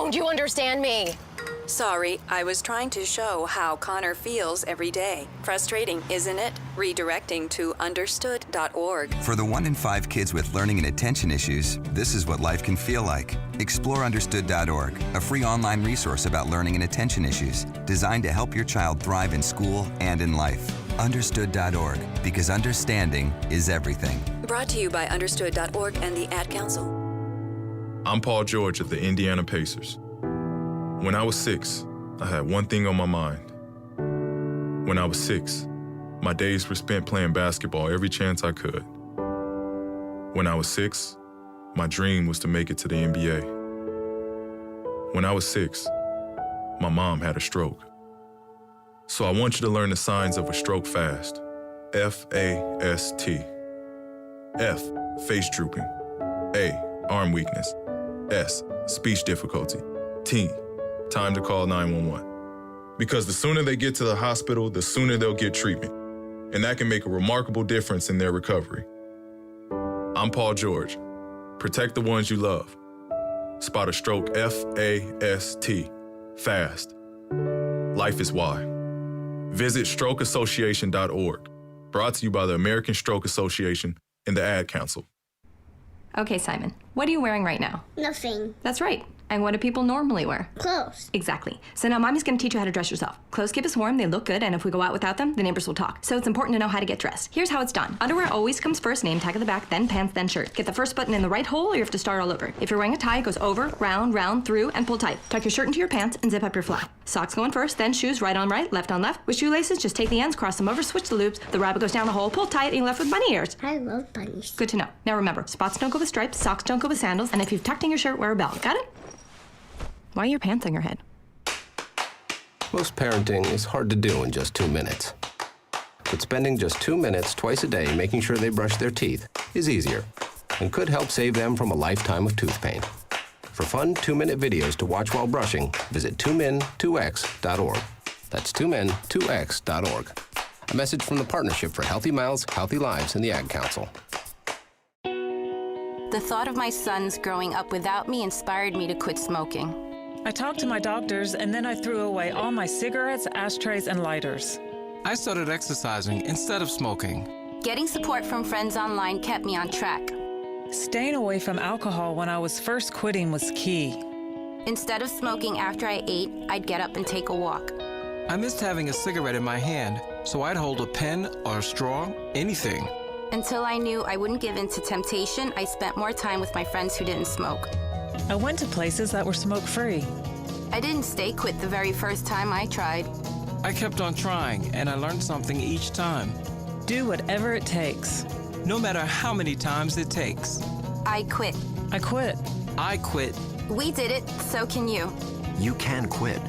Don't you understand me? Sorry, I was trying to show how Connor feels every day. Frustrating, isn't it? Redirecting to understood.org. For the 1 in 5 kids with learning and attention issues, this is what life can feel like. Explore understood.org, a free online resource about learning and attention issues, designed to help your child thrive in school and in life. Understood.org, because understanding is everything. Brought to you by understood.org and the Ad Council. I'm Paul George of the Indiana Pacers. When I was 6, I had one thing on my mind. When I was 6, my days were spent playing basketball every chance I could. When I was 6, my dream was to make it to the NBA. When I was 6, my mom had a stroke. So I want you to learn the signs of a stroke fast. F-A-S-T. F, face drooping. A, arm weakness. S, speech difficulty. T, time to call 911. Because the sooner they get to the hospital, the sooner they'll get treatment. And that can make a remarkable difference in their recovery. I'm Paul George. Protect the ones you love. Spot a stroke F-A-S-T. Fast. Life is why. Visit strokeassociation.org. Brought to you by the American Stroke Association and the Ad Council. Okay, Simon, what are you wearing right now? Nothing. That's right. And what do people normally wear? Clothes. Exactly. So now Mommy's going to teach you how to dress yourself. Clothes keep us warm, they look good, and if we go out without them, the neighbors will talk. So it's important to know how to get dressed. Here's how it's done. Underwear always comes first, name tag at the back, then pants, then shirt. Get the first button in the right hole, or you have to start all over. If you're wearing a tie, it goes over, round, through, and pull tight. Tuck your shirt into your pants and zip up your fly. Socks going first, then shoes right on right, left on left. With shoelaces, just take the ends, cross them over, switch the loops. The rabbit goes down the hole, pull tight, and you're left with bunny ears. I love bunnies. Good to know. Now remember, spots don't go with stripes, socks don't go with sandals, and if you've tucked in your shirt, wear a belt. Got it? Why are your pants on your head? Most parenting is hard to do in just 2 minutes. But spending just 2 minutes twice a day making sure they brush their teeth is easier and could help save them from a lifetime of tooth pain. For fun 2-minute videos to watch while brushing, visit 2min2x.org. That's 2min2x.org. A message from the Partnership for Healthy Mouths, Healthy Lives and the Ad Council. The thought of my sons growing up without me inspired me to quit smoking. I talked to my doctors, and then I threw away all my cigarettes, ashtrays, and lighters. I started exercising instead of smoking. Getting support from friends online kept me on track. Staying away from alcohol when I was first quitting was key. Instead of smoking after I ate, I'd get up and take a walk. I missed having a cigarette in my hand, so I'd hold a pen or a straw, anything. Until I knew I wouldn't give in to temptation, I spent more time with my friends who didn't smoke. I went to places that were smoke-free. I didn't stay quit the very first time I tried. I kept on trying, and I learned something each time. Do whatever it takes. No matter how many times it takes. I quit. I quit. I quit. We did it, so can you. You can quit.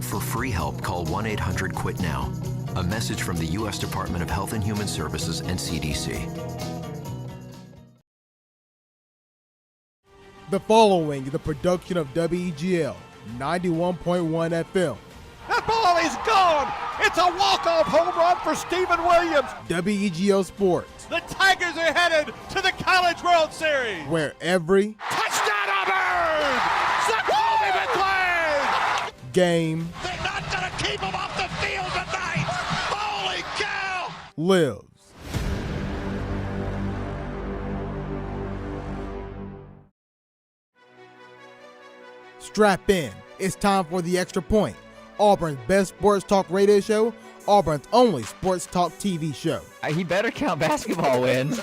For free help, call 1-800-QUIT-NOW. A message from the U.S. Department of Health and Human Services and CDC. The following is a production of WEGL 91.1 FM. That ball is gone! It's a walk-off home run for Stephen Williams! WEGL Sports. The Tigers are headed to the College World Series! Where every touchdown Auburn! Zakoby McClain! Game. They're not gonna keep him off the field tonight! Holy cow! Lives. Strap in. It's time for the Extra Point. Auburn's best sports talk radio show, Auburn's only sports talk TV show. He better count basketball wins.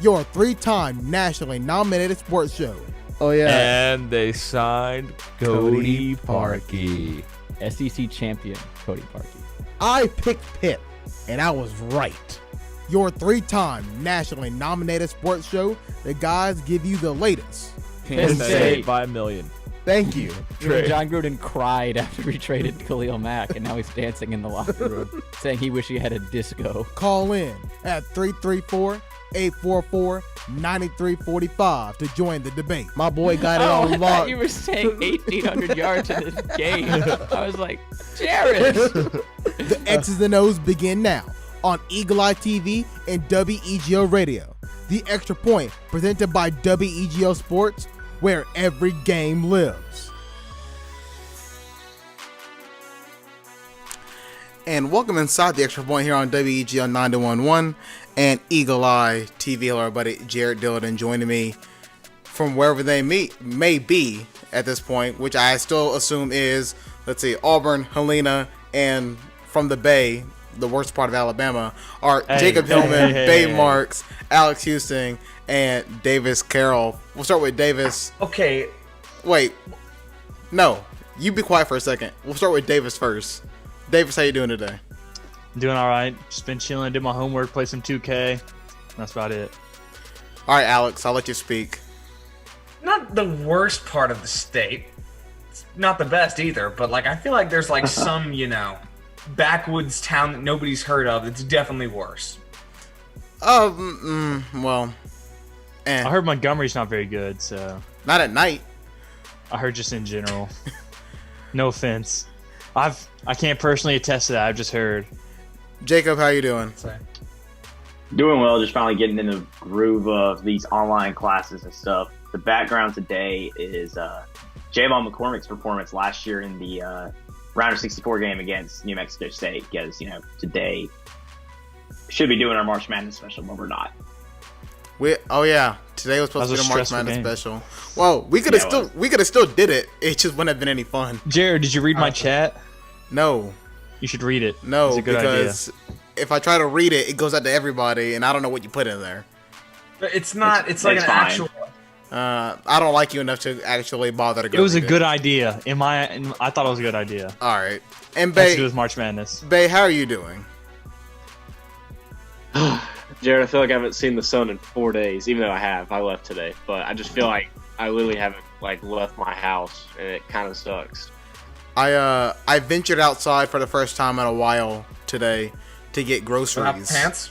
Your 3-time nationally nominated sports show. Oh, yeah. And they signed Cody Parkey. SEC champion, Cody Parkey. I picked Pitt, and I was right. Your 3-time nationally nominated sports show, the guys give you the latest. Penn State by a million. Thank you. John Gruden cried after he traded Khalil Mack, and now he's dancing in the locker room, saying he wish he had a disco. Call in at 334-844-9345 to join the debate. My boy got it on lock. I thought you were saying 1,800 yards in this game. I was like, Jared. The X's and O's begin now on Eagle Eye TV and WEGL Radio. The Extra Point, presented by WEGO Sports, where every game lives. And welcome inside the Extra Point here on WEGO 911 and Eagle Eye TV. Hello, everybody. Jared Dillon joining me from wherever they may be at this point, which I still assume is, Auburn, Helena, and from the Bay, the worst part of Alabama, are Jacob Hillman, Bay Marks, Alex Houston, and Davis Carroll. We'll start with Davis. Okay. Wait. No. You be quiet for a second. We'll start with Davis first. Davis, how you doing today? Doing all right. Just been chilling, did my homework, play some 2K. That's about it. All right, Alex, I'll let you speak. Not the worst part of the state. It's not the best either, but I feel like there's some, backwoods town that nobody's heard of that's definitely worse. Well, I heard Montgomery's not very good, so. Not at night. I heard just in general. No offense. I can't personally attest to that. I've just heard. Jacob, how you doing? Doing well. Just finally getting in the groove of these online classes and stuff. The background today is Javon McCormick's performance last year in the round of 64 game against New Mexico State. Because today should be doing our March Madness special, but we're not. Today was supposed to be a March Madness special. Well, we could have still did it. It just wouldn't have been any fun. Jared, did you read my chat? No. You should read it. No, it's a good because idea. If I try to read it, it goes out to everybody, and I don't know what you put in there. But it's not. It's like an actual. I don't like you enough to actually bother to go. It was a good idea. I thought it was a good idea. All right. And Bay, to do with March Madness. Bay, how are you doing? Jared, I feel like I haven't seen the sun in 4 days, even though I have. I left today, but I just feel like I literally haven't left my house, and it kind of sucks. I ventured outside for the first time in a while today to get groceries. Pants?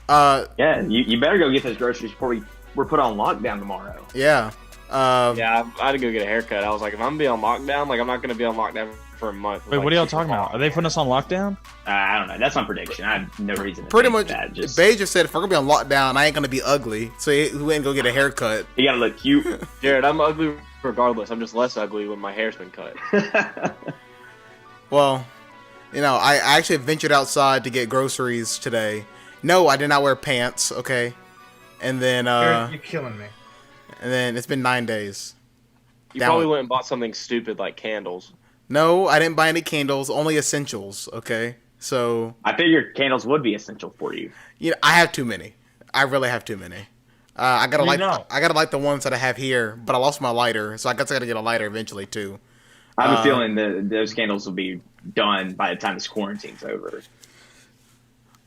Yeah, you better go get those groceries before we're put on lockdown tomorrow. Yeah. I had to go get a haircut. I was like, if I'm gonna be on lockdown, I'm not gonna be on lockdown for a month. Wait, what are y'all talking about? Are they putting us on lockdown? I don't know. That's my prediction. I have no reason to Pretty much, that. Bay just said if we're gonna be on lockdown, I ain't gonna be ugly, so he ain't go get a haircut. You gotta look cute. Jared, I'm ugly regardless. I'm just less ugly when my hair's been cut. Well, I actually ventured outside to get groceries today. No, I did not wear pants, okay? And then You're killing me. And then it's been 9 days. You probably went and bought something stupid like candles. No, I didn't buy any candles, only essentials, okay? So I figured candles would be essential for you. I have too many. I really have too many. I gotta light the ones that I have here, but I lost my lighter, so I guess I gotta get a lighter eventually too. I have a feeling that those candles will be done by the time this quarantine's over.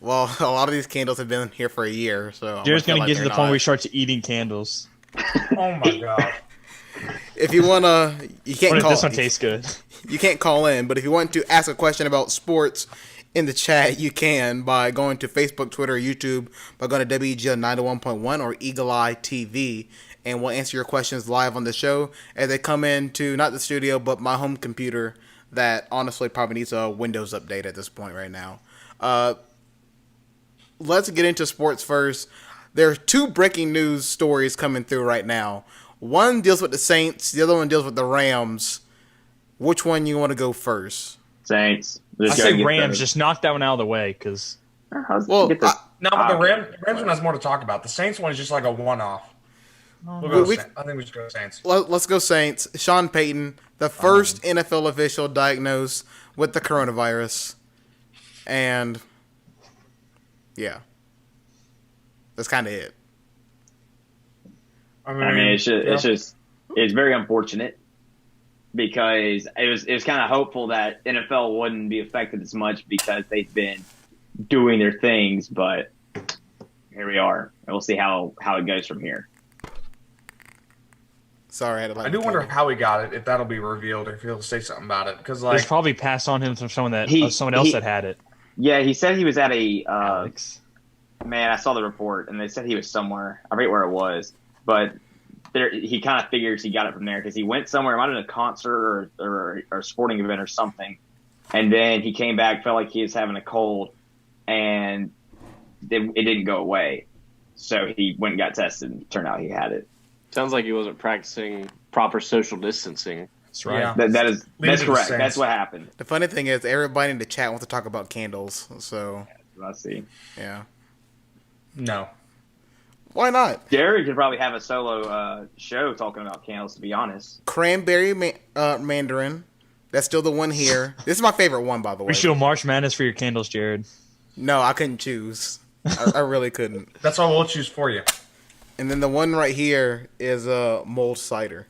Well, a lot of these candles have been here for a year, so Jared's gonna get to the point where he starts eating candles. Oh my god! If you wanna, you can't what call. If this one tastes good. You can't call in, but if you want to ask a question about sports in the chat, you can by going to Facebook, Twitter, YouTube, by going to WEGL 901.1 or Eagle Eye TV, and we'll answer your questions live on the show as they come into not the studio but my home computer that honestly probably needs a Windows update at this point right now. Let's get into sports first. There are two breaking news stories coming through right now. One deals with the Saints, the other one deals with the Rams. Which one you want to go first? Saints. I say Rams. Just knock that one out of the way, because. But the Rams one has more to talk about. The Saints one is just like a one-off. I think we should go Saints. Let's go Saints. Sean Payton, the first NFL official diagnosed with the coronavirus, and yeah, that's kind of it. I mean, it's very unfortunate. Because it was kind of hopeful that NFL wouldn't be affected as much because they've been doing their things, but here we are. And we'll see how it goes from here. Sorry, I do wonder how he got it, if that'll be revealed, or if he'll say something about it. Because it's probably passed on him from someone else that had it. Yeah, he said he was at a man. I saw the report, and they said he was somewhere. I forget where it was, but. He kind of figures he got it from there because he went somewhere, might have been a concert or a sporting event or something, and then he came back, felt like he was having a cold, and it didn't go away. So he went and got tested, and turned out he had it. Sounds like he wasn't practicing proper social distancing. That's right. Yeah. That's correct. That's what happened. The funny thing is, everybody in the chat wants to talk about candles. So That's what I see. yeah, No. why not? Jared could probably have a solo show talking about candles. To be honest, Cranberry mandarin. That's still the one here. This is my favorite one, by the way. We show March Madness for your candles, Jared. No, I couldn't choose. I really couldn't. That's all we'll choose for you. And then the one right here is mulled cider.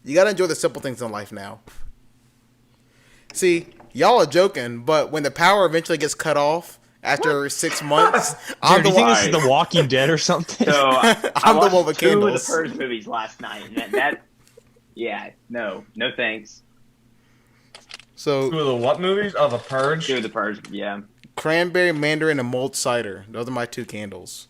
You gotta enjoy the simple things in life now. See, y'all are joking, but when the power eventually gets cut off after 6 months, Dude, do you think this is The Walking Dead or something? so I'm the one with two of the candles. Purge movies last night, and that yeah, no thanks. So 2 of the what movies? Oh, The Purge? 2 of the Purge, yeah. cranberry mandarin and mulled cider. Those are my 2 candles.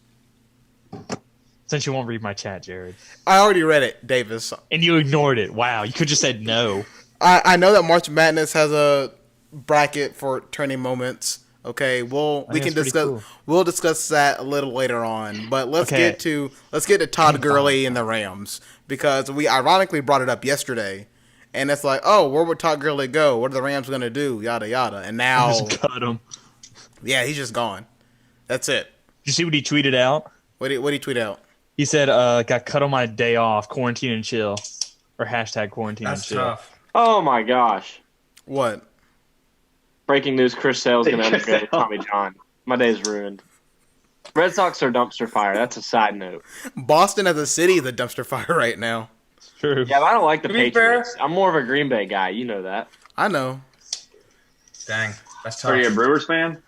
Since you won't read my chat, Jared. I already read it, Davis. And you ignored it. Wow, you could just said no. I know that March Madness has a bracket for turning moments. Okay, we can discuss. Cool. We'll discuss that a little later on. But let's get to Todd Gurley and the Rams, because we ironically brought it up yesterday, and it's like, oh, where would Todd Gurley go? What are the Rams gonna do? Yada yada. And now, Just cut him. yeah, he's just gone. That's it. Did you see what he tweeted out? What did he tweet out? He said, got cut on my day off, quarantine and chill. Or hashtag quarantine and That's chill. tough. Oh my gosh! What? Breaking news: Chris Sale's going to undergo Tommy John. My day's ruined. Red Sox are dumpster fire. That's a side note. Boston as a city is a dumpster fire right now. It's true. Yeah, but I don't like the To be Patriots. I'm more of a Green Bay guy. You know that. I know. Dang. That's tough. Are you a Brewers fan?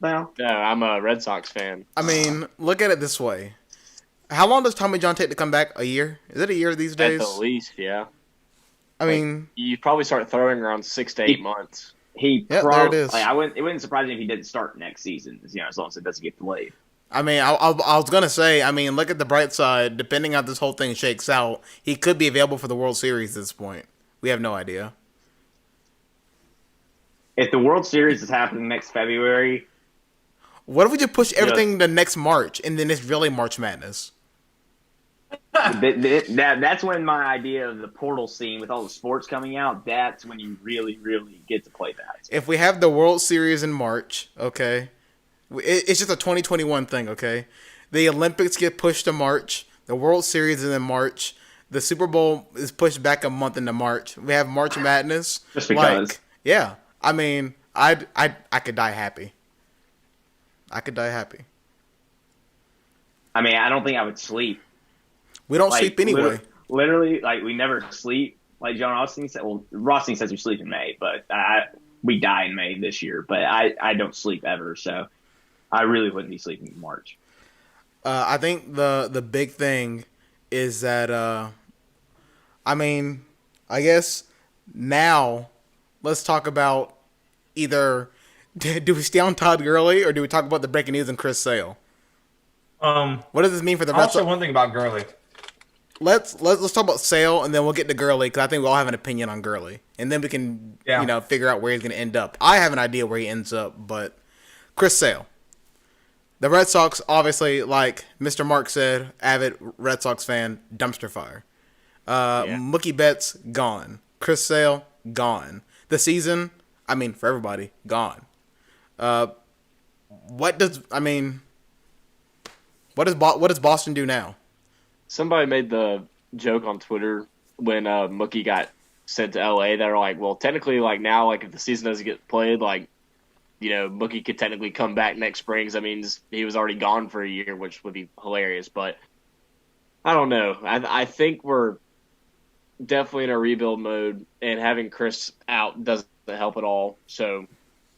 No. No, I'm a Red Sox fan. I mean, look at it this way. How long does Tommy John take to come back? A year? Is it a year these days? At the least, yeah. I mean, you probably start throwing around 6 to 8 months. there it is. Like, it wouldn't surprise me if he didn't start next season. As long as it doesn't get delayed. I mean, I was gonna say. I mean, look at the bright side. Depending on how this whole thing shakes out, he could be available for the World Series at this point. We have no idea. If the World Series is happening next February, what if we just push everything to next March, and then it's really March Madness? that's when my idea of the portal scene with all the sports coming out, that's when you really, really get to play that. If we have the World Series in March, okay, it's just a 2021 thing, okay? The Olympics get pushed to March. The World Series is in March. The Super Bowl is pushed back a month into March. We have March Madness. Just because. Yeah. I mean, I could die happy. I could die happy. I mean, I don't think I would sleep. We don't sleep anyway. Literally, like, we never sleep. Like John Rothstein said, well, Rothstein says we sleep in May, but we die in May this year. But I don't sleep ever, so I really wouldn't be sleeping in March. I think the big thing is that, I mean, I guess now let's talk about either do we stay on Todd Gurley or do we talk about the breaking news and Chris Sale? What does this mean for the I'll say one thing about Gurley. Let's talk about Sale, and then we'll get to Gurley, because I think we all have an opinion on Gurley, and then we can figure out where he's going to end up. I have an idea where he ends up, but Chris Sale, the Red Sox, obviously, like Mr. Mark said, avid Red Sox fan, dumpster fire. Mookie Betts gone. Chris Sale gone. The season, I mean, for everybody, gone. What does Boston do now? Somebody made the joke on Twitter when Mookie got sent to LA. They were like, well, technically, like now, like if the season doesn't get played, like, you know, Mookie could technically come back next spring. That means he was already gone for a year, which would be hilarious. But I don't know. I think we're definitely in a rebuild mode, and having Chris out doesn't help at all. So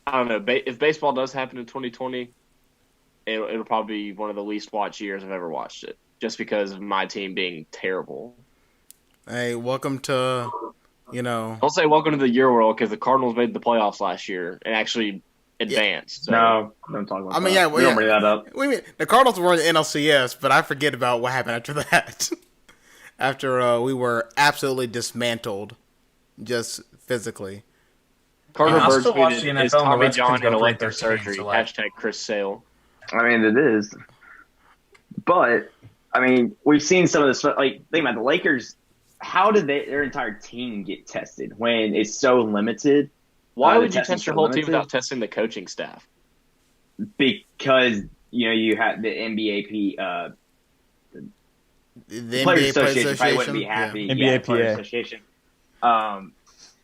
I don't know. If baseball does happen in 2020, it'll probably be one of the least watched years I've ever watched it, just because of my team being terrible. Hey, welcome to, Don't say welcome to the year world, because the Cardinals made the playoffs last year and actually advanced. So. No, don't talk about that. Yeah, we don't bring that up. The Cardinals were in the NLCS, but I forget about what happened after that. After we were absolutely dismantled, just physically. Carter Bird still watch the tweeted, NFL is Tommy and the John Redskins going to go let their 3-13, surgery? so like- Hashtag Chris Sale. I mean, it is. But, I mean, we've seen some of this. Like, think about the Lakers. How did their entire team get tested when it's so limited? Why would you test your whole team without testing the coaching staff? Because, you had the NBA the Players NBA Association probably wouldn't be happy. Yeah. Yeah, NBA Players PA. Association.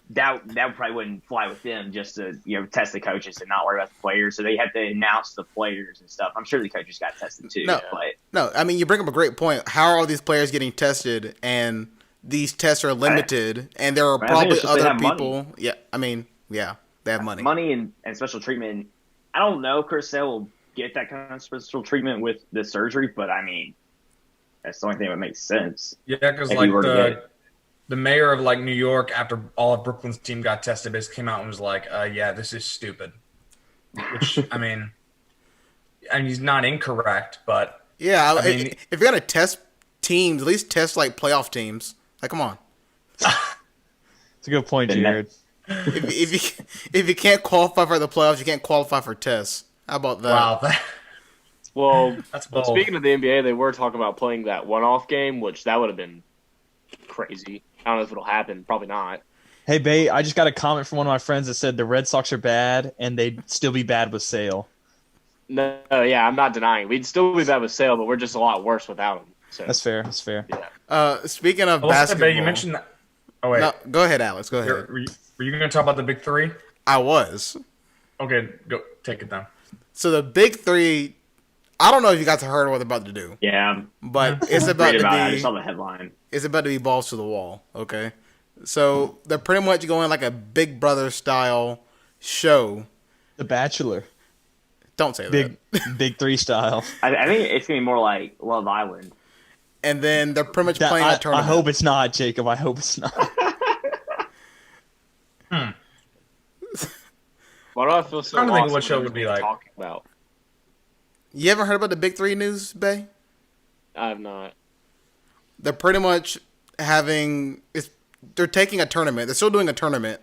That probably wouldn't fly with them just to test the coaches and not worry about the players. So they had to announce the players and stuff. I'm sure the coaches got tested too. No, I mean, you bring up a great point. How are all these players getting tested, and these tests are limited, and there are probably other people. Money. Yeah, I mean, yeah, they have money. Money and special treatment. I don't know if Chris Sale will get that kind of special treatment with the surgery, but I mean, that's the only thing that makes sense. Yeah, because like the mayor of like New York, after all of Brooklyn's team got tested, basically came out and was like, "Yeah, this is stupid." Which I mean, he's not incorrect, but yeah, I mean, if you're gonna test teams, at least test like playoff teams. Like, come on. It's a good point, Jared. If you can't qualify for the playoffs, you can't qualify for tests. How about that? Wow. Well, that's bold. Speaking of the NBA, they were talking about playing that one-off game, which that would have been crazy. I don't know if it'll happen. Probably not. Hey, Bay, I just got a comment from one of my friends that said the Red Sox are bad, and they'd still be bad with Sale. No, yeah, I'm not denying. We'd still be bad with Sale, but we're just a lot worse without him. So. That's fair. That's fair. Yeah. Speaking of basketball, you mentioned that. Oh wait, no, go ahead, Alex. Go ahead. Were you going to talk about the big three? I was. Okay, go take it down. So the big three, I don't know if you guys heard what they're about to do. Yeah, but it's about to be. I just saw the headline. It's about to be balls to the wall. Okay, so they're pretty much going like a Big Brother style show. The Bachelor. Don't say that. Big Three style. I think it's gonna be more like Love Island. And then they're pretty much playing a tournament. I hope it's not, Jacob. I hope it's not. Why do I feel so? I don't think what show would be like. Talking about. You ever heard about the Big Three news, Bay? I have not. They're pretty much they're taking a tournament. They're still doing a tournament,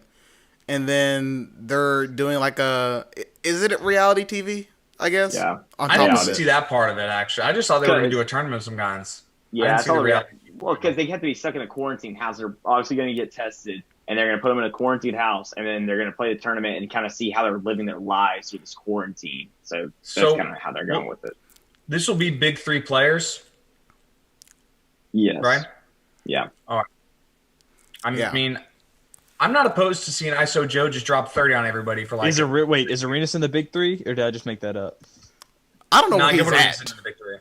and they're doing like is it reality TV? I guess. Yeah. I didn't see that part of it actually. I just thought they were going to do a tournament of some kinds. Yeah, I saw the reality. Well, because they have to be stuck in a quarantine house. They're obviously going to get tested, and they're going to put them in a quarantine house, and then they're going to play the tournament and kind of see how they're living their lives through this quarantine. So that's kind of how they're going with it. This will be big three players. Yes. Right? Yeah. All right. I mean, I'm not opposed to seeing ISO Joe just drop 30 on everybody for like. Is Arenas in the Big Three, or did I just make that up? I don't know where he's at.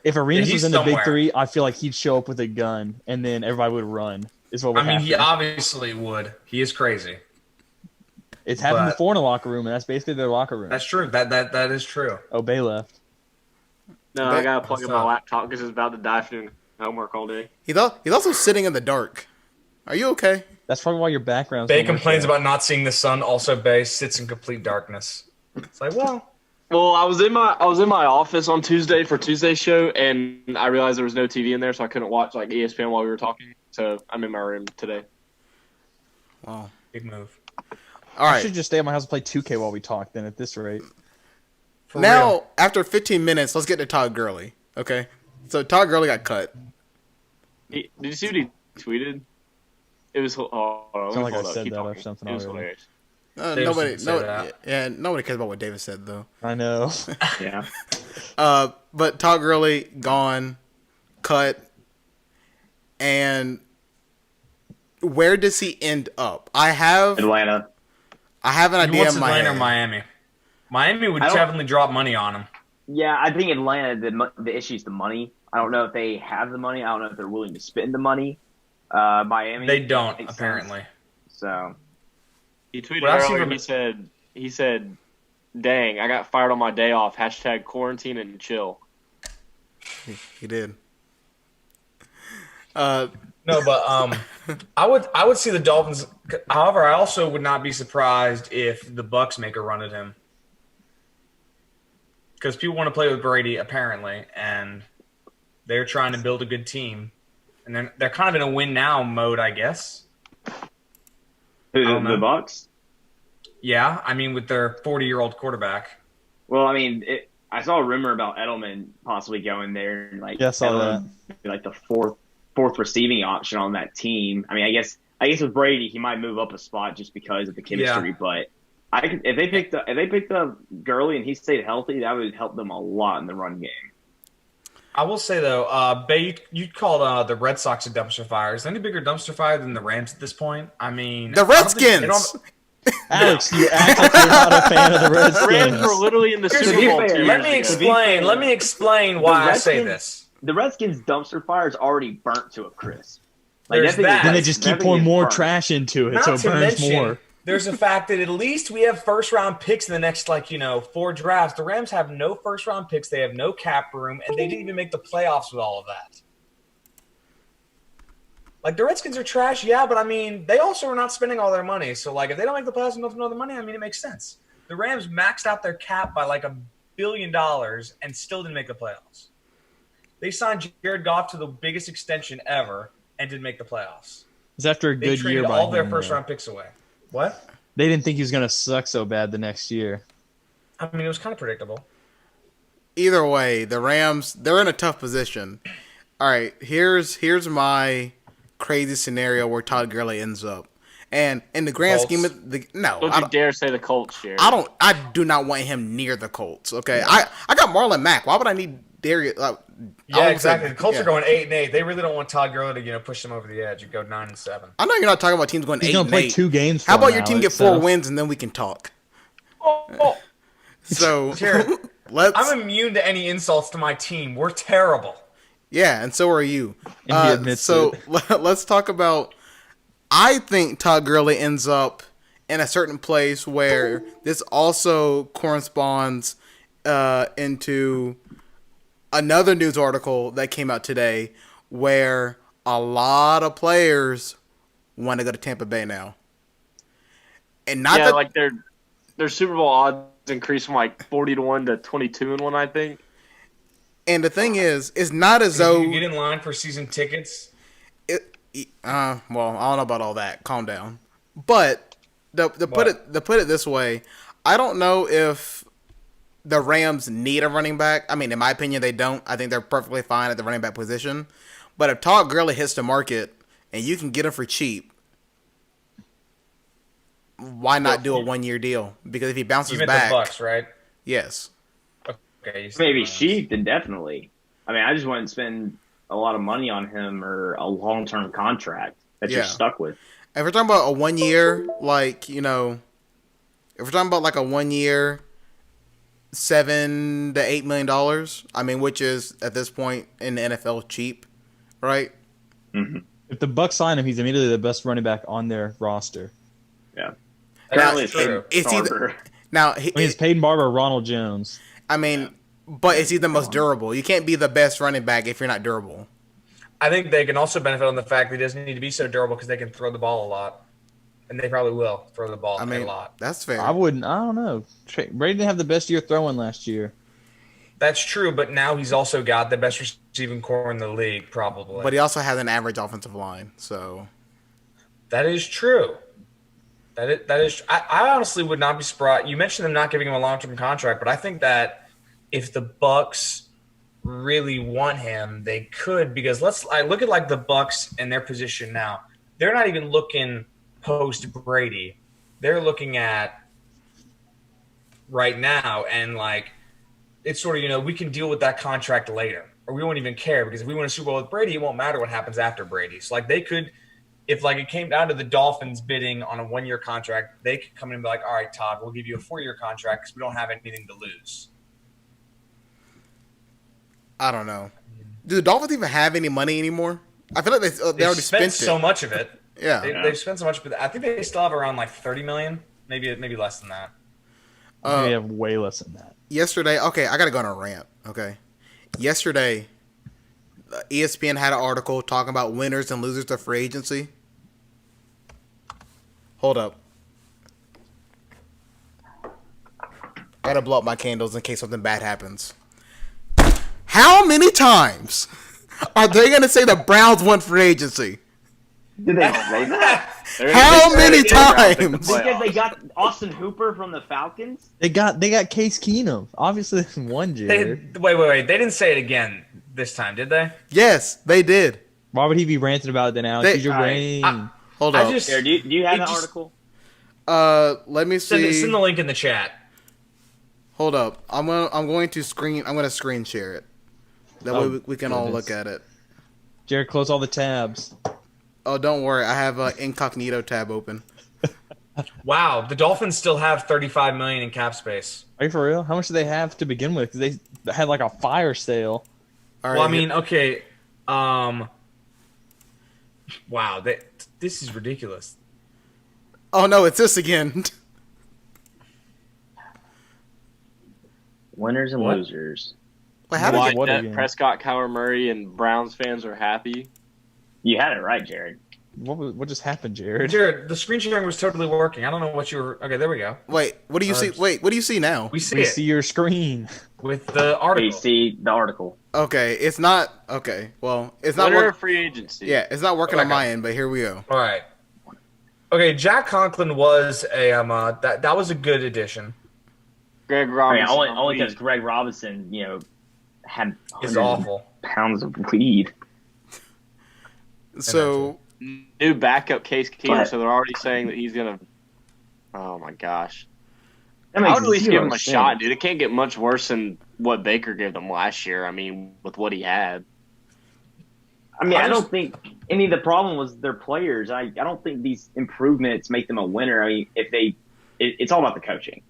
If Arenas was in the somewhere. Big Three, I feel like he'd show up with a gun, and then everybody would run. Is what would happen. He obviously would. He is crazy. It's happened before in a locker room, and that's basically their locker room. That's true. That is true. Oh, Bay left. No, I gotta plug in my laptop because it's about to die from doing homework all day. He's also sitting in the dark. Are you okay? That's probably why your background's. Bay complains about not seeing the sun. Also, Bay sits in complete darkness. It's like, well, I was in my office on Tuesday for Tuesday's show, and I realized there was no TV in there, so I couldn't watch like ESPN while we were talking. So I'm in my room today. Wow, big move. All right, I should just stay at my house and play 2K while we talk. Then, at this rate. Now, after 15 minutes, let's get to Todd Gurley. Okay, so Todd Gurley got cut. Did you see what he tweeted? It was. Sounds like I said that or something already. Nobody cares about what David said, though. I know. Yeah. But Todd Gurley gone, cut, and where does he end up? Atlanta. I have an idea. What's in my Atlanta head. or Miami? Miami would definitely drop money on him. Yeah, I think Atlanta. The issue is the money. I don't know if they have the money. I don't know if they're willing to spend the money. Miami. They don't apparently. So. He tweeted earlier. He said, "Dang, I got fired on my day off. # quarantine and chill." He did. No, but I would see the Dolphins. However, I also would not be surprised if the Bucks make a run at him because people want to play with Brady apparently, and they're trying to build a good team, and they're kind of in a win now mode, I guess. The Bucks? Yeah, I mean with their 40-year-old quarterback. Well, I mean, I saw a rumor about Edelman possibly going there, and like Yeah, I saw Edelman be like the fourth receiving option on that team. I mean, I guess with Brady, he might move up a spot just because of the chemistry. Yeah. But if they picked up Gurley and he stayed healthy, that would help them a lot in the run game. I will say though, Bay, you called the Red Sox a dumpster fire. Is there any bigger dumpster fire than the Rams at this point? I mean, the Redskins. Alex, you act like you're not a fan of the Redskins. The Rams were literally in the Super Bowl. Let me explain why I say this. The Redskins dumpster fire is already burnt to a crisp. There's that. Then they just keep pouring more trash into it, so it burns more. There's a fact that at least we have first-round picks in the next, 4 drafts. The Rams have no first-round picks. They have no cap room, and they didn't even make the playoffs with all of that. The Redskins are trash, yeah, but, I mean, they also are not spending all their money. So, if they don't make the playoffs and don't spend all the money, I mean, it makes sense. The Rams maxed out their cap by, $1 billion and still didn't make the playoffs. They signed Jared Goff to the biggest extension ever and didn't make the playoffs. It's after a good year. They traded all their first-round picks away. What? They didn't think he was going to suck so bad the next year. I mean, it was kind of predictable. Either way, the Rams, they're in a tough position. All right, here's my crazy scenario where Todd Gurley ends up. And in the grand scheme of don't you dare say the Colts, Jared. I do not want him near the Colts. Okay, I got Marlon Mack. Why would I need Darius? Yeah, exactly. The Colts are going 8-8. They really don't want Todd Gurley to push them over the edge and go 9-7. I know you're not talking about teams going 8-8. He's gonna play 2 games. How about your team get 4 wins and then we can talk? Oh. So Jared, I'm immune to any insults to my team. We're terrible. Yeah, and so are you. And he admits it. Let's talk about. I think Todd Gurley ends up in a certain place where this also corresponds into another news article that came out today where a lot of players want to go to Tampa Bay now. And not their Super Bowl odds increased from 40-1 to 22-1, I think. And the thing is, it's not as though you get in line for season tickets. Well, I don't know about all that. Calm down. But to put it this way, I don't know if the Rams need a running back. I mean, in my opinion, they don't. I think they're perfectly fine at the running back position. But if Todd Gurley hits the market and you can get him for cheap, why not do a 1-year deal? Because if he bounces back, the Bucks, right? Yes. Okay. Maybe cheap, then definitely. I mean, I just wouldn't spend a lot of money on him or a long-term contract that you're stuck with. If we're talking about a 1 year, if we're talking about a 1 year, $7 to $8 million, I mean, which is at this point in the NFL cheap, right? Mm-hmm. If the Bucks sign him, he's immediately the best running back on their roster. Yeah. That's true. It's Peyton Barber or Ronald Jones. I mean, but is he the most durable? You can't be the best running back if you're not durable. I think they can also benefit on the fact that he doesn't need to be so durable because they can throw the ball a lot. And they probably will throw the ball a lot. That's fair. I don't know. Brady didn't have the best year throwing last year. That's true, but now he's also got the best receiving core in the league, probably. But he also has an average offensive line, so. That is true. That is. I honestly would not be surprised. You mentioned them not giving him a long-term contract, but I think that if the Bucks really want him, they could. Because I look at the Bucks and their position now. They're not even looking post Brady. They're looking at right now, and it's sort of we can deal with that contract later, or we won't even care because if we win a Super Bowl with Brady, it won't matter what happens after Brady. So they could. If it came down to the Dolphins bidding on a 1-year contract, they could come in and be like, all right, Todd, we'll give you a 4-year contract because we don't have anything to lose. I don't know. Do the Dolphins even have any money anymore? I feel like they already spent so much of it. Yeah. They've spent so much of it. I think they still have around $30 million, maybe less than that. They have way less than that. Yesterday, okay, I got to go on a rant, okay? Yesterday, ESPN had an article talking about winners and losers of free agency. Hold up. Gotta blow up my candles in case something bad happens. How many times are they going to say the Browns won free agency? Did they say that? How many times? Because they got Austin Hooper from the Falcons. They got Case Keenum. Obviously, they won, Jared. Wait. They didn't say it again this time, did they? Yes, they did. Why would he be ranting about it then, Alex? Use your brain. Hold on. Do you have that article? Let me see. Send the link in the chat. Hold up. I'm going to screen share it. That way we can all look at it. Jared, close all the tabs. Oh, don't worry. I have an incognito tab open. Wow, the Dolphins still have $35 million in cap space. Are you for real? How much do they have to begin with? Because they had like a fire sale. Well, I mean, okay. Wow, this is ridiculous. Oh no, it's this again. Winners and losers. Wait, how did that Prescott, Kyler Murray, and Browns fans are happy? You had it right, Jared. What just happened, Jared? Jared, the screen sharing was totally working. I don't know what you were. Okay, there we go. Wait, what do you see? Wait, what do you see now? We see your screen with the article. We see the article. Okay, it's not okay. Well, it's not Winner of free agency. Yeah, it's not working on my end, but here we go. All right. Okay, Jack Conklin was a that was a good addition. Greg Robinson. Only because Greg Robinson, had is awful pounds of weed. So new backup Case Keenum, so they're already saying that he's gonna. Oh my gosh! I would at least give him a shot, dude. It can't get much worse than what Baker gave them last year. I mean, with what he had. I mean, I don't think any of the problem was their players. I don't think these improvements make them a winner. I mean, it's all about the coaching.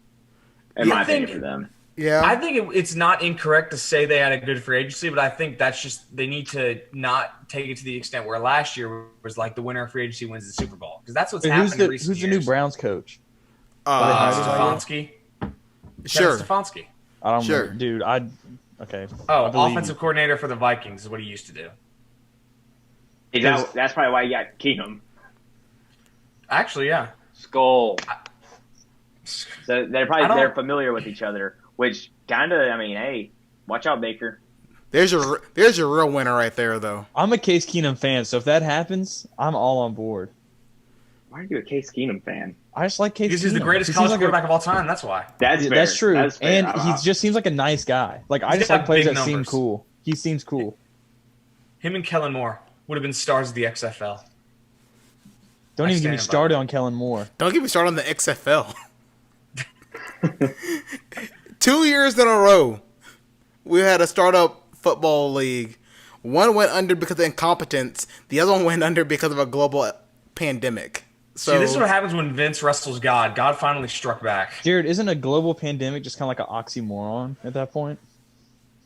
In my opinion, for them. Yeah, I think it's not incorrect to say they had a good free agency, but I think that's just they need to not take it to the extent where last year was like the winner of free agency wins the Super Bowl because that's what's happened in recent years. Who's the new Browns coach? Stefanski. Sure, Stefanski. I don't sure, know, dude. Okay. Offensive coordinator for the Vikings is what he used to do. That's probably why you got Keenum. Actually, yeah. Skull. So they're familiar with each other, which kind of, I mean, hey, watch out, Baker. There's your real winner right there, though. I'm a Case Keenum fan, so if that happens, I'm all on board. Why are you a Case Keenum fan? I just like Case Keenum. Because he's the greatest college quarterback of all time. That's why. That's true. And he just seems like a nice guy. Like I just like players that seem cool. He seems cool. Him and Kellen Moore would have been stars of the XFL. Don't even get me started on Kellen Moore. Don't get me started on the XFL. 2 years in a row, we had a startup football league. One went under because of incompetence. The other one went under because of a global pandemic. So see, this is what happens when Vince wrestles God. God finally struck back. Jared, isn't a global pandemic just kind of like an oxymoron at that point?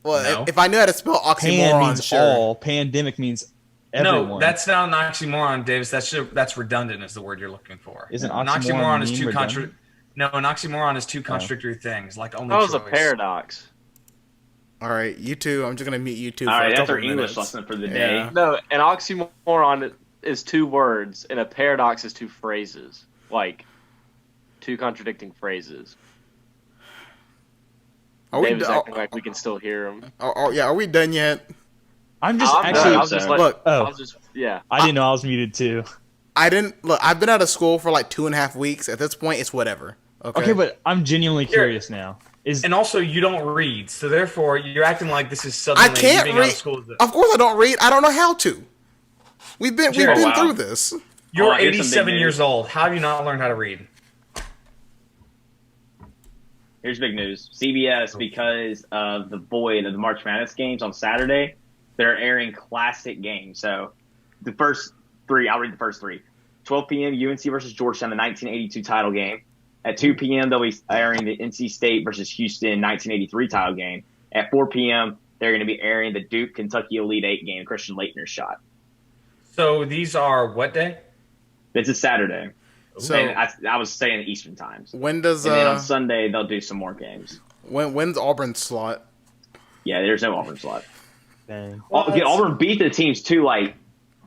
Well, no. If I knew how to spell oxymoron, means sure. all. Pandemic means everyone. No, that's not an oxymoron, Davis. That's redundant is the word you're looking for. Isn't an oxymoron is two redundant? No, an oxymoron is two contradictory things. Like only. That was choice. a paradox. All right, you two. I'm just gonna mute you two. All right, that's our English English lesson for the day. No, an oxymoron is two words, and a paradox is two phrases, like two contradicting phrases. Are we David's acting like we can still hear him. Are we done yet? I'm just I was just like, look. Oh, yeah. I didn't know I was muted too. I didn't look. I've been out of school for like 2.5 weeks. At this point, it's whatever. Okay, but I'm genuinely curious now. And also, you don't read, so therefore, you're acting like this is suddenly I can't being out read. of school. Of course, I don't read. I don't know how to. We've been through this. You're here's some 87 big years news. old. How have you not learned how to read? Here's big news. CBS, because of the void of the March Madness games on Saturday, they're airing classic games. So the first three, I'll read the first three. 12 p.m. UNC versus Georgetown, the 1982 title game. At 2 p.m., they'll be airing the NC State versus Houston 1983 title game. At 4 p.m., they're going to be airing the Duke Kentucky Elite Eight game, Christian Laettner shot. So these are what day? It's a Saturday. So and I was saying Eastern times. When does and then on Sunday they'll do some more games. When's Auburn's slot? Yeah, there's no Auburn slot. Dang. Auburn beat the teams too. Like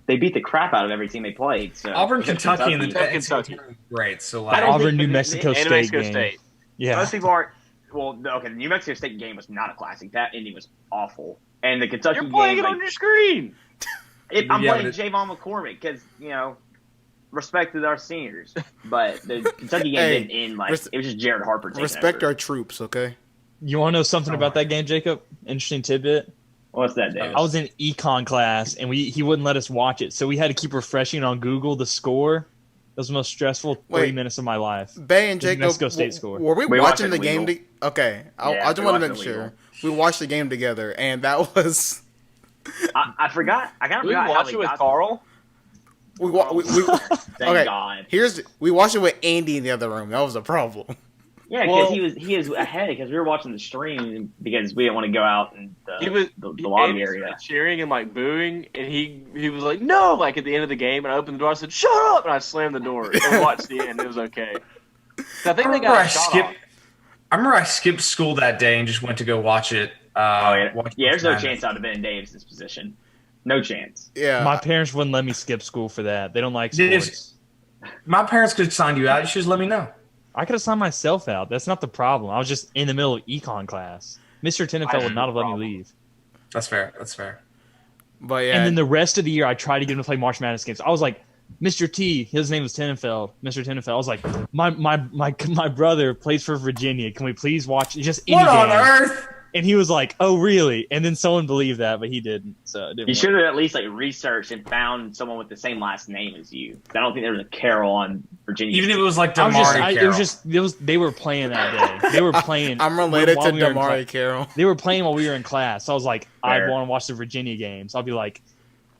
they beat the crap out of every team they played. So Auburn, Kentucky, and the Kentucky. Great. So like, Auburn, New Mexico State. And New Mexico game. State. Yeah. Most people aren't. Well, okay, the New Mexico State game was not a classic. That ending was awful. And the Kentucky You're playing game, it on your screen. I'm playing Javon McCormick because respected our seniors, but the Kentucky game didn't end like it was just Jared Harper taking Respect over. our troops, okay? You want to know something about that game, Jacob? Interesting tidbit. What's that, Davis? I was in econ class, and he wouldn't let us watch it, so we had to keep refreshing on Google the score. That was the most stressful 3 minutes of my life. Bay and Jacob, Mexico State score. were we watching the game? Okay, I just want to make sure we watched the game together, and that was. I forgot. I kind of forgot how watch it with Carl. We Thank okay. God. We watched it with Andy in the other room. That was a problem. Yeah, because he was ahead because we were watching the stream because we didn't want to go out in the lobby area. Cheering and like booing, and he was like, "No!" Like at the end of the game, and I opened the door. I said, "Shut up!" And I slammed the door and watched the end. It was okay. So I think they got shot off. I remember I skipped school that day and just went to go watch it. There's no chance I'd have been in Davis's position. No chance. Yeah, my parents wouldn't let me skip school for that. They don't like sports. My parents could have signed you out. You should just let me know. I could have signed myself out. That's not the problem. I was just in the middle of econ class. Mr. Tenenfeld would not have let me leave. That's fair. That's fair. But yeah. And then the rest of the year, I tried to get him to play March Madness games. I was like, Mr. T, his name was Tenenfeld. Mr. Tenenfeld. I was like, my brother plays for Virginia. Can we please watch just any What game? on earth? And he was like, "Oh, really?" And then someone believed that, but he didn't. So it didn't you work. should have at least researched and found someone with the same last name as you. I don't think there was a Carol on Virginia. Even if it was like Damari Carroll. They were playing that day. They were playing. I'm related to Damari Carroll. They were playing while we were in class. So I was like, Fair. I want to watch the Virginia games. I'll be like,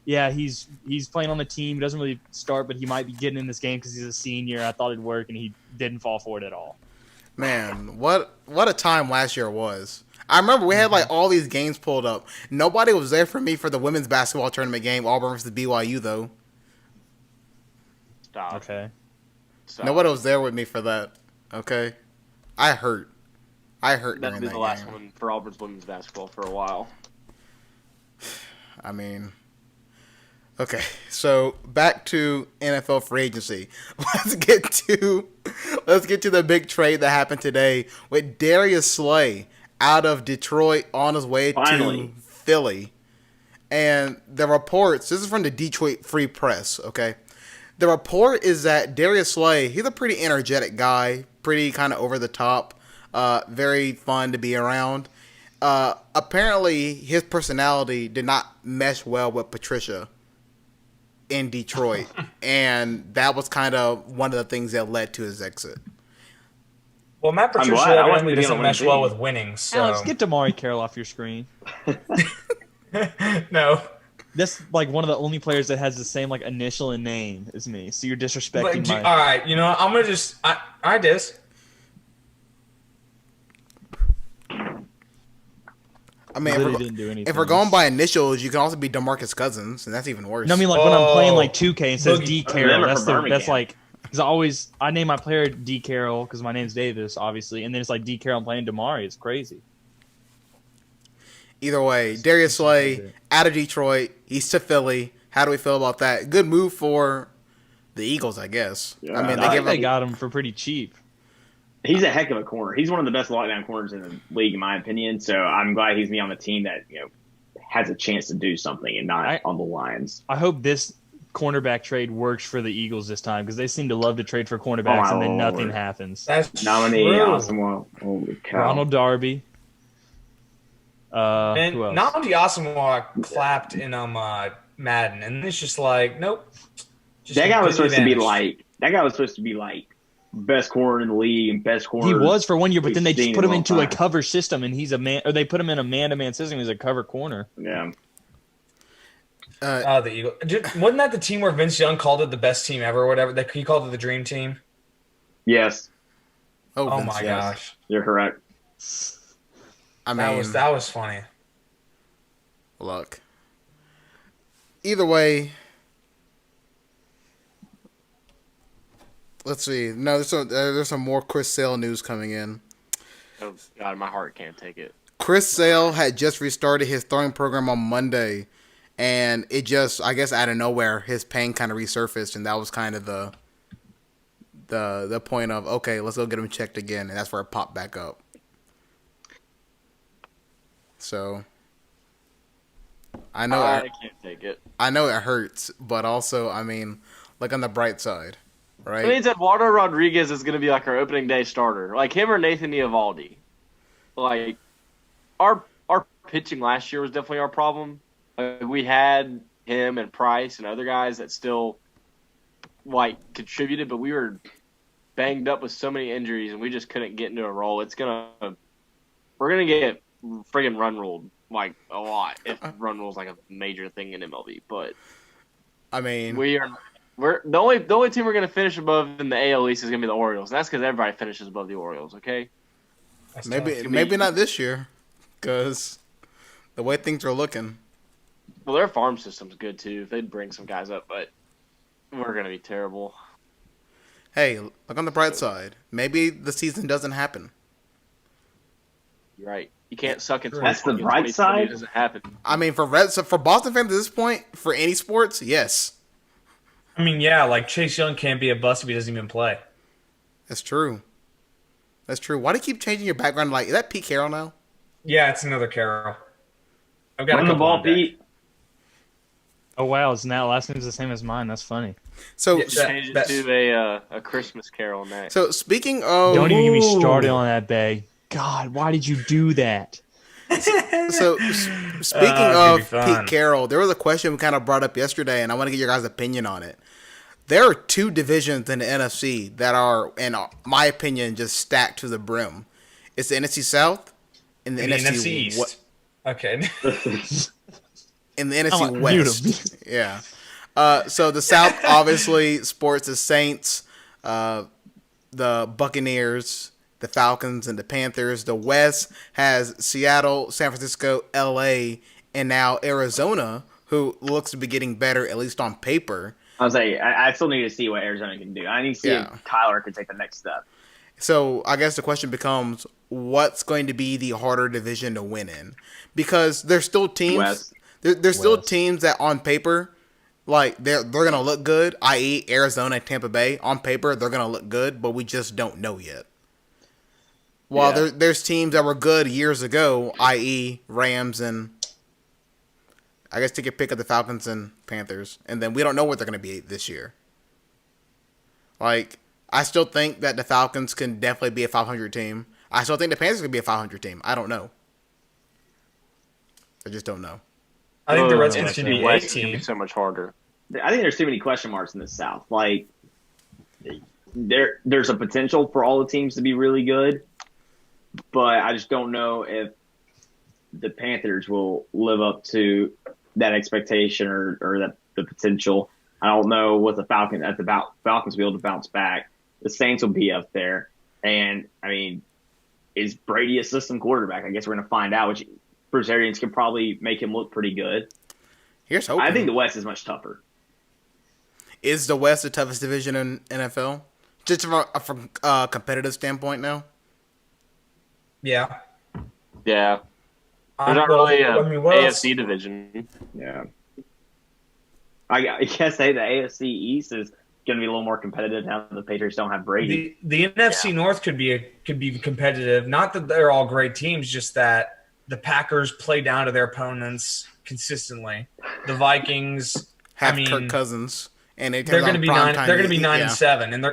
yeah, he's playing on the team. He doesn't really start, but he might be getting in this game because he's a senior. I thought it'd work, and he didn't fall for it at all. Man, what a time last year was. I remember we had like all these games pulled up. Nobody was there for me for the women's basketball tournament game, Auburn versus BYU, though. Stop. Okay. Stop. Nobody was there with me for that. Okay. I hurt. That'll be the last one for Auburn's women's basketball for a while. I mean, okay. So back to NFL free agency. Let's get to the big trade that happened today with Darius Slay out of Detroit on his way to Philly. And the reports, this is from the Detroit Free Press, okay? The report is that Darius Slay, he's a pretty energetic guy, pretty kind of over the top, very fun to be around. Apparently, his personality did not mesh well with Patricia in Detroit, and that was kind of one of the things that led to his exit. Well, Matt Patricia evidently doesn't mesh well with winning. So. Alex, get Damari Carroll off your screen. No. That's like one of the only players that has the same like initial and name as me. So you're disrespecting my. All right, I'm gonna just. I dis. I mean, didn't do anything. if we're going by initials, you can also be DeMarcus Cousins, and that's even worse. No, I mean like when I'm playing like 2K and it says D Carroll, that's like. Because I name my player D. Carroll because my name's Davis, obviously, and then it's like D. Carroll playing Damari. It's crazy. Either way, Darius Slay out of Detroit, he's to Philly. How do we feel about that? Good move for the Eagles, I guess. Yeah, I mean, they got him for pretty cheap. He's a heck of a corner. He's one of the best lockdown corners in the league, in my opinion. So I'm glad he's on the team that has a chance to do something and not on the Lions. I hope this cornerback trade works for the Eagles this time because they seem to love to trade for cornerbacks and then nothing happens. That's nominee true. Holy cow. Ronald Darby. And who else? Nnamdi Asomugha clapped in Madden, and it's just like, nope. That guy was supposed to be like best corner in the league and best corner. He was for 1 year, but then they just put him into a cover system, and he's a man. Or they put him in a man-to-man system. He's a cover corner. Yeah. The Eagles. Wasn't that the team where Vince Young called it the best team ever or whatever? He called it the dream team? Yes. Oh my gosh. You're correct. I mean, that was funny. Look. Either way, let's see. No, there's some more Chris Sale news coming in. Oh God, my heart can't take it. Chris Sale had just restarted his throwing program on Monday. And it just, I guess, out of nowhere, his pain kind of resurfaced, and that was kind of the point of, okay, let's go get him checked again, and that's where it popped back up. So, I know. I can't take it. I know it hurts, but also, I mean, look on the bright side, right? It means Eduardo Rodriguez is going to be like our opening day starter, like him or Nathan Eovaldi. Like our pitching last year was definitely our problem. We had him and Price and other guys that still like contributed, but we were banged up with so many injuries and we just couldn't get into a roll. We're gonna get friggin' run ruled like a lot if run rule's like a major thing in MLB. But I mean, we're the only team we're gonna finish above in the AL East is gonna be the Orioles. And that's because everybody finishes above the Orioles. Okay. Maybe not this year, because the way things are looking. Well, their farm system's good too. If they'd bring some guys up, but we're gonna be terrible. Hey, look on the bright side. Maybe the season doesn't happen. You're right. You can't suck at 2020. That's the bright side. It doesn't happen. I mean, for Boston fans at this point, for any sports, yes. I mean, yeah, like Chase Young can't be a bust if he doesn't even play. That's true. That's true. Why do you keep changing your background? Like, is that Pete Carroll now? Yeah, it's another Carroll. I've got Run the ball, Pete. Oh wow, it's now last name's the same as mine. That's funny. So change it to a Christmas Carol next. So speaking of, don't even get me started on that, Bay. God, why did you do that? So speaking of Pete Carroll, there was a question we kind of brought up yesterday, and I want to get your guys' opinion on it. There are two divisions in the NFC that are, in my opinion, just stacked to the brim. It's the NFC South and the NFC East. Okay. In the NFC West. Yeah. So the South obviously sports the Saints, the Buccaneers, the Falcons, and the Panthers. The West has Seattle, San Francisco, LA, and now Arizona, who looks to be getting better, at least on paper. I was like, I still need to see what Arizona can do. I need to see if Kyler can take the next step. So I guess the question becomes, what's going to be the harder division to win in? Because there's still teams. There's still teams that on paper, like they're gonna look good. I.e., Arizona and Tampa Bay. On paper, they're gonna look good, but we just don't know yet. While there's teams that were good years ago, i.e., Rams and I guess take a pick of the Falcons and Panthers, and then we don't know what they're gonna be this year. Like, I still think that the Falcons can definitely be a 500 team. I still think the Panthers can be a 500 team. I don't know. I just don't know. I think the Redskins should be a team. So much harder. I think there's too many question marks in the South. Like, there's a potential for all the teams to be really good, but I just don't know if the Panthers will live up to that expectation or that the potential. I don't know what the Falcons will be able to bounce back. The Saints will be up there, and I mean, is Brady a system quarterback? I guess we're going to find out. Which Bruce Arians can probably make him look pretty good. Here's hoping. I think the West is much tougher. Is the West the toughest division in NFL? Just from a competitive standpoint now? Yeah. Yeah. There's not really an AFC division. Yeah. I guess the AFC East is going to be a little more competitive now that the Patriots don't have Brady. The NFC North could be competitive. Not that they're all great teams, just that the Packers play down to their opponents consistently. The Vikings have Kirk Cousins, and they're going to be 9. They're going to be 9-7, and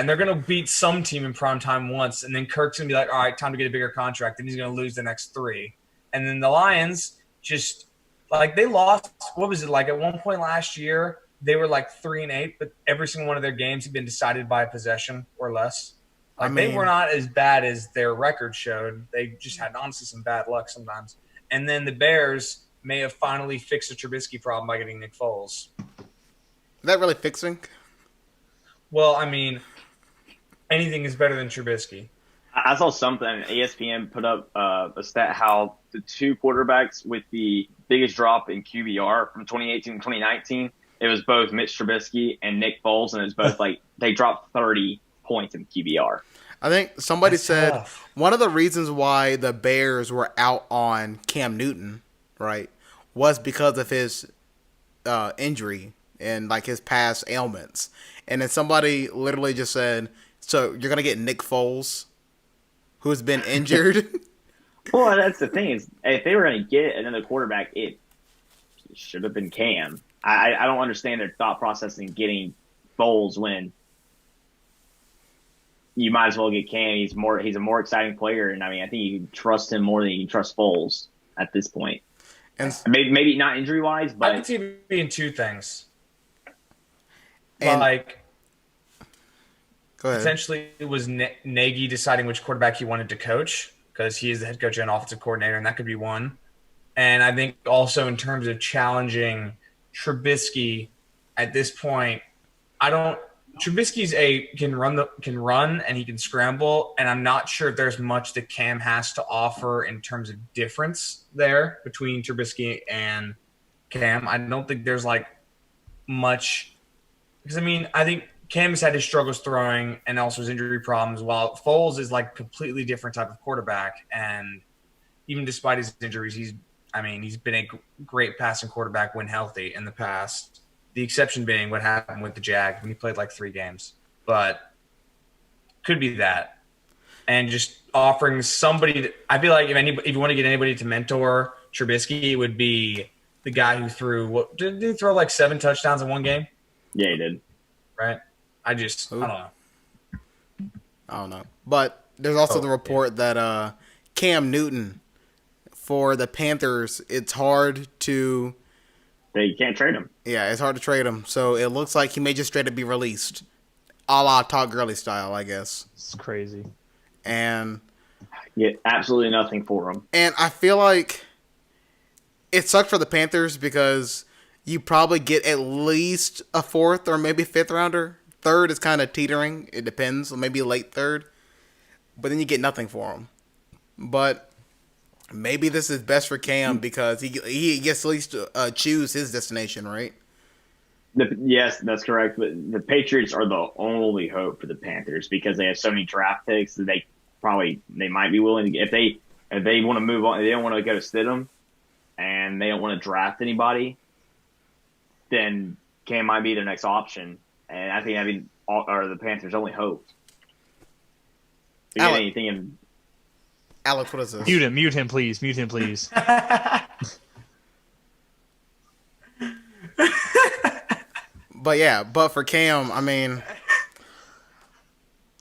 they're going to beat some team in prime time once, and then Kirk's going to be like, all right, time to get a bigger contract, and he's going to lose the next 3. And then the Lions just like they lost. What was it like at one point last year? They were like 3-8, but every single one of their games had been decided by a possession or less. Like they were not as bad as their record showed. They just had honestly some bad luck sometimes. And then the Bears may have finally fixed the Trubisky problem by getting Nick Foles. Is that really fixing? Well, I mean, anything is better than Trubisky. I saw something. ESPN put up a stat how the two quarterbacks with the biggest drop in QBR from 2018 to 2019, it was both Mitch Trubisky and Nick Foles, and it's both like they dropped 30 points in QBR. I think somebody said one of the reasons why the Bears were out on Cam Newton, right, was because of his injury and like his past ailments. And then somebody literally just said, so you're going to get Nick Foles, who's been injured? Well, that's the thing is, if they were going to get another quarterback, should have been Cam. I don't understand their thought process in getting Foles when you might as well get Cam. He's a more exciting player, and I mean, I think you can trust him more than you can trust Foles at this point. And maybe not injury wise, but I could see it being two things. And- Like, Go ahead. essentially, it was Nagy deciding which quarterback he wanted to coach because he is the head coach and offensive coordinator, and that could be one. And I think also in terms of challenging Trubisky at this point, Trubisky's can run and he can scramble, and I'm not sure if there's much that Cam has to offer in terms of difference there between Trubisky and Cam. I don't think there's like much because I think Cam has had his struggles throwing and also his injury problems, while Foles is like completely different type of quarterback. And even despite his injuries, he's been a great passing quarterback when healthy in the past. The exception being what happened with the Jags when he played like 3 games. But could be that. And just offering somebody – I feel like if you want to get anybody to mentor Trubisky, it would be the guy who threw – did he throw like 7 touchdowns in one game? Yeah, he did. Right? I don't know. I don't know. But there's also the report that Cam Newton for the Panthers, it's hard to – you can't trade him. Yeah, it's hard to trade him. So it looks like he may just straight up be released. A la Todd Gurley style, I guess. It's crazy. And get absolutely nothing for him. And I feel like it sucked for the Panthers because you probably get at least a 4th or maybe 5th rounder. 3rd is kind of teetering. It depends. Maybe late 3rd. But then you get nothing for him. But maybe this is best for Cam because he gets at least to choose his destination, right? Yes, that's correct. But the Patriots are the only hope for the Panthers because they have so many draft picks that they might be willing to, if they want to move on, they don't want to go to Stidham and they don't want to draft anybody, then Cam might be their next option. And I think the Panthers' only hope. To get anything in. Alex, what is this? Mute him, please. Mute him, please. But for Cam,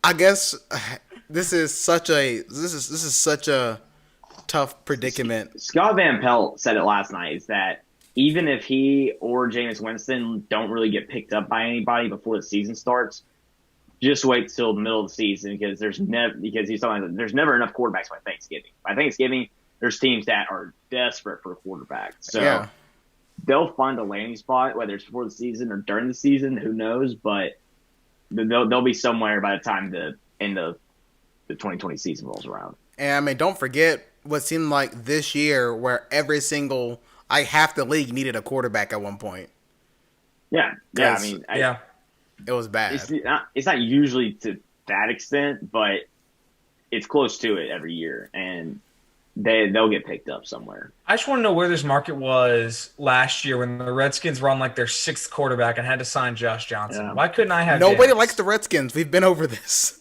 I guess this is such a tough predicament. Scott Van Pelt said it last night, is that even if he or Jameis Winston don't really get picked up by anybody before the season starts, just wait till the middle of the season because there's never enough quarterbacks by Thanksgiving. By Thanksgiving, there's teams that are desperate for a quarterback. So they'll find a landing spot, whether it's before the season or during the season, who knows, but they'll be somewhere by the time the end of the 2020 season rolls around. And don't forget what seemed like this year where every single half the league needed a quarterback at one point. Yeah. It was bad. It's not usually to that extent, but it's close to it every year, and they'll get picked up somewhere. I just want to know where this market was last year when the Redskins were on like their 6th quarterback and had to sign Josh Johnson. Yeah. Why couldn't I have Nobody James? likes the Redskins. We've been over this.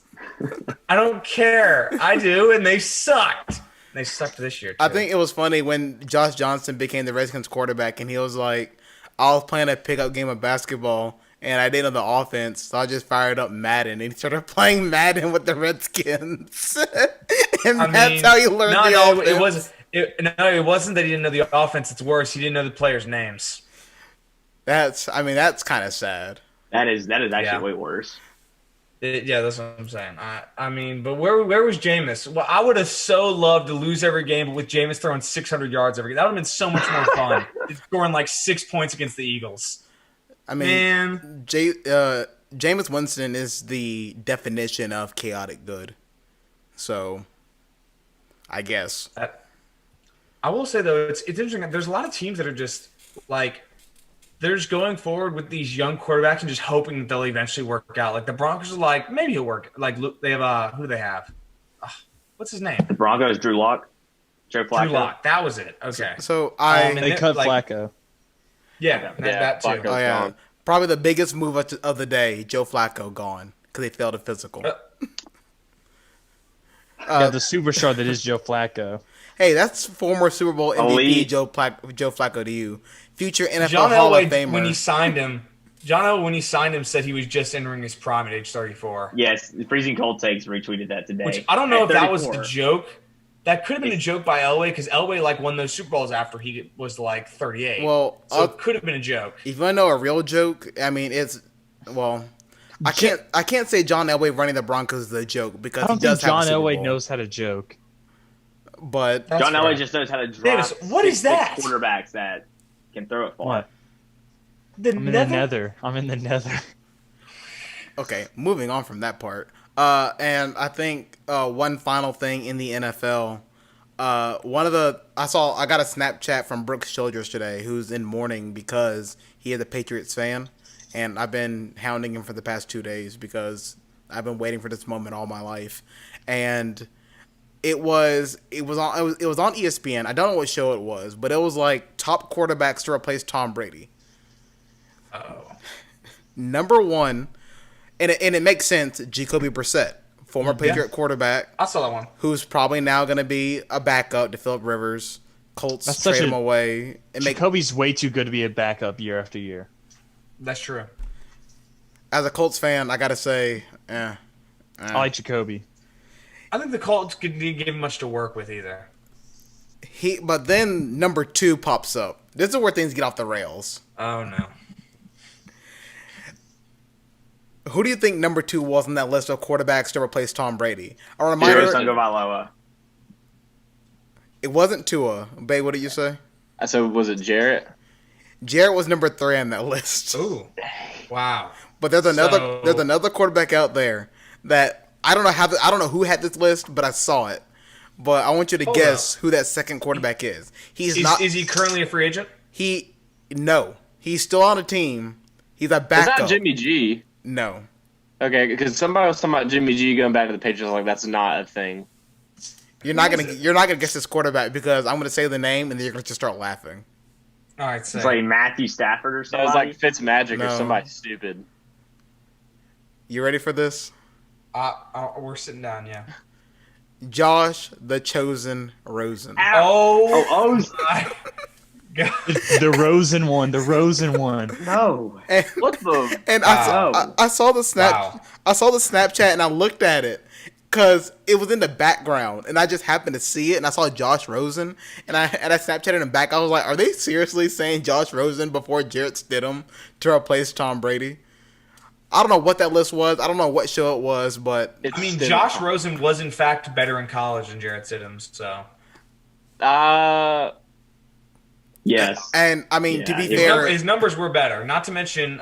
I don't care. I do, and they sucked. They sucked this year, too. I think it was funny when Josh Johnson became the Redskins quarterback, and he was like, I was playing a pickup game of basketball, and I didn't know the offense, so I just fired up Madden, and he started playing Madden with the Redskins. That's how you learned the offense. It wasn't that he didn't know the offense. It's worse. He didn't know the players' names. That's kind of sad. That is actually way worse. Yeah, that's what I'm saying. But where was Jameis? Well, I would have so loved to lose every game, but with Jameis throwing 600 yards every game, that would have been so much more fun. Scoring like 6 points against the Eagles. Jameis Winston is the definition of chaotic good. So, I guess. I will say, though, it's interesting. There's a lot of teams that are just, like, they're just going forward with these young quarterbacks and just hoping that they'll eventually work out. Like, the Broncos are like, maybe it'll work. Like, they have, who do they have? What's his name? The Broncos, Drew Lock. Joe Flacco. Drew Lock. That was it. Okay. So, they cut Flacco. Yeah, that too. Oh, yeah. Probably the biggest move of the day, Joe Flacco gone because they failed a physical. The superstar that is Joe Flacco. Hey, that's former Super Bowl MVP Joe Flacco to you. future NFL John Hall of Elway, Famer. when he signed him, said he was just entering his prime at age 34. Yes, the Freezing Cold Takes retweeted that today. Which I don't know At if that was 34. the joke. That could have been a joke by Elway because Elway won those Super Bowls after he was 38. Well, so it could have been a joke. If you want to know a real joke, I mean, I can't say John Elway running the Broncos is a joke because I don't he does think John have a Super Elway Bowl. knows how to joke. But John Elway just knows how to drop Davis, what is that? quarterbacks that can throw it far. What? I'm in the nether. I'm in the nether. Okay, moving on from that part. And I think one final thing in the NFL. I got a Snapchat from Brooks Childress today, who's in mourning because he is a Patriots fan, and I've been hounding him for the past 2 days because I've been waiting for this moment all my life. And it was on ESPN. I don't know what show it was, but it was like top quarterbacks to replace Tom Brady. Oh. Number one, and it makes sense, Jacoby Brissett, former Patriot quarterback. I saw that one. Who's probably now going to be a backup to Phillip Rivers. Colts trade him away. Jacoby's way too good to be a backup year after year. That's true. As a Colts fan, I got to say, I like Jacoby. I think the Colts didn't give him much to work with either. But then number 2 pops up. This is where things get off the rails. Oh, no. Who do you think number 2 was on that list of quarterbacks to replace Tom Brady? A reminder. Tagovailoa. It wasn't Tua. Bae, what did you say? I said, was it Jarrett? Jarrett was number 3 on that list. Ooh, wow. But there's another quarterback out there that I don't know who had this list, but I saw it. But I want you to guess who that second quarterback is. Is he currently a free agent? No. He's still on a team. He's a backup. It's not Jimmy G. No. Okay, because somebody was talking about Jimmy G going back to the Patriots. Like, that's not a thing. You're not gonna guess this quarterback because I'm gonna say the name and then you're gonna just start laughing. All right, it's like Matthew Stafford or something. It was like Fitzmagic or No. somebody stupid. You ready for this? We're sitting down, yeah. Josh the Chosen Rosen. Oh, The Rosen one. The Rosen one. No. What the? And I saw the snap. Wow. I saw the Snapchat and I looked at it because it was in the background and I just happened to see it and I saw Josh Rosen and I Snapchatted him back. I was like, are they seriously saying Josh Rosen before Jarrett Stidham to replace Tom Brady? I don't know what that list was. I don't know what show it was, but Josh Rosen was in fact better in college than Jarrett Stidham. So. Yes. And I mean, to be fair, his numbers were better. Not to mention,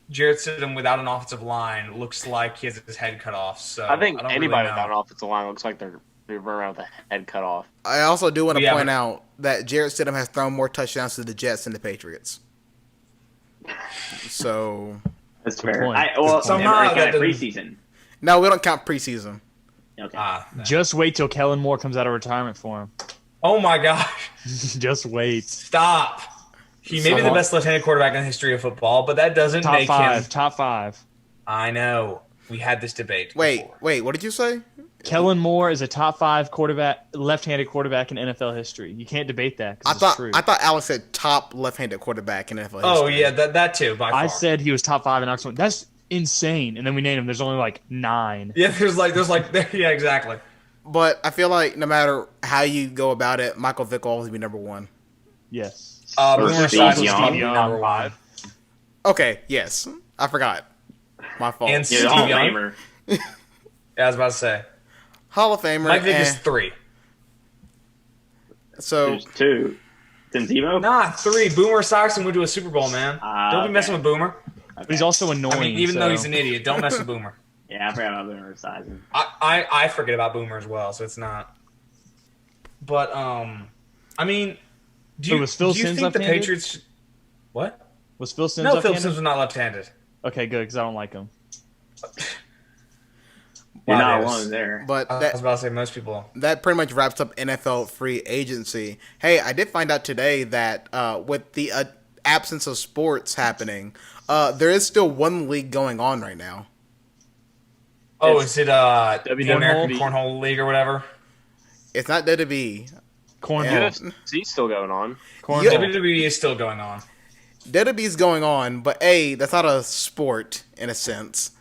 Jarrett Stidham without an offensive line looks like he has his head cut off. So I think don't anybody really know. without an offensive line looks like they're running around with a head cut off. I also do want to point out that Jarrett Stidham has thrown more touchdowns to the Jets than the Patriots. So that's fair. Somehow never preseason. No, we don't count preseason. Okay. Just wait till Kellen Moore comes out of retirement for him. Oh my gosh! Just wait. Stop. He may be the best left-handed quarterback in the history of football, but that doesn't make him top five. I know. We had this debate. Wait. What did you say? Kellen Moore is a top 5 quarterback, left-handed quarterback in NFL history. You can't debate that. I thought Alex said top left-handed quarterback in NFL history. Oh yeah, that too. By far. I said he was top 5 in Oxford. That's insane. And then we named him. There's only like 9. Yeah, there's like yeah, exactly. But I feel like no matter how you go about it, Michael Vick will always be number 1. Yes. Boomer Steve Young, Young, number 1. Okay. Yes, I forgot. My fault. And Steve Young. Yeah, I was about to say. Hall of Famer. Mike Vick is 3. So there's 2. Tim Tebow? Nah, 3. Boomer Esiason went to a Super Bowl, man. Don't be messing with Boomer. But he's also annoying. I mean, even though he's an idiot, don't mess with Boomer. Yeah, I forgot about Boomer Esiason. I forget about Boomer as well, so it's not. But I mean, do you think the Patriots? What? Was Phil Simms? No, Phil Simms was not left-handed. Okay, good, because I don't like him. You're not alone there. But I was about to say most people. That pretty much wraps up NFL free agency. Hey, I did find out today that with the absence of sports happening, there is still one league going on right now. Oh, is it the American Cornhole League or whatever? It's not WWE. Cornhole. UFC's still going on. WWE is still going on. WWE's going on, but A, that's not a sport in a sense,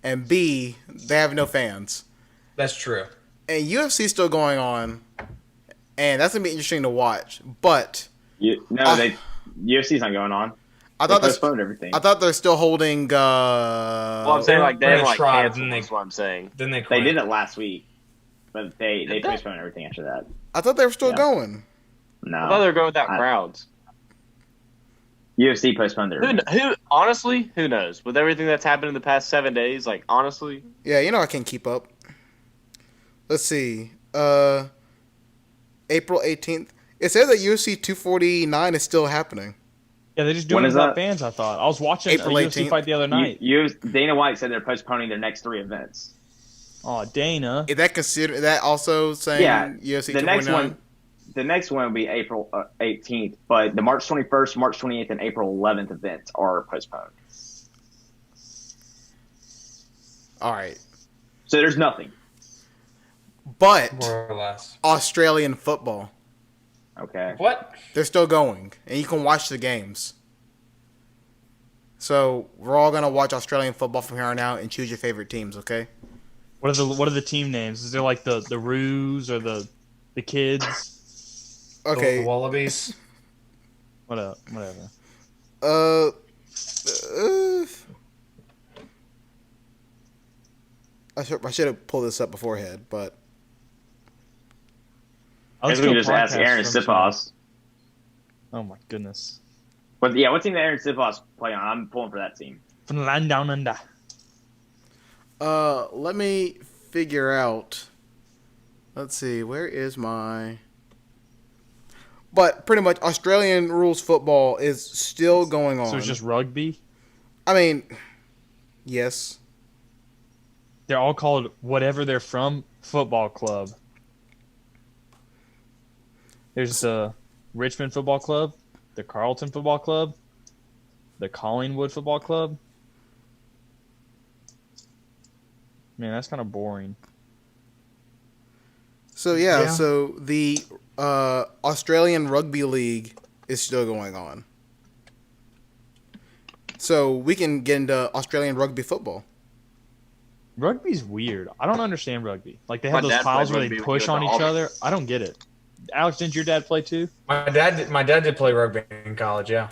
and B, they have no fans. That's true. And UFC's still going on, and that's gonna be interesting to watch. But UFC's not going on. I thought they postponed everything. I thought they're still holding. Well, I'm saying like they like canceled. That's what I'm saying. Then they did it last week, but they postponed everything after that. I thought they were still going. No, I thought they were going without crowds. UFC postponed their. Who honestly? Who knows? With everything that's happened in the past 7 days, like honestly. Yeah, I can't keep up. Let's see. April 18th. It says that UFC 249 is still happening. Yeah, they're just doing it without fans, I thought. I was watching April a UFC 18th. fight the other night. Dana White said they're postponing their next 3 events. Oh, Dana. Is that also saying UFC 249? The next one will be April 18th, but the March 21st, March 28th, and April 11th events are postponed. All right. So there's nothing. But more or less Australian football. Okay. What? They're still going, and you can watch the games. So we're all gonna watch Australian football from here on out and choose your favorite teams. Okay. What are the team names? Is there like the Roos or the kids? Okay. The Wallabies. Whatever. I should have pulled this up beforehand, but I was going to just ask Aaron Sipos. Oh my goodness. What team did Aaron Sipos play on? I'm pulling for that team. From the land down under. Let me figure out. Let's see, where is my... But pretty much Australian rules football is still going on. So it's just rugby? I mean, yes. They're all called whatever they're from football club. There's the Richmond Football Club, the Carlton Football Club, the Collingwood Football Club. Man, that's kind of boring. So so the Australian Rugby League is still going on. So we can get into Australian rugby football. Rugby's weird. I don't understand rugby. Like they have those piles where they push on each other. I don't get it. Alex, didn't your dad play too? My dad did play rugby in college, yeah.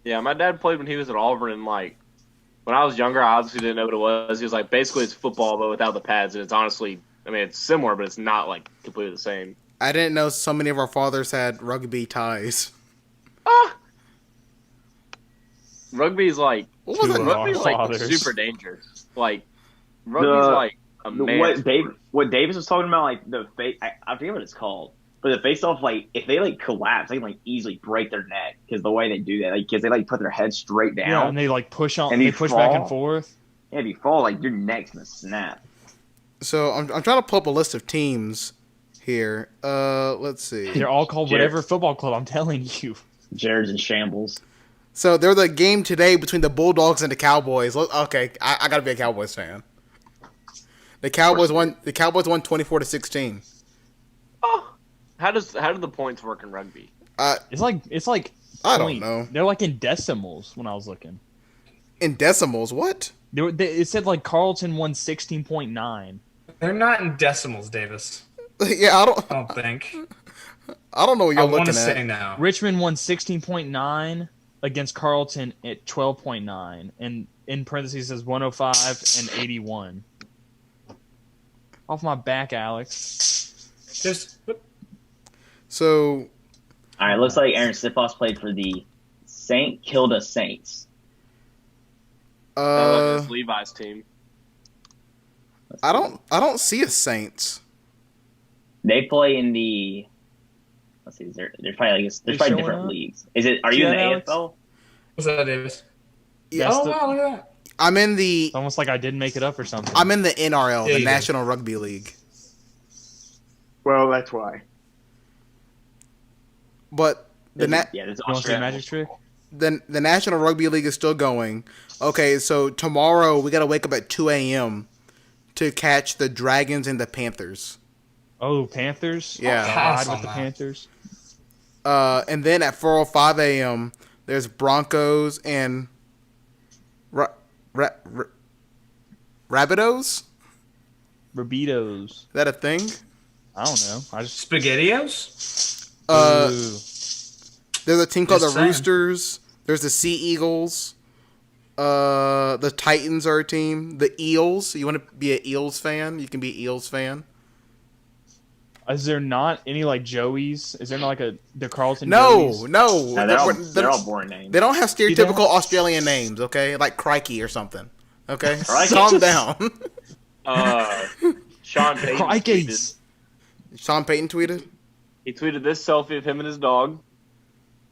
Yeah, my dad played when he was at Auburn, and like when I was younger, I obviously didn't know what it was. He was like, basically it's football but without the pads, and it's honestly, I mean, it's similar, but it's not like completely the same. I didn't know so many of our fathers had rugby ties. Rugby's like super dangerous. Like rugby's like a man. What Davis was talking about, like the face. I forget what it's called, but the face off. Like if they like collapse, they can like easily break their neck because the way they do that, like because they like put their head straight down. Yeah, and they like push on. And they push back and forth. Yeah, if you fall, like your neck's gonna snap. So I'm trying to pull up a list of teams here. Let's see. They're all called whatever football club. I'm telling you. Jared's in shambles. So they're the game today between the Bulldogs and the Cowboys. Okay, I gotta be a Cowboys fan. The Cowboys won 24-16. Oh, how do the points work in rugby? It's like I don't know. They're like in decimals when I was looking. In decimals, what? It said like Carlton won 16.9. They're not in decimals, Davis. Yeah, I don't think. I don't know what you're looking at. I want to say now. Richmond won 16.9 against Carlton at 12.9, and in parentheses says 105 and 81. Off my back, Alex. So. All right, looks like Aaron Sipos played for the St. Kilda Saints. That's Levi's team. I don't see a Saints. They play in the. Let's see. There's probably different leagues. Are you in the AFL? What's that, Davis? Yeah. Wow, look at that. I'm in the. It's almost like I didn't make it up or something. I'm in the NRL, the National Rugby League. Well, that's why. But you want to see a magic trick? The National Rugby League is still going. Okay, so tomorrow we got to wake up at 2 a.m. to catch the Dragons and the Panthers. Oh, Panthers? Yeah. I'll ride with the Panthers. And then at 4:05 a.m., there's Broncos and Rabbitohs. Rabbitohs. Is that a thing? I don't know. I just SpaghettiOs. There's a team called Just the saying. Roosters. There's the Sea Eagles. The Titans are a team. The Eels. You want to be an Eels fan? You can be an Eels fan. Is there not any like Joey's? Is there not like the Carlton No, Joey's? no. They're all boring names. They don't have stereotypical Australian names, okay? Like Crikey or something. Okay? Crikey? Calm down. Sean Payton tweeted. Sean Payton tweeted? He tweeted this selfie of him and his dog.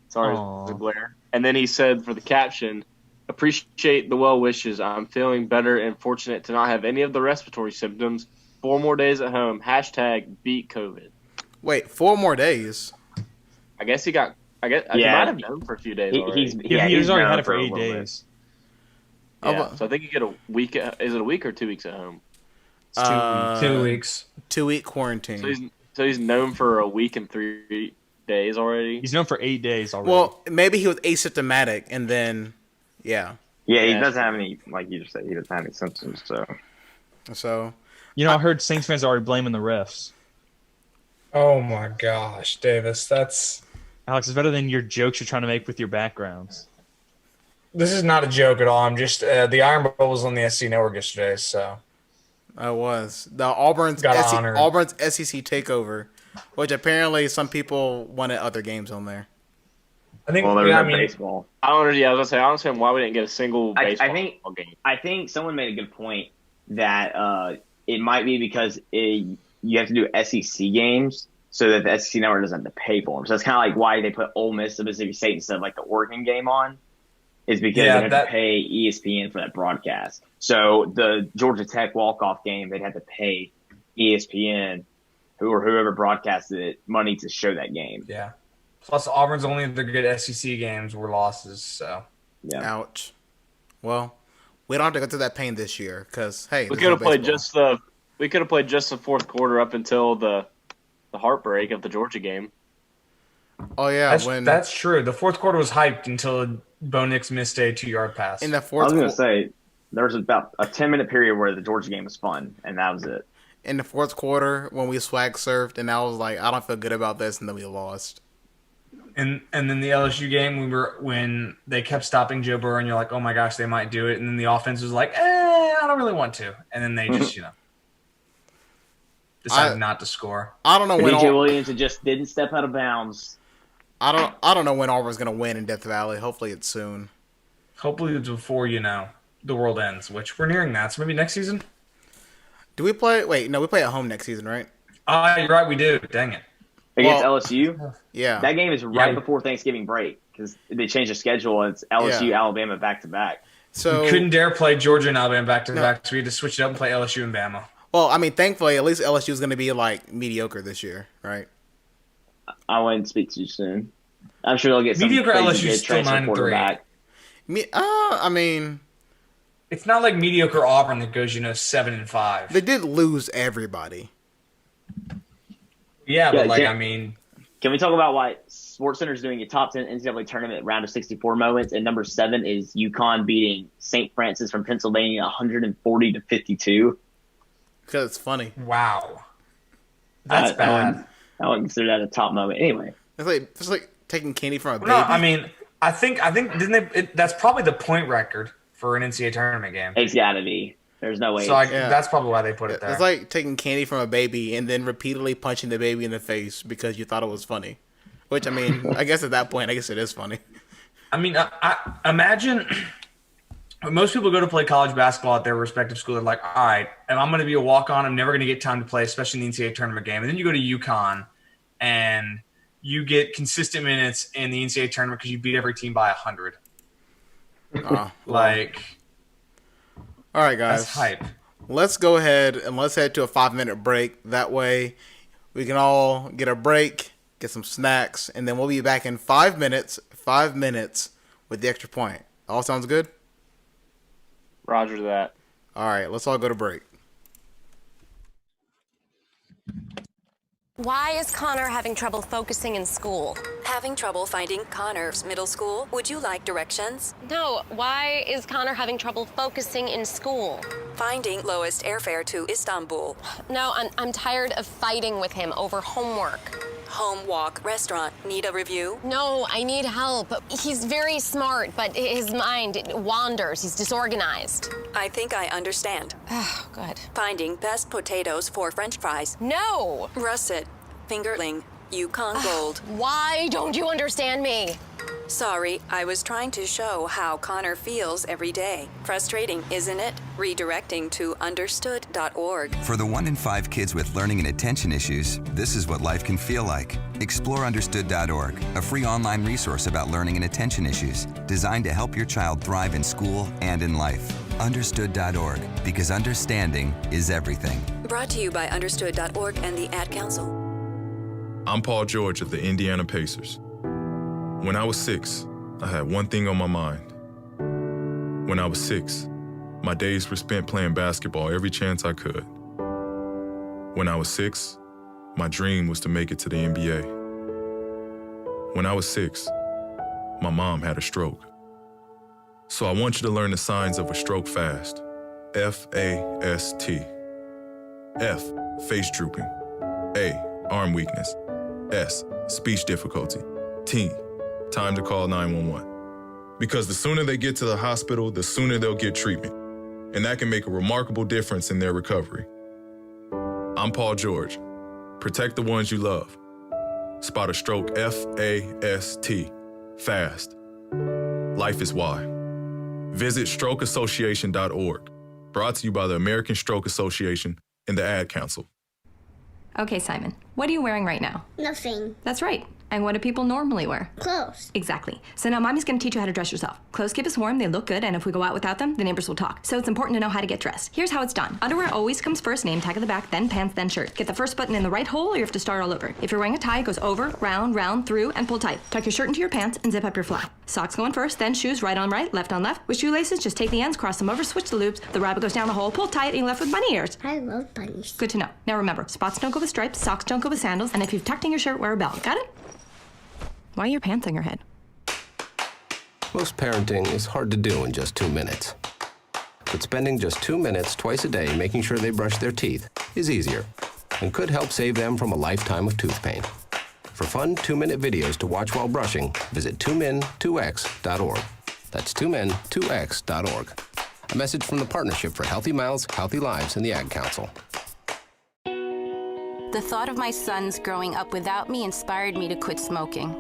Sorry, Aw. the glare. And then he said for the caption, "Appreciate the well wishes. I'm feeling better and fortunate to not have any of the respiratory symptoms. 4 more days at home. # beat COVID." Wait, 4 more days? I guess he got. He might have known for a few days already. He's already had it for 8 days. Yeah, so I think you get a week. Is it a week or 2 weeks at home? It's 2 weeks. 2 week quarantine. So he's known for a week and 3 days already. He's known for 8 days already. Well, maybe he was asymptomatic and then, yeah. Yeah, he doesn't have any, like you just said, he doesn't have any symptoms, So. You know, I heard Saints fans are already blaming the refs. Oh my gosh, Davis, that's... Alex, it's better than your jokes you're trying to make with your backgrounds. This is not a joke at all. I'm just the Iron Bowl was on the SC Network yesterday, so I was the Auburn's SEC takeover, which apparently some people wanted other games on there. I think. Well, there was baseball. I was gonna say, I don't understand why we didn't get a single baseball game. I think someone made a good point that it might be because you have to do SEC games so that the SEC Network doesn't have to pay for them. So that's kind of like why they put Ole Miss to Mississippi State instead of like the Oregon game on. Is because they have to pay ESPN for that broadcast. So the Georgia Tech walk-off game, they'd have to pay ESPN, whoever broadcasted it, money to show that game. Yeah. Plus, Auburn's only the good SEC games were losses. So yeah. Ouch. Well, we don't have to go through that pain this year because hey, we could have played just the fourth quarter up until the heartbreak of the Georgia game. Oh yeah, that's true. The fourth quarter was hyped until Bo Nix missed a 2-yard pass. In the fourth, I was going to say there was about a 10-minute period where the Georgia game was fun, and that was it. In the fourth quarter, when we swag surfed, and I was like, I don't feel good about this, and then we lost. And then the LSU game, when they kept stopping Joe Burrow, and you're like, oh my gosh, they might do it, and then the offense was like, I don't really want to, and then they just decided not to score. I don't know when DJ Williams just didn't step out of bounds. I don't know when Auburn's going to win in Death Valley. Hopefully it's soon. Hopefully it's before, the world ends, which we're nearing that. So maybe next season? Do we play? Wait, no, we play at home next season, right? You're right, we do. Dang it. Against LSU? Yeah. That game is right before Thanksgiving break because they changed the schedule and it's LSU, Alabama back-to-back. So we couldn't dare play Georgia and Alabama back-to-back, so we had to switch it up and play LSU and Bama. Well, I mean, thankfully, at least LSU is going to be, mediocre this year, right? I wouldn't speak too soon. I'm sure they'll get some mediocre crazy LSU still 9-3. I mean, it's not like mediocre Auburn that goes 7-5. They did lose everybody. Yeah, but can we talk about why SportsCenter is doing a top 10 NCAA tournament round of 64 moments, and number 7 is UConn beating St. Francis from Pennsylvania 140-52. Because it's funny. Wow, that's bad. I wouldn't consider that a top moment. Anyway, it's like taking candy from a baby. No, I mean, I think didn't they? That's probably the point record for an NCAA tournament game. It's got to be. There's no way. So that's probably why they put it there. It's like taking candy from a baby and then repeatedly punching the baby in the face because you thought it was funny. Which, I mean, I guess at that point, I guess it is funny. I mean, I imagine when most people go to play college basketball at their respective school, they're like, all right, and I'm going to be a walk-on. I'm never going to get time to play, especially in the NCAA tournament game. And then you go to UConn and you get consistent minutes in the NCAA tournament because you beat every team by 100. All right, guys. That's hype. Let's go ahead and let's head to a 5-minute break. That way we can all get a break, get some snacks, and then we'll be back in 5 minutes. 5 minutes with the extra point. All sounds good? Roger that. All right, let's all go to break. Why is Connor having trouble focusing in school? Having trouble finding Connor's middle school? Would you like directions? No, why is Connor having trouble focusing in school? Finding lowest airfare to Istanbul. No, I'm tired of fighting with him over homework. Home walk restaurant. Need a review? No, I need help. He's very smart, but his mind wanders. He's disorganized. I think I understand. Oh, good. Finding best potatoes for French fries. No! Russet. Fingerling. Yukon Gold. Why don't you understand me? Sorry, I was trying to show how Connor feels every day. Frustrating, isn't it? Redirecting to understood.org. For the 1 in 5 kids with learning and attention issues, this is what life can feel like. Explore understood.org, a free online resource about learning and attention issues, designed to help your child thrive in school and in life. Understood.org, because understanding is everything. Brought to you by understood.org and the Ad Council. I'm Paul George of the Indiana Pacers. When I was 6, I had one thing on my mind. When I was 6, my days were spent playing basketball every chance I could. When I was 6, my dream was to make it to the NBA. When I was 6, my mom had a stroke. So I want you to learn the signs of a stroke fast. F-A-S-T. F, face drooping. A, arm weakness. S, speech difficulty. T, time to call 911. Because the sooner they get to the hospital, the sooner they'll get treatment. And that can make a remarkable difference in their recovery. I'm Paul George. Protect the ones you love. Spot a stroke, F-A-S-T, fast. Life is why. Visit strokeassociation.org. Brought to you by the American Stroke Association and the Ad Council. Okay, Simon, what are you wearing right now? Nothing. That's right. And what do people normally wear? Clothes. Exactly. So now Mommy's going to teach you how to dress yourself. Clothes keep us warm, they look good, and if we go out without them, the neighbors will talk. So it's important to know how to get dressed. Here's how it's done. Underwear always comes first, name tag at the back, then pants, then shirt. Get the first button in the right hole or you have to start all over. If you're wearing a tie, it goes over, round, through, and pull tight. Tuck your shirt into your pants and zip up your fly. Socks going first, then shoes right on right, left on left. With shoelaces, just take the ends, cross them over, switch the loops. The rabbit goes down the hole, pull tight, and you're left with bunny ears. I love bunnies. Good to know. Now remember, spots don't go with stripes, socks don't go with sandals, and if you've tucked in your shirt, wear a belt. Got it? Why are your pants on your head? Most parenting is hard to do in just 2 minutes. But spending just 2 minutes twice a day making sure they brush their teeth is easier and could help save them from a lifetime of tooth pain. For fun 2-minute videos to watch while brushing, visit 2min2x.org. That's 2min2x.org. A message from the Partnership for Healthy Mouths, Healthy Lives, and the Ad Council. The thought of my sons growing up without me inspired me to quit smoking.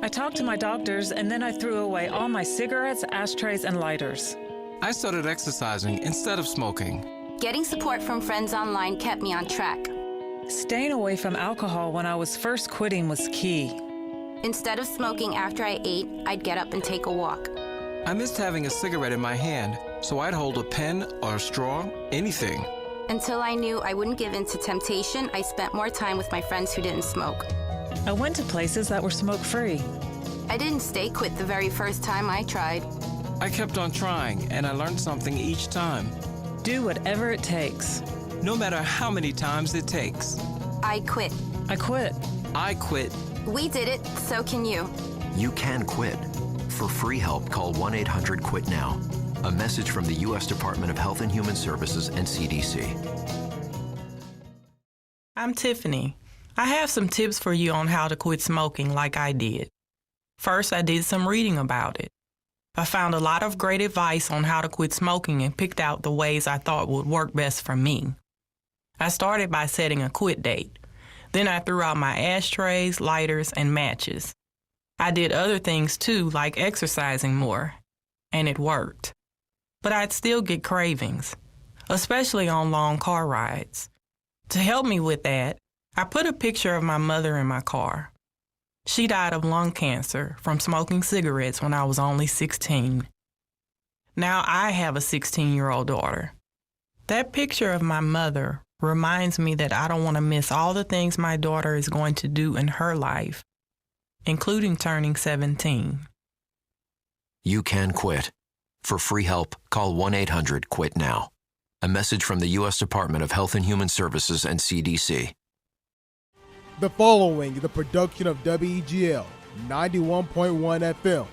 I talked to my doctors, and then I threw away all my cigarettes, ashtrays, and lighters. I started exercising instead of smoking. Getting support from friends online kept me on track. Staying away from alcohol when I was first quitting was key. Instead of smoking after I ate, I'd get up and take a walk. I missed having a cigarette in my hand, so I'd hold a pen or a straw, anything. Until I knew I wouldn't give in to temptation, I spent more time with my friends who didn't smoke. I went to places that were smoke-free. I didn't stay quit the very first time I tried. I kept on trying, and I learned something each time. Do whatever it takes. No matter how many times it takes. I quit. I quit. I quit. We did it, so can you. You can quit. For free help, call 1-800-QUIT-NOW. A message from the U.S. Department of Health and Human Services and CDC. I'm Tiffany. I have some tips for you on how to quit smoking like I did. First, I did some reading about it. I found a lot of great advice on how to quit smoking and picked out the ways I thought would work best for me. I started by setting a quit date. Then I threw out my ashtrays, lighters, and matches. I did other things too, like exercising more, and it worked. But I'd still get cravings, especially on long car rides. To help me with that, I put a picture of my mother in my car. She died of lung cancer from smoking cigarettes when I was only 16. Now I have a 16-year-old daughter. That picture of my mother reminds me that I don't want to miss all the things my daughter is going to do in her life, including turning 17. You can quit. For free help, call 1-800-QUIT-NOW. A message from the U.S. Department of Health and Human Services and CDC. The following is the production of WEGL 91.1 FM.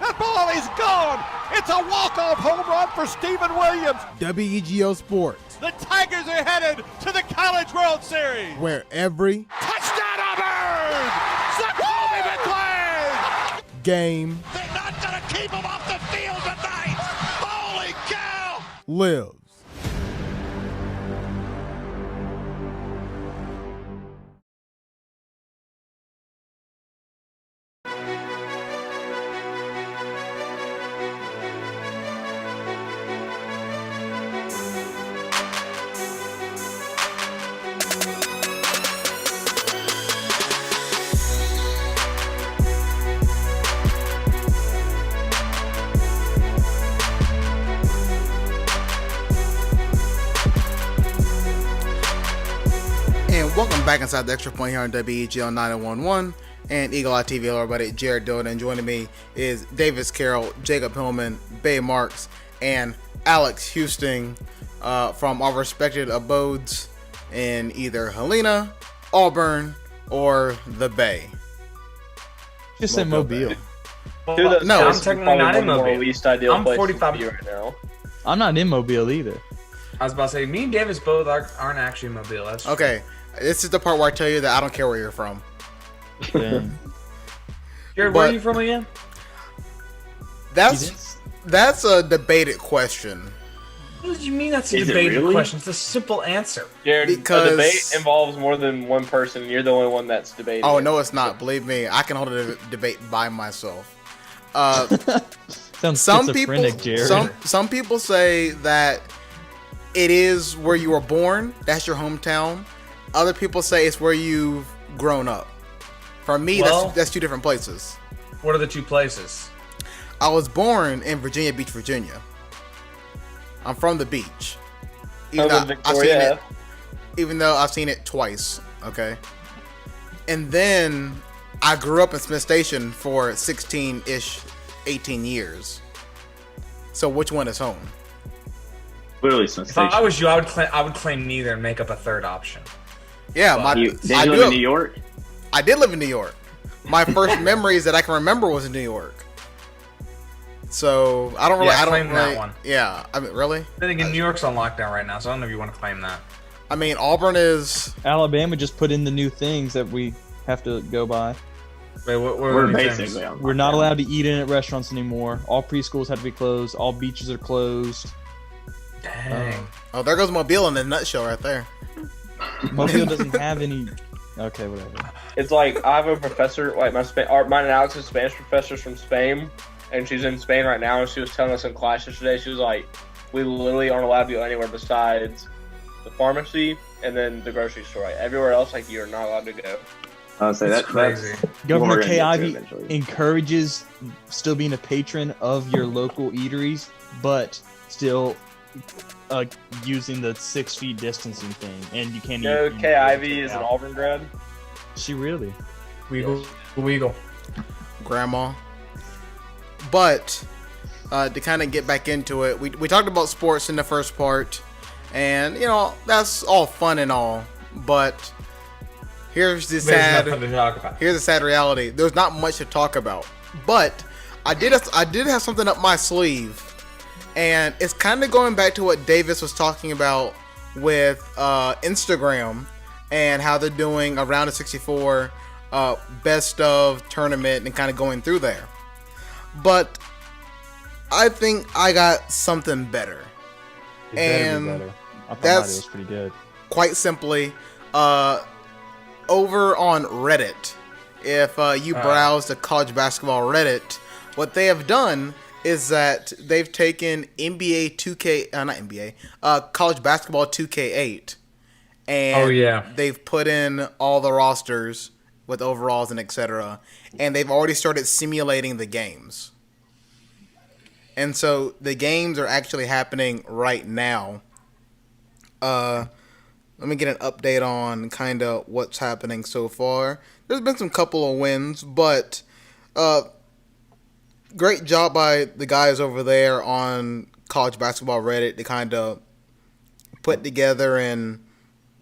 That ball is gone. It's a walk-off home run for Stephen Williams. WEGL Sports, The Tigers are headed to the College World Series. where every Touchdown Auburn! Zakoby McClain! game They're not going to keep him off the field tonight. Holy cow! lives. And welcome back inside the Extra Point here on WEGL 911 and Eagle Eye TV. Hello everybody, Jared Dillon, and joining me is Davis Carroll, Jacob Hillman, Bay Marks, and Alex Houston from our respected abodes in either Helena, Auburn, or the Bay. Just say Mobile. No, I'm technically not in Mobile. I'm 45 right now. I'm not in Mobile either. I was about to say, me and Davis both aren't actually in Mobile. That's true. Okay, this is the part where I tell you that I don't care where you're from. Dang. Jared, where are you from again? That's a debated question. What do you mean that's a Is it debated really? question? It's a simple answer. Jared, Because- a debate involves more than one person. You're the only one that's debating. Oh it. no, it's not. Believe me, I can hold a debate by myself. Sounds Some people, schizophrenic, Jared. some people say that it is where you were born. That's your hometown. Other people say it's where you've grown up. For me, Well- that's two different places. What are the two places? I was born in Virginia Beach, Virginia. I'm from the beach. Even I'm in though I've seen Victoria. it, even though I've seen it twice. Okay. And then I grew up in Smith Station for 16-ish, 18 years. So which one is home? Literally, If I was you, I would claim neither and make up a third option. Yeah, Well, Did you live in New York? I did live in New York. My first memories that I can remember was in New York. So I don't really. Yeah, I don't claim that really- one. Yeah, I mean, really. I think New York's on lockdown right now, so I don't know if you want to claim that. I mean, Auburn is. Alabama just put in the new things that we have to go by. Wait, what We're are the basically things? on We're not lockdown. allowed to eat in at restaurants anymore. All preschools have to be closed. All beaches are closed. Dang. Oh, there goes Mobile in a nutshell right there. Mobile doesn't have any. Okay, whatever. It's like I have a professor, like mine and Alex's Spanish professor's from Spain, and she's in Spain right now. And she was telling us in class yesterday, she was like, "We literally aren't allowed to go anywhere besides the pharmacy and then the grocery store. Like, everywhere else, like you're not allowed to go." I would say That's that crazy. That's Governor what we're Kay gonna get to Ivey eventually. encourages still being a patron of your local eateries, but still using the 6 feet distancing thing, and you can't. No, eat Kay Ivey is an out. Auburn grad. She really? Weagle. Grandma. But to kind of get back into it, we talked about sports in the first part, and you know that's all fun and all, but here's the sad. There's nothing to talk about. Here's the sad reality. There's not much to talk about, but I did have something up my sleeve, and it's kind of going back to what Davis was talking about with Instagram and how they're doing a round of 64 best of tournament and kind of going through there. But I think I got something better. It better And be better. I thought that's it was pretty good. quite simply over on Reddit. If you browse the college basketball Reddit, what they have done is that they've taken NBA 2K, not NBA, college basketball 2K8, and they've put in all the rosters with overalls and etc. And they've already started simulating the games. And so the games are actually happening right now. Let me get an update on kind of what's happening so far. There's been some couple of wins, but great job by the guys over there on college basketball Reddit to kind of put together and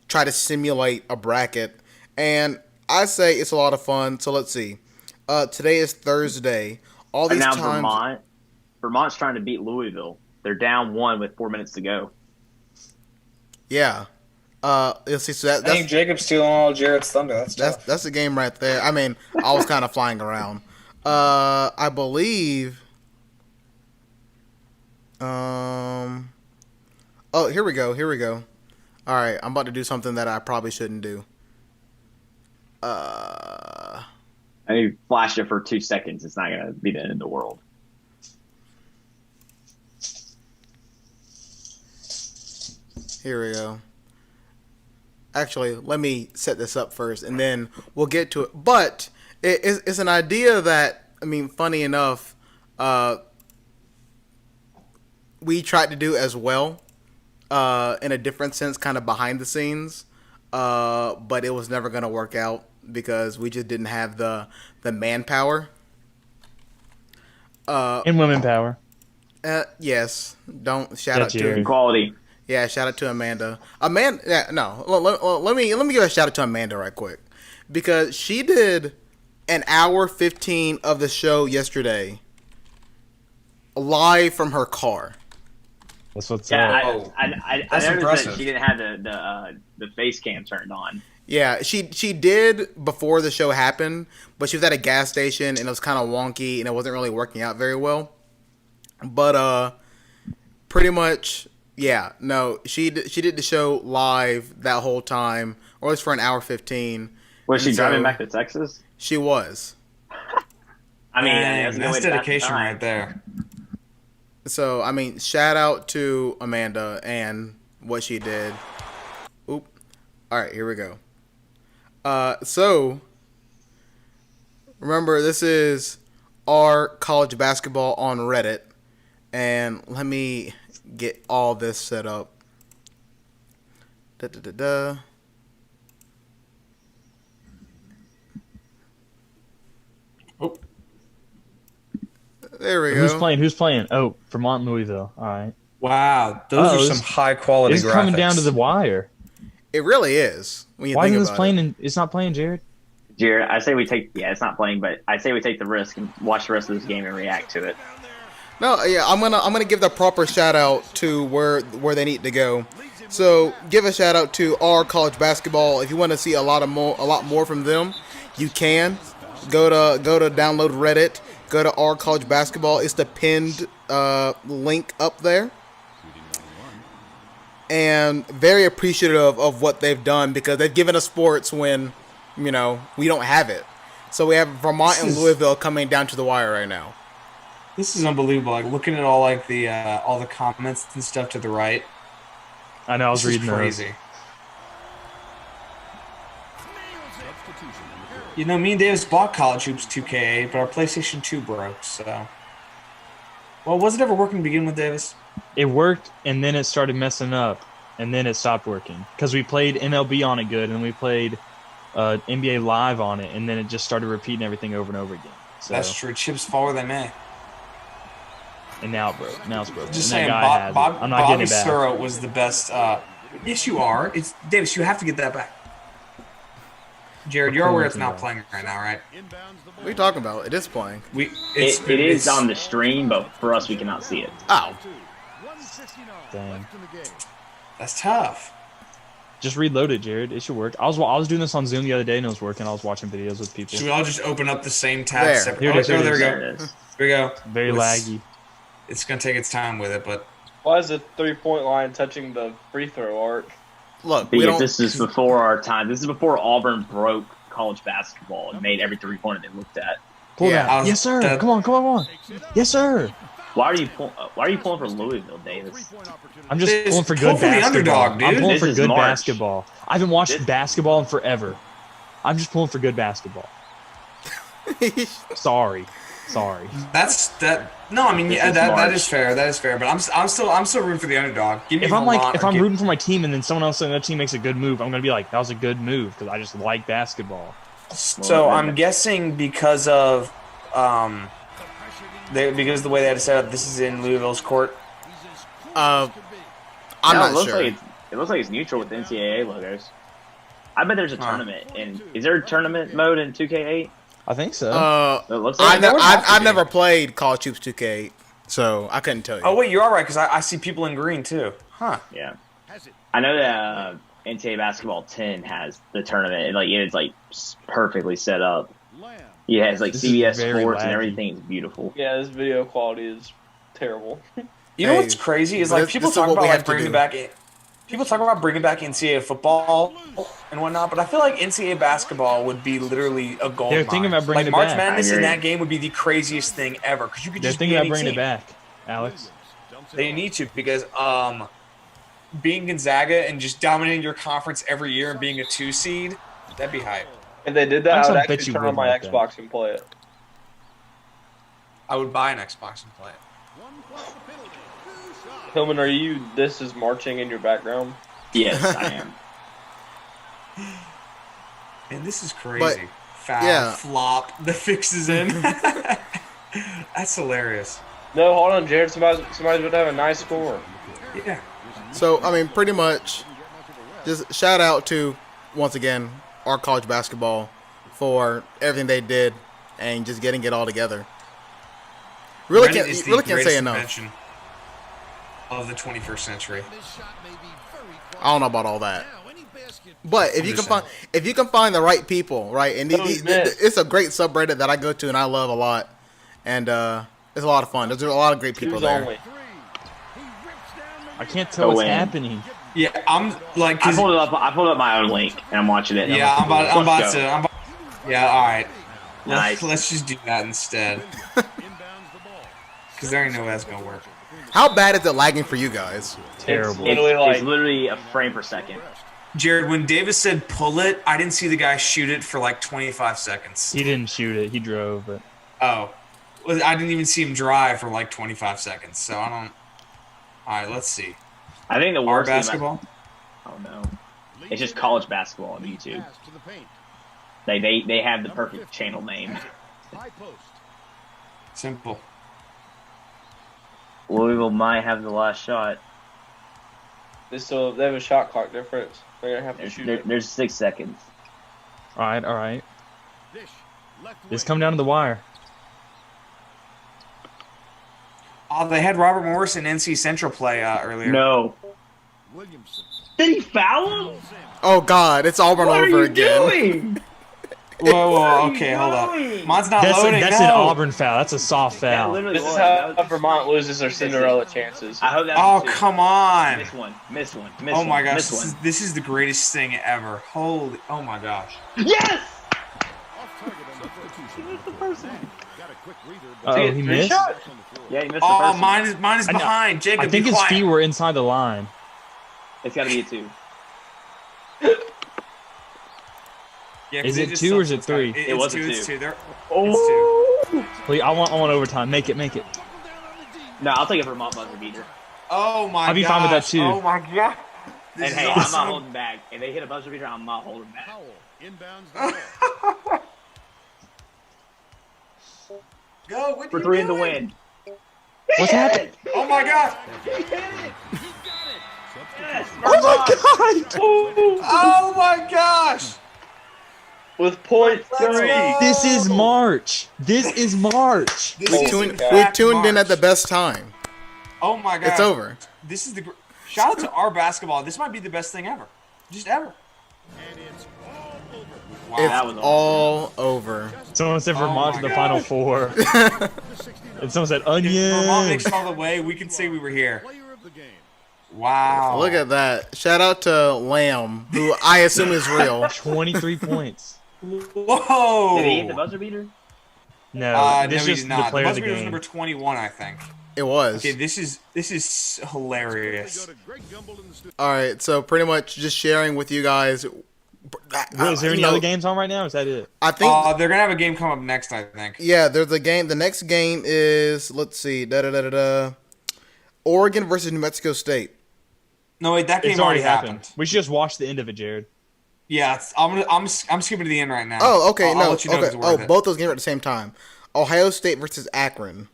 try to simulate a bracket. And I say it's a lot of fun. So let's see. Today is Thursday. All these now times. Vermont's trying to beat Louisville. They're down 1 with 4 minutes to go. Yeah. Let's see. So that's I think Jacob's stealing all Jared's thunder. That's tough. That's the game right there. I mean, I was kind of flying around. I believe. Oh, here we go. All right, I'm about to do something that I probably shouldn't do. I mean, flash it for 2 seconds. It's not gonna be the end of the world. Here we go. Actually, let me set this up first, and then we'll get to it. But it's an idea that, I mean, funny enough, we tried to do as well, in a different sense, kind of behind the scenes, but it was never going to work out because we just didn't have the manpower. And women power. Yes. Don't shout out to equality. Yeah, shout out to Amanda. Let me give a shout out to Amanda right quick, because she did an hour 15 of the show yesterday live from her car. That's what's up. That's noticed impressive. that she didn't have the face cam turned on. Yeah, she did before the show happened, but she was at a gas station and it was kind of wonky and it wasn't really working out very well. But pretty much. Yeah, no, she did the show live that whole time, or at least for an hour 15. Was she driving back to Texas? She was. I mean, that's dedication right there. So, I mean, shout out to Amanda and what she did. Oop. All right, here we go. So, remember, this is our college basketball on Reddit, and let me get all this set up. Oh. There we go. Who's playing? Oh, Vermont and Louisville. All right. Wow, those are some high quality graphics. It's coming down to the wire. It really is. When you Why think isn't this about playing? It's not playing, Jared. Jared, I say we take. Yeah, it's not playing, but I say we take the risk and watch the rest of this game and react to it. No, yeah, I'm gonna give the proper shout out to where they need to go. So give a shout out to our college basketball. If you want to see a lot more from them, you can go to download Reddit. Go to our college basketball. It's the pinned link up there. And very appreciative of what they've done, because they've given us sports when, we don't have it. So we have Vermont and Louisville coming down to the wire right now. This is unbelievable. Like, looking at all the comments and stuff to the right. I know. I was reading crazy. Me and Davis bought College Hoops 2K, but our PlayStation 2 broke. So, well, was it ever working to begin with, Davis? It worked, and then it started messing up, and then it stopped working because we played MLB on it good, and we played NBA Live on it, and then it just started repeating everything over and over again. So, that's true. Chips fall where they may. And now it broke. Now it's broken. Just saying, Bobby Suro was the best. Yes, you are. It's Davis. You have to get that back. Jared, you're aware it's not playing right now, right? What are you talking about? It is playing. It is on the stream, but for us, we cannot see it. Oh. Dang. That's tough. Just reload it, Jared. It should work. I was doing this on Zoom the other day, and it was working. I was watching videos with people. Should we all just open up the same tab separately? Here There we go. Here we go. Very laggy. It's going to take its time with it, but... Why is the three-point line touching the free throw arc? Look, this is before our time. This is before Auburn broke college basketball and made every three-pointer they looked at. Pull that. Yes, sir. Come on. Yes, sir. Why are you pulling for Louisville, Davis? I'm just pulling for good basketball. Underdog, dude. I'm pulling This for is good March. basketball. I haven't watched basketball in forever. I'm just pulling for good basketball. Sorry. That's that. No, I mean, yeah, that is fair. That is fair. But I'm still rooting for the underdog. Give me if I'm rooting for my team and then someone else on that team makes a good move, I'm gonna be like, that was a good move because I just like basketball. So I'm guessing because of because the way they had to set up, this is in Louisville's court. I'm not sure. It looks like it's neutral with the NCAA logos. I bet there's a tournament. And is there a tournament mode in 2K8? I think so. It looks like I never played College Hoops 2K8, so I couldn't tell you. Oh wait, you are right because I see people in green too. Huh? Yeah. I know that NCAA Basketball 10 has the tournament. It's like perfectly set up. Yeah, it has like CBS Sports and everything is beautiful. Yeah, this video quality is terrible. You know what's crazy is like people talk about like bringing back NCAA football and whatnot, but I feel like NCAA basketball would be literally a gold They're mine. thinking about bringing like it March back. Madness in that game would be the craziest thing ever because you could They're just thinking be about any bringing team. it back, Alex. They need to because being Gonzaga and just dominating your conference every year and being a 2 seed, that'd be hype. If they did that, I would bet actually you turn on wouldn't my like that. Xbox and play it. I would buy an Xbox and play it. Hillman, are you This Is Marching in your background? Yes, I am. And this is crazy. But, Foul, flop, the fix is in. That's hilarious. No, hold on, Jared. Somebody's about to have a nice score. Yeah. So, I mean, pretty much, just shout out to, once again, our college basketball for everything they did and just getting it all together. Really Reddit can't is the really can't say greatest enough. invention of the 21st century. I don't know about all that, but if you can find the right people, right, and it's a great subreddit that I go to and I love a lot, and it's a lot of fun. There's a lot of great people there. I can't tell what's happening. Yeah, I'm like. I pulled up my own link and I'm watching it. Yeah, I'm about to. Yeah, all right. Nice. Let's just do that instead. Because there ain't no way that's gonna work. How bad is it lagging for you guys? Terrible. It's literally a frame per second. Jared, when Davis said pull it, I didn't see the guy shoot it for like 25 seconds. He didn't shoot it. He drove it. Oh. Well, I didn't even see him drive for like 25 seconds, so I don't... All right, let's see. I think the Our worst basketball? Oh, no. It's just college basketball on YouTube. They have the perfect channel name. Simple. Louisville might have the last shot. They have a shot clock difference. They're gonna have to shoot it. There's 6 seconds. All right. It's come down to the wire. Oh, they had Robert Morris and NC Central play earlier. No. Did he foul him? Oh God, it's Auburn What over are you again. doing? Whoa, okay, hold up. Mine's not loading. That's no. an Auburn foul. That's a soft foul. This is how Vermont loses their Cinderella chances. I hope that. Oh, come on. Miss one. Oh my gosh, this is the greatest thing ever. Holy, oh my gosh. Yes! Oh, he missed? Yeah, he missed the Oh, first mine is behind. Jacob, I think be his quiet. feet were inside the line. It's got to be a 2. Yeah, Is they it just 2 or is it suck. It's 3? It was a It's 2. 2. Oh. It's 2. Please, I want overtime. Make it. No, I'll take a Vermont buzzer beater. Oh my god. I'll be fine with that too. Oh my god. This And is hey, awesome. I'm not holding back. If they hit a buzzer beater, I'm not holding back. Go, what For you 3 in the doing? win. What's happening? Oh my god. Yes, Oh my god! Oh my gosh. With point Let's 3. go. This is March. We tuned in at the best time. Oh my god. It's over. This is the shout out to our basketball. This might be the best thing ever. Just ever. Wow. It's all over. Someone said Vermont to the my Final gosh. Four. And someone said If Vermont makes onion. it all the way, we can say we were here. Wow. Look at that. Shout out to Lamb, who I assume is real. 23 points. Whoa. Did he hit the buzzer beater? No, No, this he is did the not. player The of the buzzer beater was game. number 21, I think. It was. Okay, this is hilarious. All right, so pretty much just sharing with you guys. Is there any other games on right now? Or is that it? I think They're gonna have a game come up next, I think. yeah. There's a game. The next game is Oregon versus New Mexico State. No, wait, that game It's already happened. We should just watch the end of it, Jared. Yeah, I'm skipping to the end right now. Oh, okay, I'll let you know if okay. it's worth it. Both those games are at the same time. Ohio State versus Akron,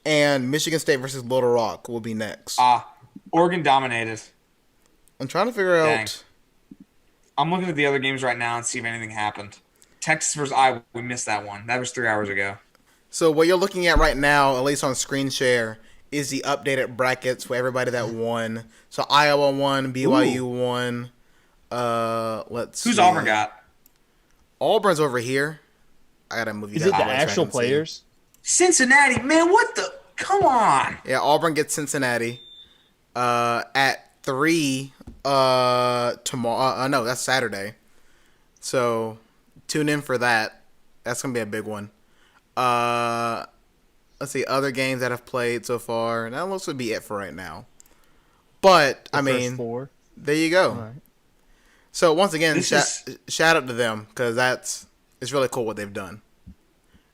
and Michigan State versus Little Rock will be next. Oregon dominated. I'm trying to figure Dang. out. I'm looking at the other games right now and see if anything happened. Texas versus Iowa, we missed that one. That was 3 hours ago. So what you're looking at right now, at least on screen share, is the updated brackets for everybody that won. So Iowa won, BYU won. Who's Auburn got? Auburn's over here. I gotta move you. Is it the actual players? Cincinnati, man, what the? Come on. Yeah, Auburn gets Cincinnati at 3 tomorrow. No, that's Saturday. So tune in for that. That's gonna be a big one. Let's see other games that have played so far. That looks to be it for right now. But I mean, there you go. Right. So once again, shout out to them because it's really cool what they've done.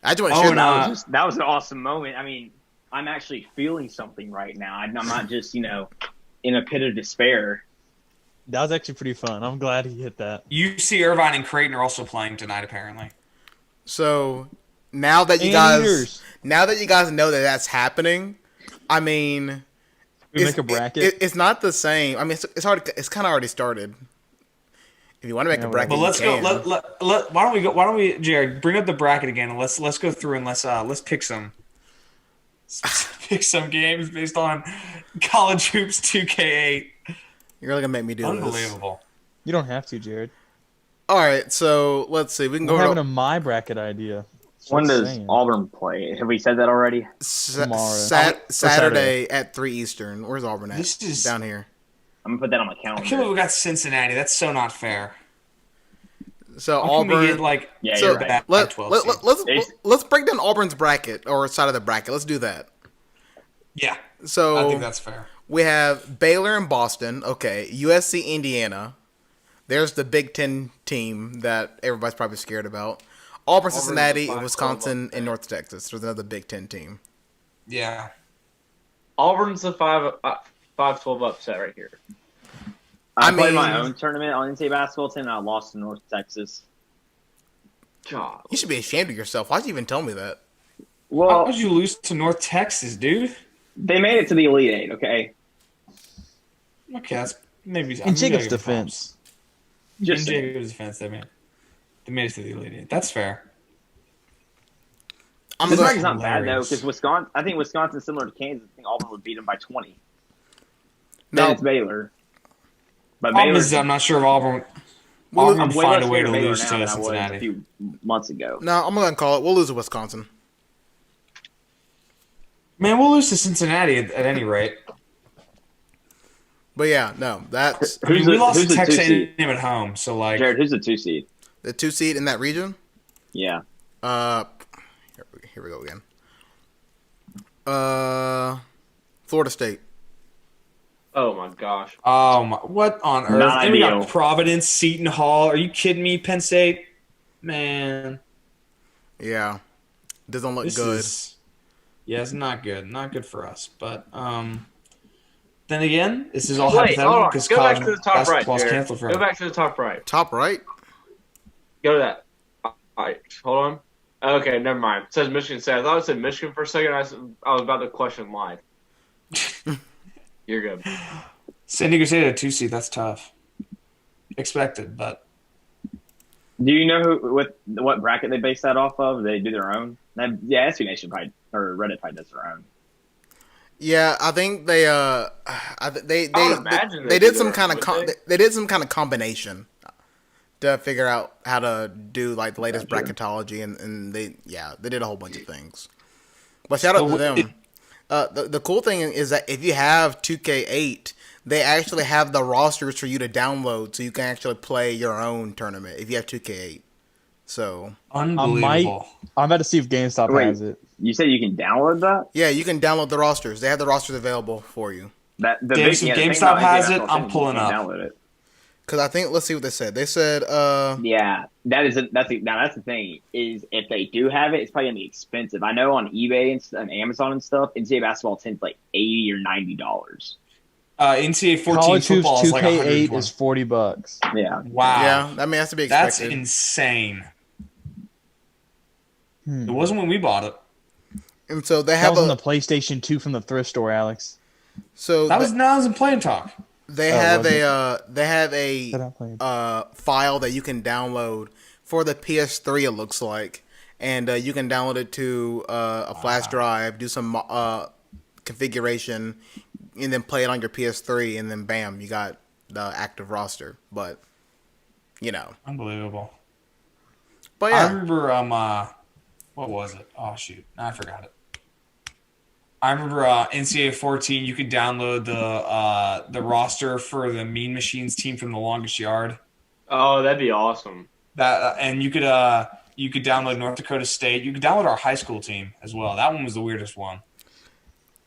I just want to share that was an awesome moment. I mean, I'm actually feeling something right now. I'm not just in a pit of despair. That was actually pretty fun. I'm glad he hit that. UC Irvine and Creighton are also playing tonight, apparently. So now that you guys know that that's happening, I mean, we make a bracket. It's not the same. I mean, it's hard. It's kind of already started. If you want to make a bracket, but let's go. Why don't we go? Why don't we, Jared, bring up the bracket again and let's go through and let's pick some games based on College Hoops 2K8. You're really gonna make me do this. Unbelievable. You don't have to, Jared. All right, so let's see. We can go. We're having a my bracket idea. When does Auburn play? Have we said that already? Tomorrow. Saturday at 3 Eastern. Where's Auburn at? This is down here. I'm gonna put that on my calendar. I can't believe we got Cincinnati. That's so not fair. So Auburn, you're right. Let's break down Auburn's bracket or side of the bracket. Let's do that. Yeah. So I think that's fair. We have Baylor and Boston. Okay, USC, Indiana. There's the Big Ten team that everybody's probably scared about. Auburn, Cincinnati, and Wisconsin, and North Texas. There's another Big Ten team. Yeah. Auburn's a 5-12 upset right here. I played my own tournament on NCAA basketball team, and I lost to North Texas. God. You should be ashamed of yourself. Why'd you even tell me that? Well, how would you lose to North Texas, dude? They made it to the Elite Eight, okay? Okay, that's maybe... In Jacob's defense. In Jacob's defense, they made it to the Elite Eight. That's fair. This bracket's not bad, though, because I think Wisconsin's similar to Kansas. I think Auburn would beat them by 20. Then it's Baylor. But I'm not sure if Auburn would find a way to lose to Cincinnati. A few months ago. No, I'm going to call it. We'll lose to Wisconsin. Man, we'll lose to Cincinnati at any rate. But yeah, no, that's... we lost to Texas A&M at home, so like... Jared, who's the 2 seed? The 2 seed in that region? Yeah. Here we go again. Florida State. Oh my gosh. Oh my! What on earth? And we got Providence, Seton Hall. Are you kidding me? Penn State, man. Yeah, doesn't look good. Yeah, it's not good. Not good for us. But then again, this is all hypothetical because college basketball's canceled for. Go back to the top right. Top right. Go to that. All right, hold on. Okay, never mind. It says Michigan State. I thought it said Michigan for a second. I was about to question live. You're good. San Diego State at 2 seed. That's tough. Expected, but. Do you know what bracket they base that off of? They do their own. Yeah, SB Nation probably or Reddit probably does their own. Yeah, I think they did some kind of combination to figure out how to do like the latest bracketology, and they did a whole bunch of things. But shout out to them. The cool thing is that if you have 2K8, they actually have the rosters for you to download, so you can actually play your own tournament if you have 2K8. So unbelievable! I'm about to see if GameStop has it. You said you can download that? Yeah, you can download the rosters. They have the rosters available for you. GameStop has it. I'm pulling up. Download it. Because I think, let's see what they said. They said, yeah, that's the thing, is if they do have it, it's probably going to be expensive. I know on eBay and Amazon and stuff, NCAA basketball tends like $80 or $90. NCAA 14 College football Hoops is like $2K8 $120. is $40. Yeah. Wow. Yeah, I mean, that's to be expected. That's insane. It wasn't when we bought it. And so they That have was on the PlayStation 2 from the thrift store, Alex. So that was in Play and Talk. They have a file that you can download for the PS3. It looks like, and you can download it to a flash drive, do some configuration, and then play it on your PS3, and then bam, you got the active roster. But unbelievable. But yeah, I remember what was it? Oh shoot, I forgot it. I remember NCAA 14. You could download the roster for the Mean Machines team from the Longest Yard. Oh, that'd be awesome. And you could download North Dakota State. You could download our high school team as well. That one was the weirdest one.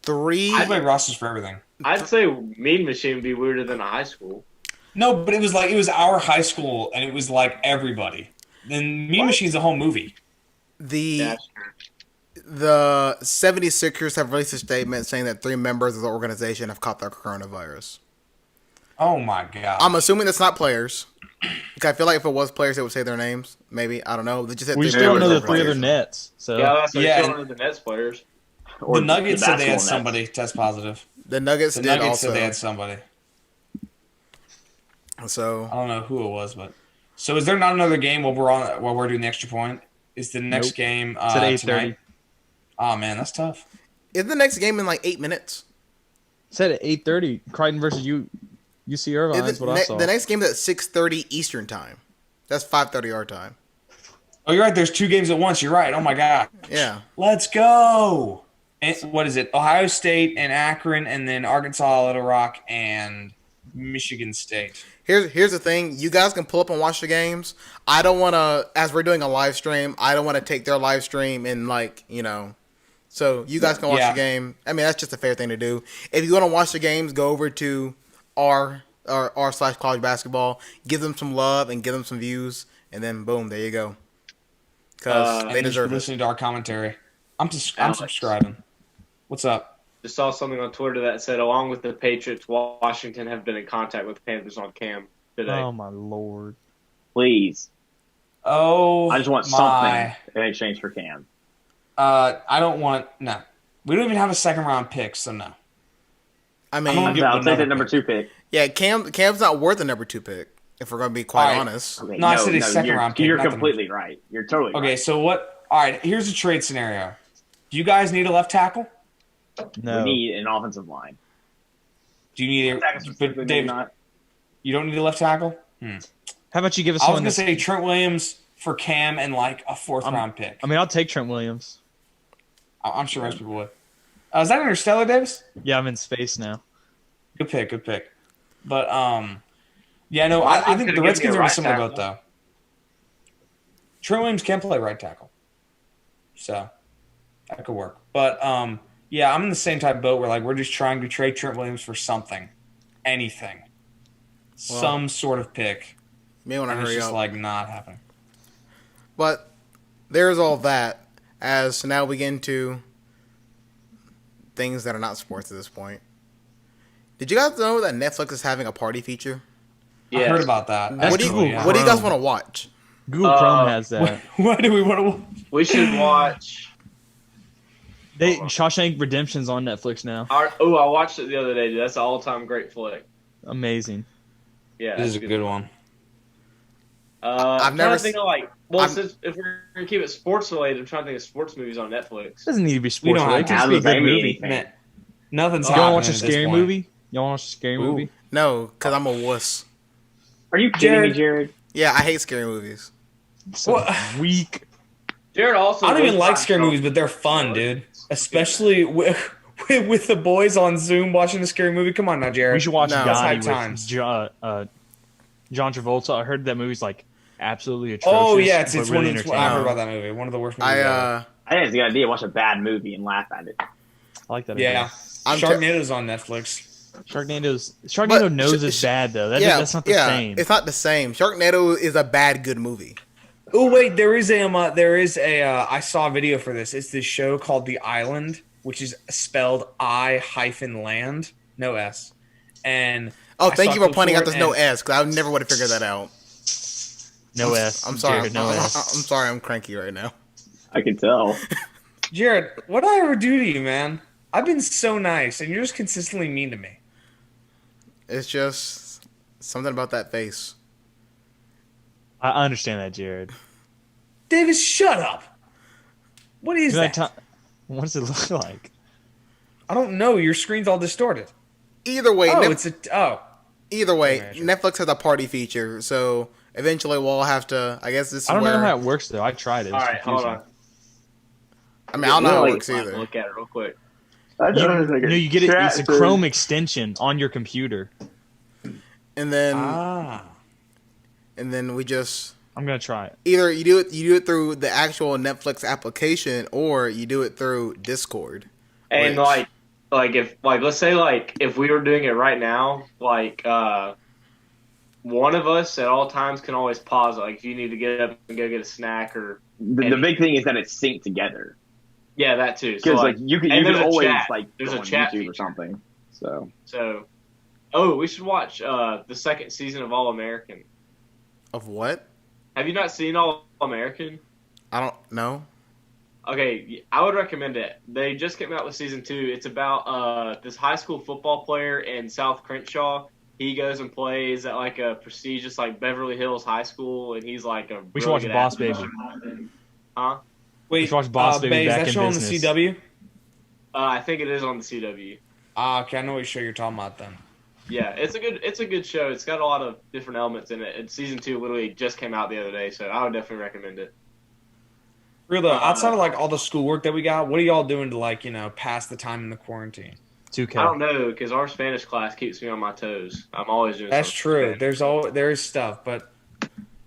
I'd make rosters for everything. I'd say Mean Machine would be weirder than a high school. No, but it was our high school, and it was like everybody. Then Mean Machine's a whole movie. The 76ers have released a statement saying that 3 members of the organization have caught the coronavirus. Oh my god! I'm assuming that's not players. Because I feel like if it was players, they would say their names. Maybe, I don't know. They just said we still don't know the 3 other Nets. So still don't know the Nets players. The Nuggets said they had somebody test positive. The Nuggets said they had somebody. So I don't know who it was, but so is there not another game while we're doing the extra point? Is the next game it's at 8:30 tonight? Oh man, that's tough. Is the next game in like 8 minutes? Said at 8:30, Crichton versus UC Irvine. That's what I saw. The next game is at 6:30 Eastern time. That's 5:30 our time. Oh, you're right. There's 2 games at once. You're right. Oh my god. Yeah. Let's go. And what is it? Ohio State and Akron, and then Arkansas, Little Rock, and Michigan State. Here's the thing. You guys can pull up and watch the games. I don't want to, as we're doing a live stream, I don't want to take their live stream and so you guys can watch the game. I mean, that's just a fair thing to do. If you want to watch the games, go over to r/college basketball, give them some love and give them some views, and then boom, there you go. Because they deserve it. Listening to our commentary. I'm subscribing. What's up? Just saw something on Twitter that said, along with the Patriots, Washington have been in contact with the Panthers on Cam today. Oh my lord! Please. Oh, I just want something in exchange for Cam. I don't want no. We don't even have a second round pick, so no. I mean, I'll take the number 2 pick. Yeah, Cam's not worth the number 2 pick. If we're going to be quite honest. Okay, I said a second round pick. You're completely right. You're totally right. Okay, so what? All right, here's a trade scenario. Do you guys need a left tackle? No. We need an offensive line. Do you need but Dave, you don't need a left tackle? How about you give us I was one? going to say Trent Williams for Cam and like a 4th round pick. I mean, I'll take Trent Williams. I'm sure most people would. Is that Interstellar, Davis? Yeah, I'm in space now. Good pick. But yeah, no, I think the Redskins are in a similar boat though. Trent Williams can play right tackle, so that could work. But yeah, I'm in the same type of boat where we're just trying to trade Trent Williams for something, anything, some sort of pick. May want to hurry it's up. just not happening. But there's all that. As now we get into things that are not sports at this point. Did you guys know that Netflix is having a party feature? Yeah, I heard about that. What do you guys want to watch? Google Chrome has that. Why do we want to watch? We should watch. Shawshank Redemption's on Netflix now. I watched it the other day, dude. That's an all-time great flick. Amazing. Yeah, this is a good one. I've never since if we're gonna keep it sports related, I'm trying to think of sports movies on Netflix. It doesn't need to be sports related. It can just be a good movie. Nothing's Y'all want to watch a scary movie? Y'all want to watch a scary movie? No, because I'm a wuss. Are you kidding me, Jared? Yeah, I hate scary movies. Weak. Jared also. I don't even like scary movies, but they're fun, dude. Especially with the boys on Zoom watching a scary movie. Come on now, Jared. We should watch Gotti with John Travolta. I heard that movie's absolutely atrocious. Oh yeah, it's really one. I heard about that movie. One of the worst movies ever. I think it's a good idea to watch a bad movie and laugh at it. I like that. Yeah, Sharknado's on Netflix. Sharknado knows it's bad though. That's not the same. It's not the same. Sharknado is a bad good movie. Oh wait, there is a I saw a video for this. It's this show called The Island, which is spelled I-land, no S. And thank you for pointing out there's no S, because I never would have figured that out. No S. I'm sorry. Jared, no S. I'm sorry. I'm cranky right now. I can tell. Jared, what did I ever do to you, man? I've been so nice, and you're just consistently mean to me. It's just something about that face. I understand that, Jared. Davis, shut up. What is that? What does it look like? I don't know. Your screen's all distorted. Either way, Either way, Netflix has a party feature, so eventually we'll have to. I guess this is I don't where, know how it works though. I tried it. All right, hold on. I mean, I don't know how it works either. Look at it real quick. You get it. It's a Chrome extension on your computer. And then, we just. I'm gonna try it. Either you do it through the actual Netflix application, or you do it through Discord. And like if let's say if we were doing it right now, one of us at all times can always pause it. Like if you need to get up and go get a snack or the big thing is that it's synced together. Yeah, that too. Because So you can always chat. there's a chat YouTube or something. So we should watch the second season of All American. Of what? Have you not seen All American? I don't know. Okay, I would recommend it. They just came out with season 2. It's about this high school football player in South Crenshaw. He goes and plays at a prestigious Beverly Hills high school, and he's a. We should watch Boss Baby. Huh? Wait, we should watch Boss Baby back is that in show business. on the CW? I think it is on the CW. Okay, I know what show you're talking about then. Yeah, it's a good show. It's got a lot of different elements in it. And season 2 literally just came out the other day, so I would definitely recommend it. Real though, outside of all the schoolwork that we got, what are y'all doing to pass the time in the quarantine? 2K. I don't know, because our Spanish class keeps me on my toes. I'm always doing. That's true. Spanish. There is stuff, but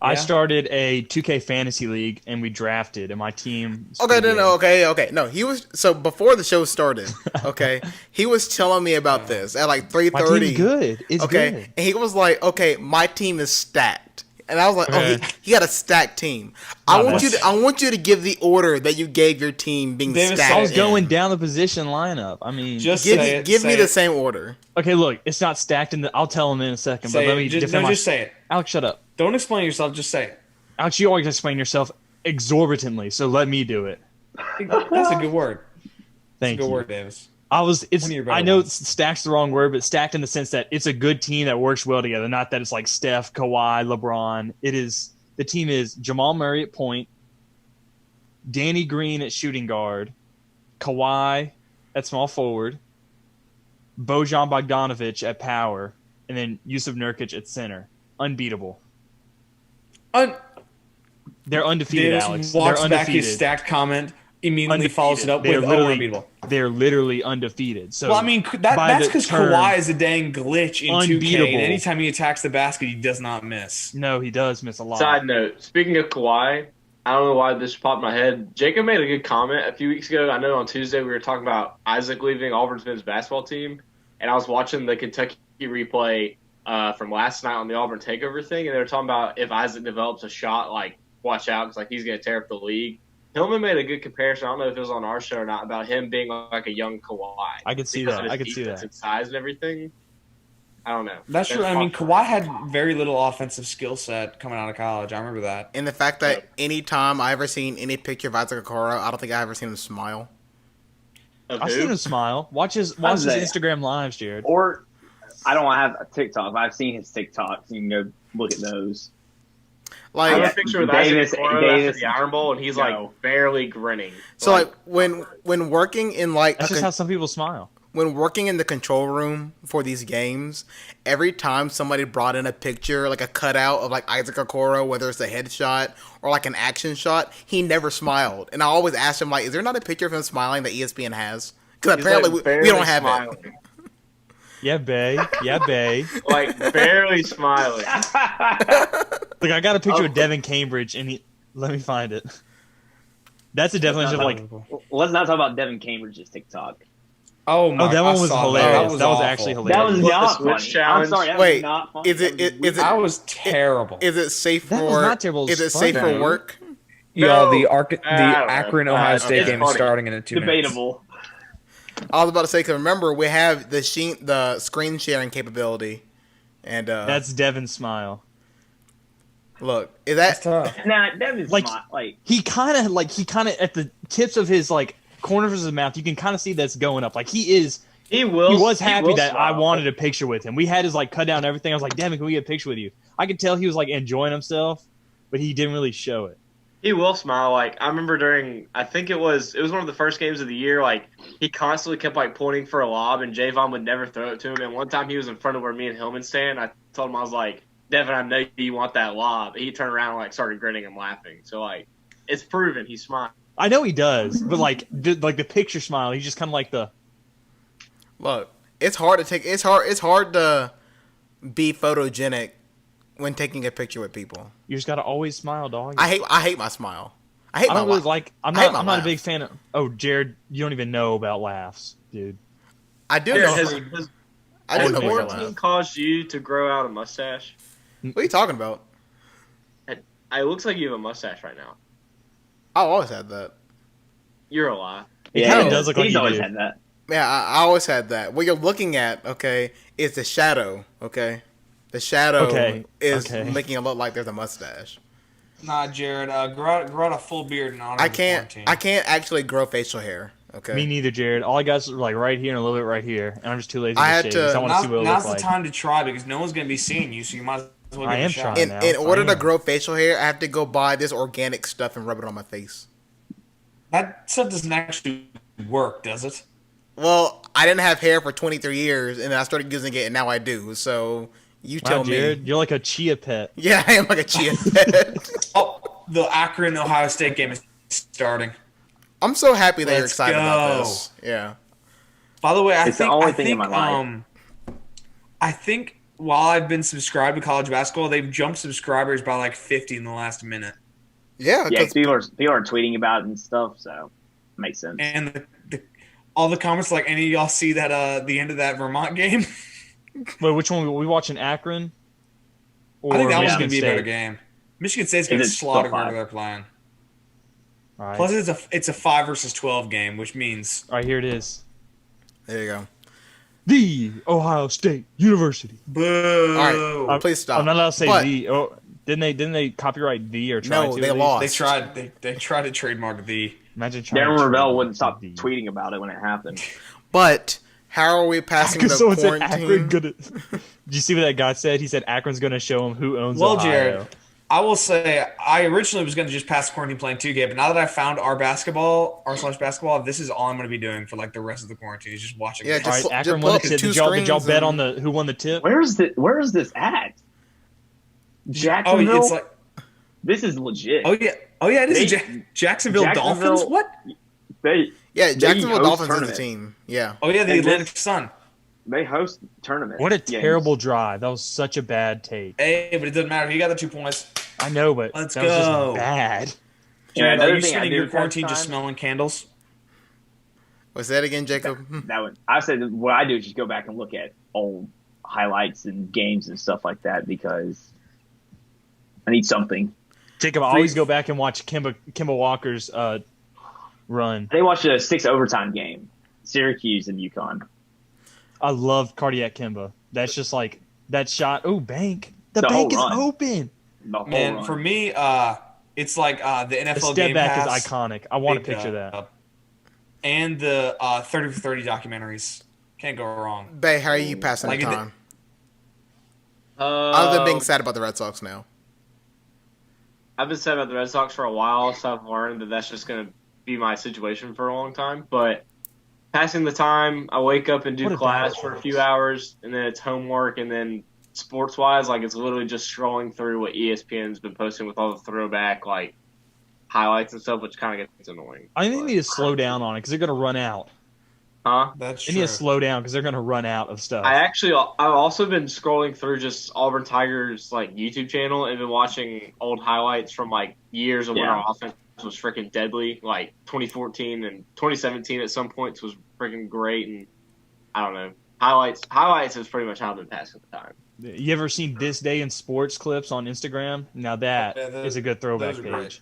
I started a 2K fantasy league and we drafted, and my team. Okay. No, he was before the show started. Okay, he was telling me about this at 3:30. My team's good. It's okay, good. and he was like, "Okay, my team is stacked," and I was like, "Oh, he got a stacked team." I want you to give the order that you gave your team being stacked. I was going down the position lineup. I mean, give me the same order. Okay, look, it's not stacked in the. I'll tell him in a second. But let me just say it. Alex, shut up. Don't explain yourself. Just say it. Alex, you always explain yourself exorbitantly, so let me do it. That's a good word. Thank you. Good word, Davis. I know stacked's the wrong word, but stacked in the sense that it's a good team that works well together. Not that it's like Steph, Kawhi, LeBron. The team is Jamal Murray at point, Danny Green at shooting guard, Kawhi at small forward, Bojan Bogdanovic at power, and then Yusuf Nurkic at center. Unbeatable. They're undefeated, Davis Alex. walks They're back undefeated. his stacked comment, immediately follows it up with unbeatable. They're literally undefeated. So, well, I mean, that's because Kawhi is a dang glitch in 2K, and anytime he attacks the basket, he does not miss. No, he does miss a lot. Side note, speaking of Kawhi, I don't know why this popped in my head. Jacob made a good comment a few weeks ago. I know on Tuesday we were talking about Isaac leaving Auburn's men's basketball team, and I was watching the Kentucky replay from last night on the Auburn takeover thing, and they were talking about if Isaac develops a shot, watch out, because he's going to tear up the league. Hillman made a good comparison. I don't know if it was on our show or not, about him being like a young Kawhi. I could see that. I could see that. Size and everything. I don't know. That's true. I mean, Kawhi had very little offensive skill set coming out of college. I remember that. And the fact that any time I ever seen any picture of Isaac Okoro, I don't think I ever seen him smile. I've seen him smile. Watch his Instagram lives, Jared. Or I don't have a TikTok, but I've seen his TikToks. You can go look at those. I have a picture with Davis after the Iron Bowl, and he's barely grinning. So when working in that's just how some people smile. When working in the control room for these games, every time somebody brought in a picture, a cutout of Isaac Okoro, whether it's a headshot or an action shot, he never smiled. And I always asked him, is there not a picture of him smiling that ESPN has? Because apparently we don't have it. Yeah, bae. Barely smiling. I got a picture of Devin Cambridge, and let me find it. That's a definition of Let's not talk about Devin Cambridge's TikTok. Oh, that one was hilarious. That was actually hilarious. That was not funny. I'm sorry, that was not funny. Is it? That was terrible. Is it safe for? That was not terrible. Is it safe for work? Y'all, the Akron Ohio State game is starting in 2 minutes. Debatable. I was about to say, because remember, we have the screen sharing capability, and that's Devin's smile. Look, is that tough? Nah, Devin's smile. He kind of at the tips of his corners of his mouth, you can kind of see that's going up. He is He will. He was happy will that I smile. wanted a picture with him. We had his like cut down and everything. I was like, "Damn it, can we get a picture with you?" I could tell he was like enjoying himself, but he didn't really show it. He will smile. Like I remember I think it was one of the first games of the year. Like he constantly kept like pointing for a lob, and Javon would never throw it to him. And one time he was in front of where me and Hillman stand. I told him, I was like, Devin, I know you want that lob. And he turned around and like started grinning and laughing. So like it's proven he smiled. I know he does, but like the picture smile, he's just kind of like the. Look, it's hard to be photogenic when taking a picture with people. You just gotta always smile, dog. I hate my smile. I'm not a big fan of. Oh, Jared, you don't even know about laughs, dude. I do Jared, know. Has quarantine caused you to grow out a mustache? What are you talking about? It looks like you have a mustache right now. I always had that. You're a lie. It kind of does look like He's you always do. had that. Yeah, I always had that. What you're looking at, okay, is the shadow, okay? The shadow is making it look like there's a mustache. Nah, Jared, grow out a full beard in honor of the quarantine. I can't actually grow facial hair, okay? Me neither, Jared. All I got is like right here and a little bit right here, and I'm just too lazy to shave. to- I want to see what it looks Now's like. the time to try because no one's going to be seeing you, so you might as well I give it am a shot. trying now. In order to I am. grow facial hair, I have to go buy this organic stuff and rub it on my face. That stuff doesn't actually work, does it? Well, I didn't have hair for 23 years, and then I started using it, and now I do. So you tell Wow, Jared, me. you're like a chia pet. Yeah, I am like a chia pet. Oh, the Akron Ohio State game is starting. I'm so happy that you're Let's excited go. about this. Yeah. By the way, It's the only thing in my life. I think while I've been subscribed to college basketball, they've jumped subscribers by like 50 in the last minute. Yeah, Yeah, 'cause people are tweeting about it and stuff, so it makes sense. And all the comments like, any of y'all see that the end of that Vermont game? Wait, which one? Were we watching Akron? Or I think that one's Michigan going to be a State? better game. Michigan State's going to Is it slaughter still whoever five? they're playing. All right. Plus, it's a 5 versus 12 game, which means All right, here it is. There you go. The Ohio State University. boo. All right, please stop. I'm not allowed to say But- the. Oh, didn't they copyright the or try No, to? they at least? lost. They tried to trademark the. Imagine trying. Darren to Ravel wouldn't stop the. tweeting about it when it happened. But how are we passing the Someone said Akron quarantine? gonna. Did you see what that guy said? He said Akron's gonna show him who owns Well, Ohio. Jared, I will say I originally was going to just pass the quarantine playing 2K, but now that I found r/basketball, this is all I'm going to be doing for like the rest of the quarantine is just watching. Yeah, games. All right, Just Akron pull won up the the tip. two Did y'all screens bet and- on who won the tip? Where is this at? Oh, Jacksonville. it's like This is legit. oh yeah, it is Jacksonville Dolphins. What? Yeah, Jacksonville host Dolphins is tournament. the team. Yeah. Oh yeah, the Hey, Atlantic Sun. They host tournament. What a games. terrible drive. That was such a bad take. Hey, but it doesn't matter. You got the 2 points. I know, but Let's that was go. just bad. Yeah, Jared, are another you thing I spending did your at that quarantine just time- smelling candles? What's that again, Jacob? That one. I said that what I do is just go back and look at old highlights and games and stuff like that because I need something. Jacob, I always go back and watch Kimba Walker's run. They watched a 6 overtime game, Syracuse and UConn. I love cardiac Kimba. That's just like that shot. Oh, bank. The The bank is whole run. open. The whole Man, run. for me, it's like the The NFL step Game back Pass. is iconic. I want to Big picture that. And the 30 for 30 documentaries. Can't go wrong. Bay, how are you passing Like the it- time? Other than being sad about the Red Sox now. I've been sad about the Red Sox for a while, so I've learned that that's just going to be my situation for a long time. But passing the time, I wake up and do What a class bad for a choice. few hours, and then it's homework, and then sports-wise, like it's literally just scrolling through what ESPN's been posting with all the throwback like highlights and stuff, which kind of gets annoying. I think they need to slow down on it because they're going to run out. Huh? That's They need to slow down because they're going to run out of stuff. I've also been scrolling through just Auburn Tigers like YouTube channel and been watching old highlights from like years of when Yeah. our offense was freaking deadly. Like 2014 and 2017 at some points was freaking great, and I don't know. Highlights is pretty much how I've been passing the time. You ever seen This Day in Sports clips on Instagram? Now that is a good throwback those are great. page.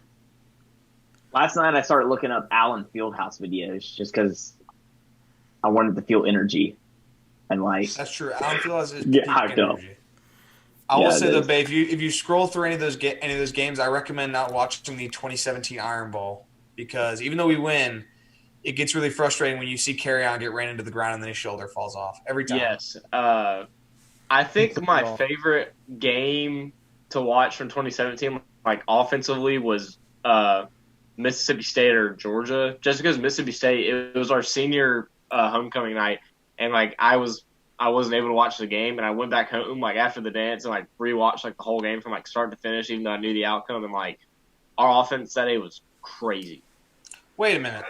Last night I started looking up Allen Fieldhouse videos just because I wanted to feel energy and like That's true. Alan Fieldhouse is Get peak hyped up. energy. I will Yeah, say it though, is. babe, if you scroll through any of those games, I recommend not watching the 2017 Iron Bowl because even though we win, it gets really frustrating when you see Carry-On get ran into the ground and then his shoulder falls off every time. Yes. I think my favorite game to watch from 2017, like offensively, was Mississippi State or Georgia. Just because Mississippi State, it was our senior homecoming night, and like I wasn't able to watch the game, and I went back home like after the dance and like rewatched like the whole game from like start to finish, even though I knew the outcome. And like our offense that day was crazy. Wait a minute.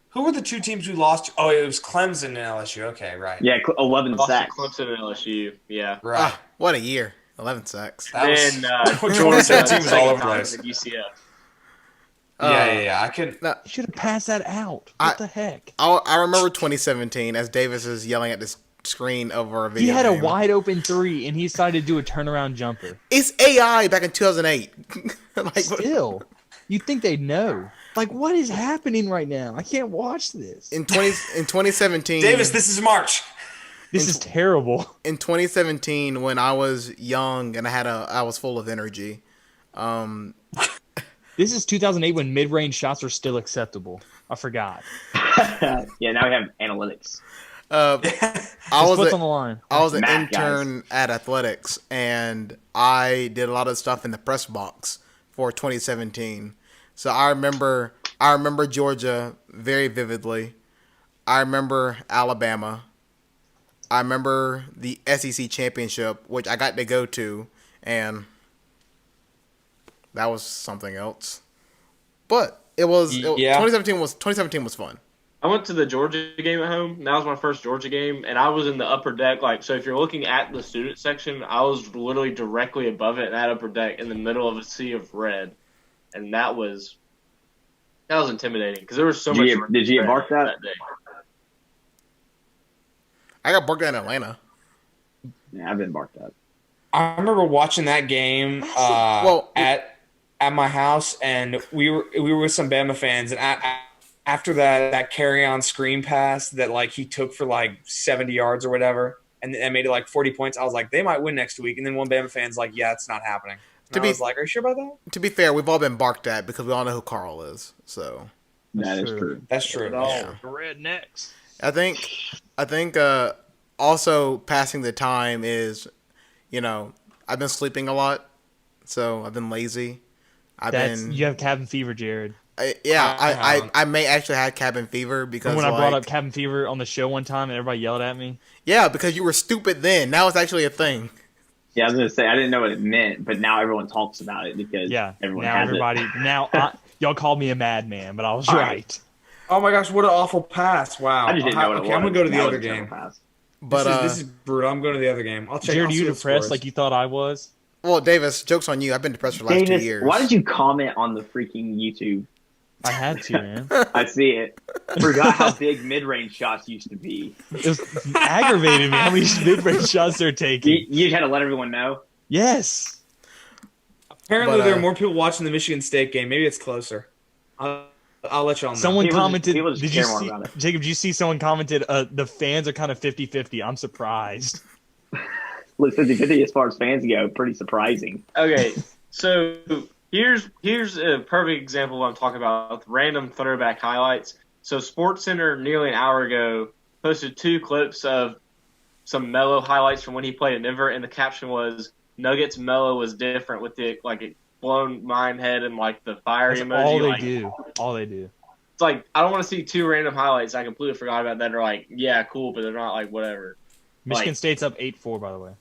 Who were the two teams we lost? Oh, it was Clemson and LSU. Okay, right. Yeah, 11 sacks. Clemson and LSU. Yeah. Right. Ah, what a year. 11 sacks. Then 2017 was all over the place. UCF. Yeah. I could. You should have passed that out. What the heck? I remember 2017 as Davis is yelling at this screen over a video. He had game. a wide open 3, and he decided to do a turnaround jumper. It's AI back in 2008. Like, still, you'd think they'd know. Like, what is happening right now? I can't watch this. In 2017, Davis, this is March. This is terrible. In 2017, when I was young and I was full of energy. This is 2008 when mid-range shots were still acceptable. I forgot. Yeah, now we have analytics. I was on the line. I was an Math, intern at athletics, and I did a lot of stuff in the press box for 2017. So I remember Georgia very vividly. I remember Alabama. I remember the SEC championship, which I got to go to, and that was something else. But 2017 was fun. I went to the Georgia game at home. That was my first Georgia game, and I was in the upper deck. Like, so if you're looking at the student section, I was literally directly above it in that upper deck in the middle of a sea of red. And that was intimidating because there was so much. Did you get barked at that day? I got barked at in Atlanta. Yeah, I've been barked at. I remember watching that game at my house, and we were with some Bama fans, and after that carry-on screen pass that like he took for like 70 yards or whatever, and made it like 40 points, I was like, they might win next week. And then one Bama fan's like, yeah, it's not happening. I was like, are you sure about that? To be fair, we've all been barked at because we all know who Carl is. So that is true. That's true. Yeah. Rednecks. I think also passing the time is, I've been sleeping a lot, so I've been lazy. You have cabin fever, Jared. I may actually have cabin fever because when I brought up cabin fever on the show one time and everybody yelled at me. Yeah, because you were stupid then. Now it's actually a thing. Yeah, I was gonna say I didn't know what it meant, but now everyone talks about it because everyone has it. Now y'all called me a madman, but I was right. Oh my gosh, what an awful pass! Wow. I just didn't know what it was. I'm gonna go to the other game. But this is brutal. I'm going to the other game. I'll check. Jared, you depressed like you thought I was? Well, Davis, joke's on you. I've been depressed for the last 2 years. Why did you comment on the freaking YouTube? I had to, man. I see it. Forgot how big mid-range shots used to be. It was aggravating me how many mid-range shots they're taking. You just had to let everyone know? Yes. Apparently, there are more people watching the Michigan State game. Maybe it's closer. I'll let y'all know. Someone commented, Jacob, did you see someone commented, the fans are kind of 50-50. I'm surprised. Look, 50-50 as far as fans go, pretty surprising. Okay, so here's a perfect example of what I'm talking about with random throwback highlights. So SportsCenter nearly an hour ago posted 2 clips of some Melo highlights from when he played in Denver, and the caption was, Nuggets Melo was different with the blown mind head and the fire emoji. All they do. It's like I don't want to see 2 random highlights. I completely forgot about that. They're yeah, cool, but they're not whatever. Michigan State's up 8-4, by the way.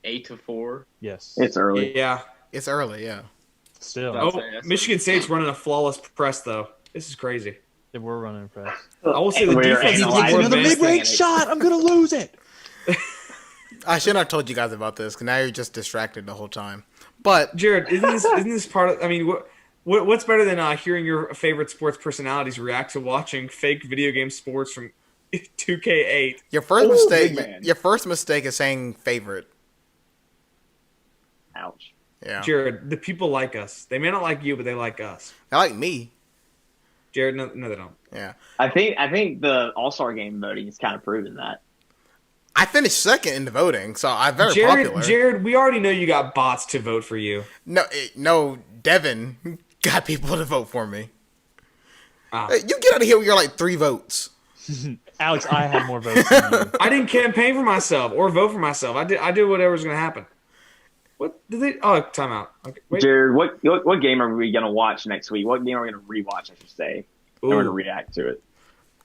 8-4. Yes. It's early. Yeah, it's early. Yeah. Still. Michigan State's running a flawless press though. This is crazy. They were running a press. I will say the defense is another mid-range shot. I'm gonna lose it. I shouldn't have told you guys about this because now you're just distracted the whole time. But Jared, isn't this part of? I mean, what's better than hearing your favorite sports personalities react to watching fake video game sports from 2K8? Your first mistake is saying favorite. Ouch. Yeah. Jared, the people like us. They may not like you, but they like us. They like me. Jared, no, they don't. Yeah. I think the All-Star game voting has kind of proven that. I finished second in the voting, so I'm very popular. Jared, we already know you got bots to vote for you. No, Devin got people to vote for me. Hey, you get out of here with your like 3 votes. Alex, I had more votes than you. I didn't campaign for myself or vote for myself. I did whatever was going to happen. What did they? Oh, timeout. Okay, wait. Jared, what game are we gonna watch next week? What game are we gonna rewatch? I should say. And we're gonna react to it.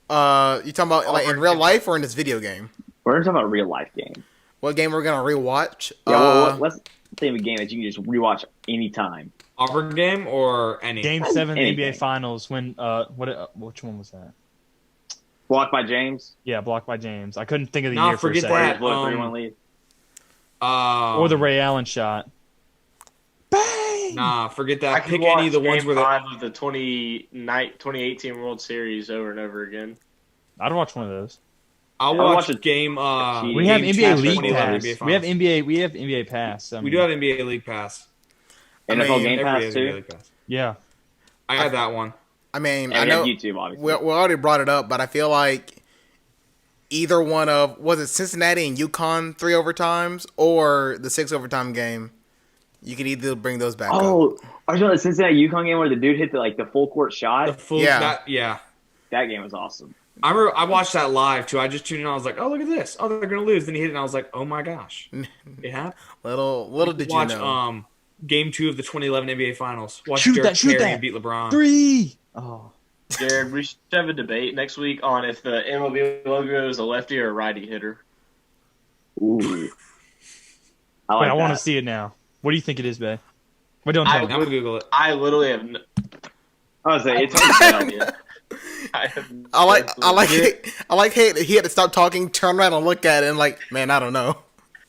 You talking about like in real life or in this video game? We're talking about a real life game. What game we're gonna rewatch? Yeah, let's think of a game that you can just rewatch anytime. Auburn game or any Game 7 NBA Finals when which one was that? Blocked by James. Yeah, blocked by James. I couldn't think of the year for a forget second. that. 3-1 lead. Or the Ray Allen shot. Nah, forget that. I could Pick watch any of the ones Game where 5 of the 2018 World Series over and over again. I'd watch one of those. I'll watch a game. We have game NBA 2 League 2011 Pass. NBA We have Finals. NBA Pass. We do have NBA League Pass. NFL Game everybody Pass has too. NBA League Pass. Yeah. I had that one. I mean, And I we know have YouTube, obviously. we already brought it up, but I feel like either one of was it Cincinnati and UConn 3 overtimes or the 6 overtime game. You could either bring those back up. Oh, are you talking the Cincinnati UConn game where the dude hit the full court shot? Yeah. That game was awesome. I remember I watched that live too. I just tuned in. I was like, "Oh, look at this! Oh, they're gonna lose." Then he hit it, and I was like, "Oh my gosh, it happened." Little did you watch, know. Game 2 of the 2011 NBA Finals. Watch Shoot Derek that! Perry beat LeBron. 3. Oh, Jared, we should have a debate next week on if the MLB logo is a lefty or a righty hitter. Ooh. I want to see it now. What do you think it is, Bay? Wait, don't tell I'm me. gonna Google it. I literally have. I was saying it's hard to tell. I like he had to stop talking, turn around and look at it, and like, man, I don't know.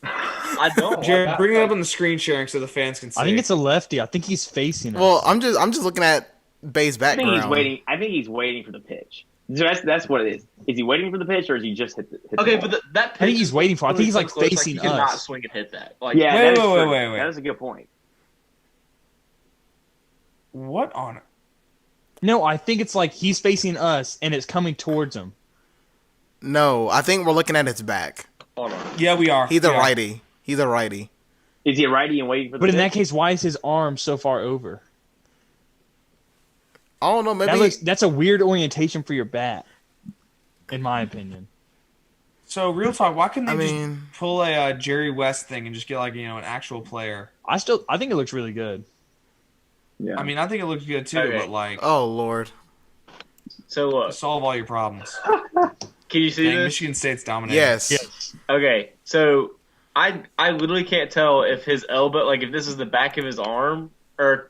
I don't. Jared, bring it up on the screen sharing so the fans can see. I think it's a lefty. I think he's facing us. Well, I'm just looking at Bay's background. I think he's waiting for the pitch. So that's what it is. Is he waiting for the pitch or is he just hit the Okay, ball? but that pitch I think he's waiting for. I think he's like close, facing he cannot us. swing and hit that. Like, Yeah, Wait. that is a good point. What on it? No, I think it's like he's facing us and it's coming towards him. No, I think we're looking at his back. Hold on. Yeah, we are. He's a righty. He's a righty. Is he a righty and waiting for the But in pitch? that case, why is his arm so far over? I don't know. Maybe That's a weird orientation for your bat, in my opinion. So real talk, why couldn't they I just pull a Jerry West thing and just get like an actual player? I think it looks really good. Yeah. I mean, I think it looks good too, Okay. but like, Oh Lord. So look, solve all your problems. Can you see Dang, this? Michigan State's dominating. Yes. Okay, so I literally can't tell if his elbow, like if this is the back of his arm or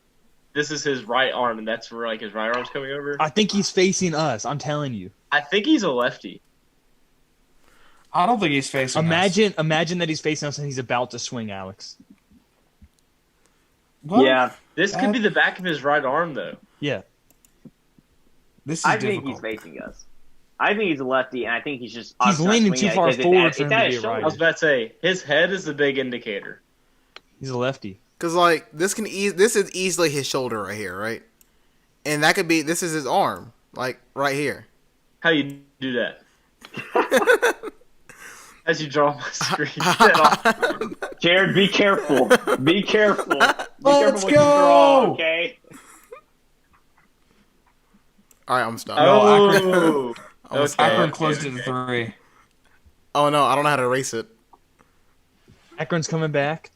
this is his right arm, and that's where like his right arm's coming over. I think he's facing us. I'm telling you. I think he's a lefty. I don't think he's facing us. Imagine that he's facing us and he's about to swing, Alex. What? Yeah. This could be the back of his right arm, though. Yeah. This is I difficult. think he's facing us. I think he's a lefty, and I think he's just He's leaning too far forward for him to be a shoulder. righty. I was about to say his head is the big indicator. He's a lefty. Because like this is easily his shoulder right here, right? And that could be this is his arm, like right here. How you do that? As you draw my screen. Jared, be careful. Be careful. Be Let's careful what you go. draw, okay? All right, I'm stopped. Oh. Akron closed it to 3. Oh no, I don't know how to erase it. Akron's coming back.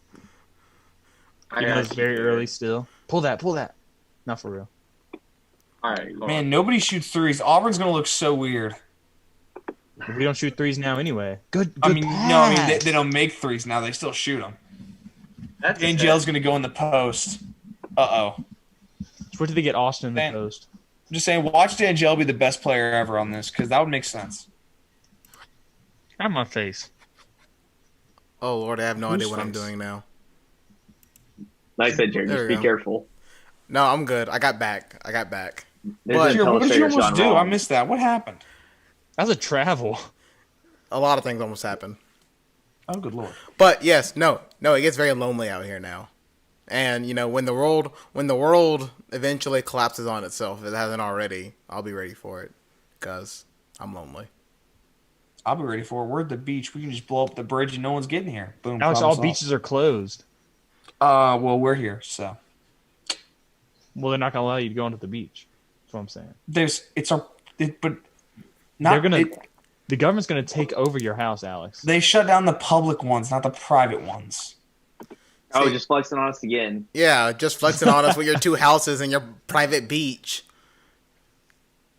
I Even though got it's very early still. Pull that. Not for real. All right, Man, nobody shoots threes. Auburn's gonna look so weird. We don't shoot threes now anyway. Good I mean, pass. no, I mean they don't make threes now. They still shoot them. That's Angel's gonna go in the post. Where did they get Austin in the Man. post? I'm just saying, watch D'Angelo be the best player ever on this because that would make sense. On my face. Oh Lord, I have no Whose idea what I'm face? doing now. Like I said, Jared, There just we be go. careful. No, I'm good. I got back. There's But- an Jared, what did you illustrator almost gone do? wrong. I missed that. What happened? That was a travel. A lot of things almost happened. Oh, good lord. But yes, no, it gets very lonely out here now. And you know, when the world eventually collapses on itself, if it hasn't already, I'll be ready for it because I'm lonely. I'll be ready for it. We're at the beach. We can just blow up the bridge and no one's getting here. Boom. Alex, problem all solved. beaches are closed. Well, we're here, so. Well, they're not gonna allow you to go onto the beach. That's what I'm saying. The government's gonna take over your house, Alex. They shut down the public ones, not the private ones. Oh, just flexing on us again. Yeah, just flexing on us with your 2 houses and your private beach.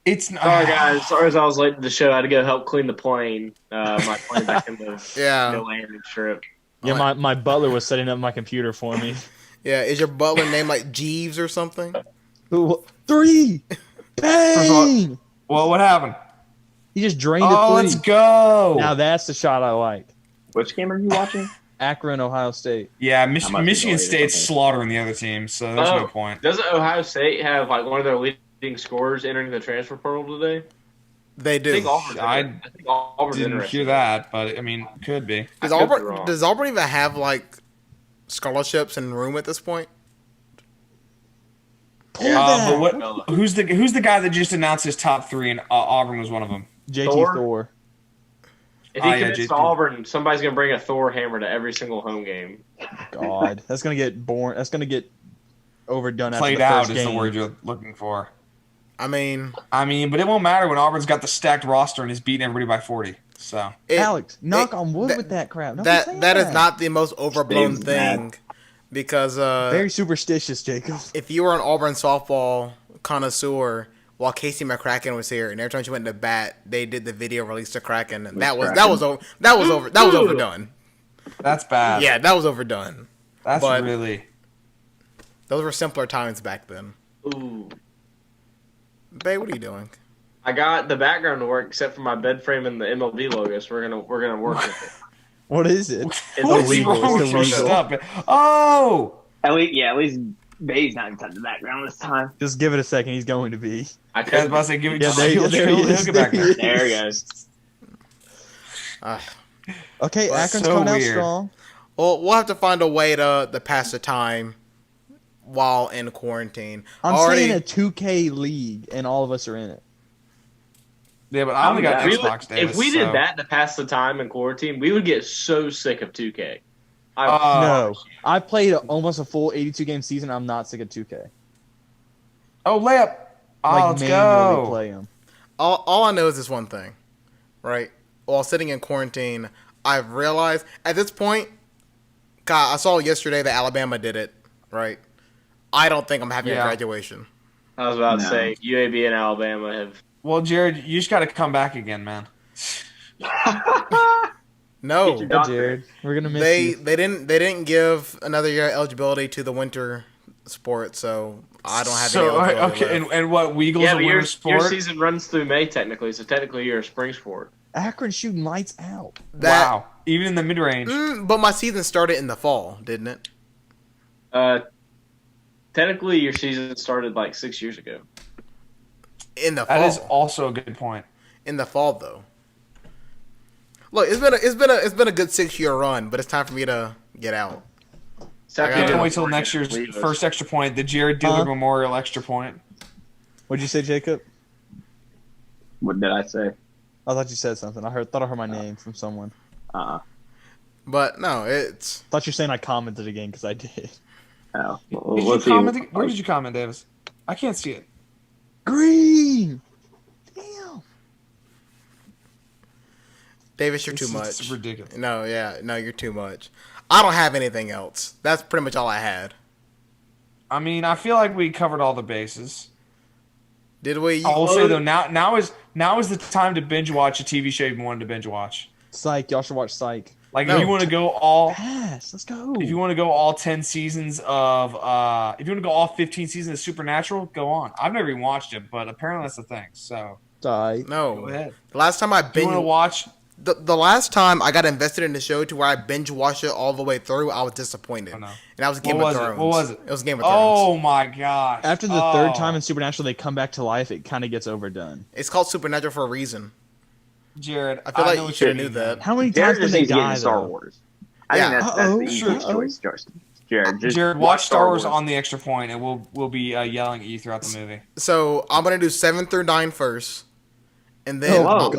It's sorry guys. Sorry as I was late to the show. I had to go help clean the plane. My plane back in the landing strip. Yeah, my butler was setting up my computer for me. Yeah, is your butler named like Jeeves or something? 3! Bang! Well, what happened? He just drained it. Let's go! Now that's the shot I like. Which game are you watching? Akron, Ohio State. Yeah, Michigan State's slaughtering the other team, so there's no point. Doesn't Ohio State have like one of their leading scorers entering the transfer portal today? They do. I didn't hear that, but I mean, could be. Does Auburn even have like scholarships and room at this point? But who's the guy that just announced his top 3 and Auburn was one of them? JT Thor. If he commits to Auburn, somebody's gonna bring a Thor hammer to every single home game. God, that's gonna get boring. That's gonna get overdone. Played after the out first is game. the word you're looking for. I mean, but it won't matter when Auburn's got the stacked roster and is beating everybody by 40. So Alex, knock on wood with that crap. That is not the most overblown thing, because very superstitious, Jacob. If you were an Auburn softball connoisseur while Casey McCracken was here, and every time she went to bat, they did the video release to Kraken, and that was overdone. That's bad. Yeah, that was overdone. Those were simpler times back then. Ooh. Babe, what are you doing? I got the background to work except for my bed frame and the MLB logo, so we're gonna work with it. What is it? It's illegal. Oh! At least Bay's not inside the background this time. Just give it a second. He's going to be. I was about to say, give it there he is. There he goes. Okay, Akron's coming out strong. Well, we'll have to find a way to pass the time while in quarantine. I'm saying a 2K league, and all of us are in it. Yeah, but I only got Xbox Davis. If we did that to pass the time in quarantine, we would get so sick of 2K. No, I played almost a full 82-game season. I'm not sick of 2K. Oh, layup! Let's go. Play them. All I know is this one thing, right? While sitting in quarantine, I've realized at this point, God, I saw yesterday that Alabama did it, right? I don't think I'm having a graduation. I was about to say UAB and Alabama have. Well, Jared, you just got to come back again, man. No, Jared, we're gonna miss you. They didn't give another year eligibility to the winter sport, so I don't have any eligibility left. And what Weagle's a winter sport? Your season runs through May technically, so technically you're a spring sport. Akron shooting lights out. Wow, even in the mid range. But my season started in the fall, didn't it? Technically your season started like 6 years ago. In the fall. That is also a good point. In the fall, though. Look, it's been a good 6-year run, but it's time for me to get out. You can wait till next year's first extra point, the Jared Dillard Memorial extra point. What'd you say, Jacob? What did I say? I thought you said something. Thought I heard my name from someone. But no, it's. Thought you were saying I commented again because I did. Oh, Where did you comment, Davis? I can't see it. Green. Davis, you're too much. It's ridiculous. No, you're too much. I don't have anything else. That's pretty much all I had. I mean, I feel like we covered all the bases. Did we? I will say though, now is the time to binge watch a TV show you've been wanting to binge watch. Psych, y'all should watch Psych. Like if you want to go all, let's go. If you want to go all 10 seasons of, if you want to go all 15 seasons of Supernatural, go on. I've never even watched it, but apparently that's the thing. So no, go ahead. The last time I binge, want to watch. The last time I got invested in the show to where I binge watched it all the way through, I was disappointed. And that was Game of Thrones. What was it? It was Game of Thrones. Oh my gosh. After the third time in Supernatural they come back to life, it kind of gets overdone. It's called Supernatural for a reason. Jared, I feel like you should have knew that. How many times did they die, Star Wars. I think that's the easiest choice, Jared, watch Star Wars on the extra point, and we'll be yelling at you throughout the movie. So I'm gonna do 7 through 9 first, And then, I'm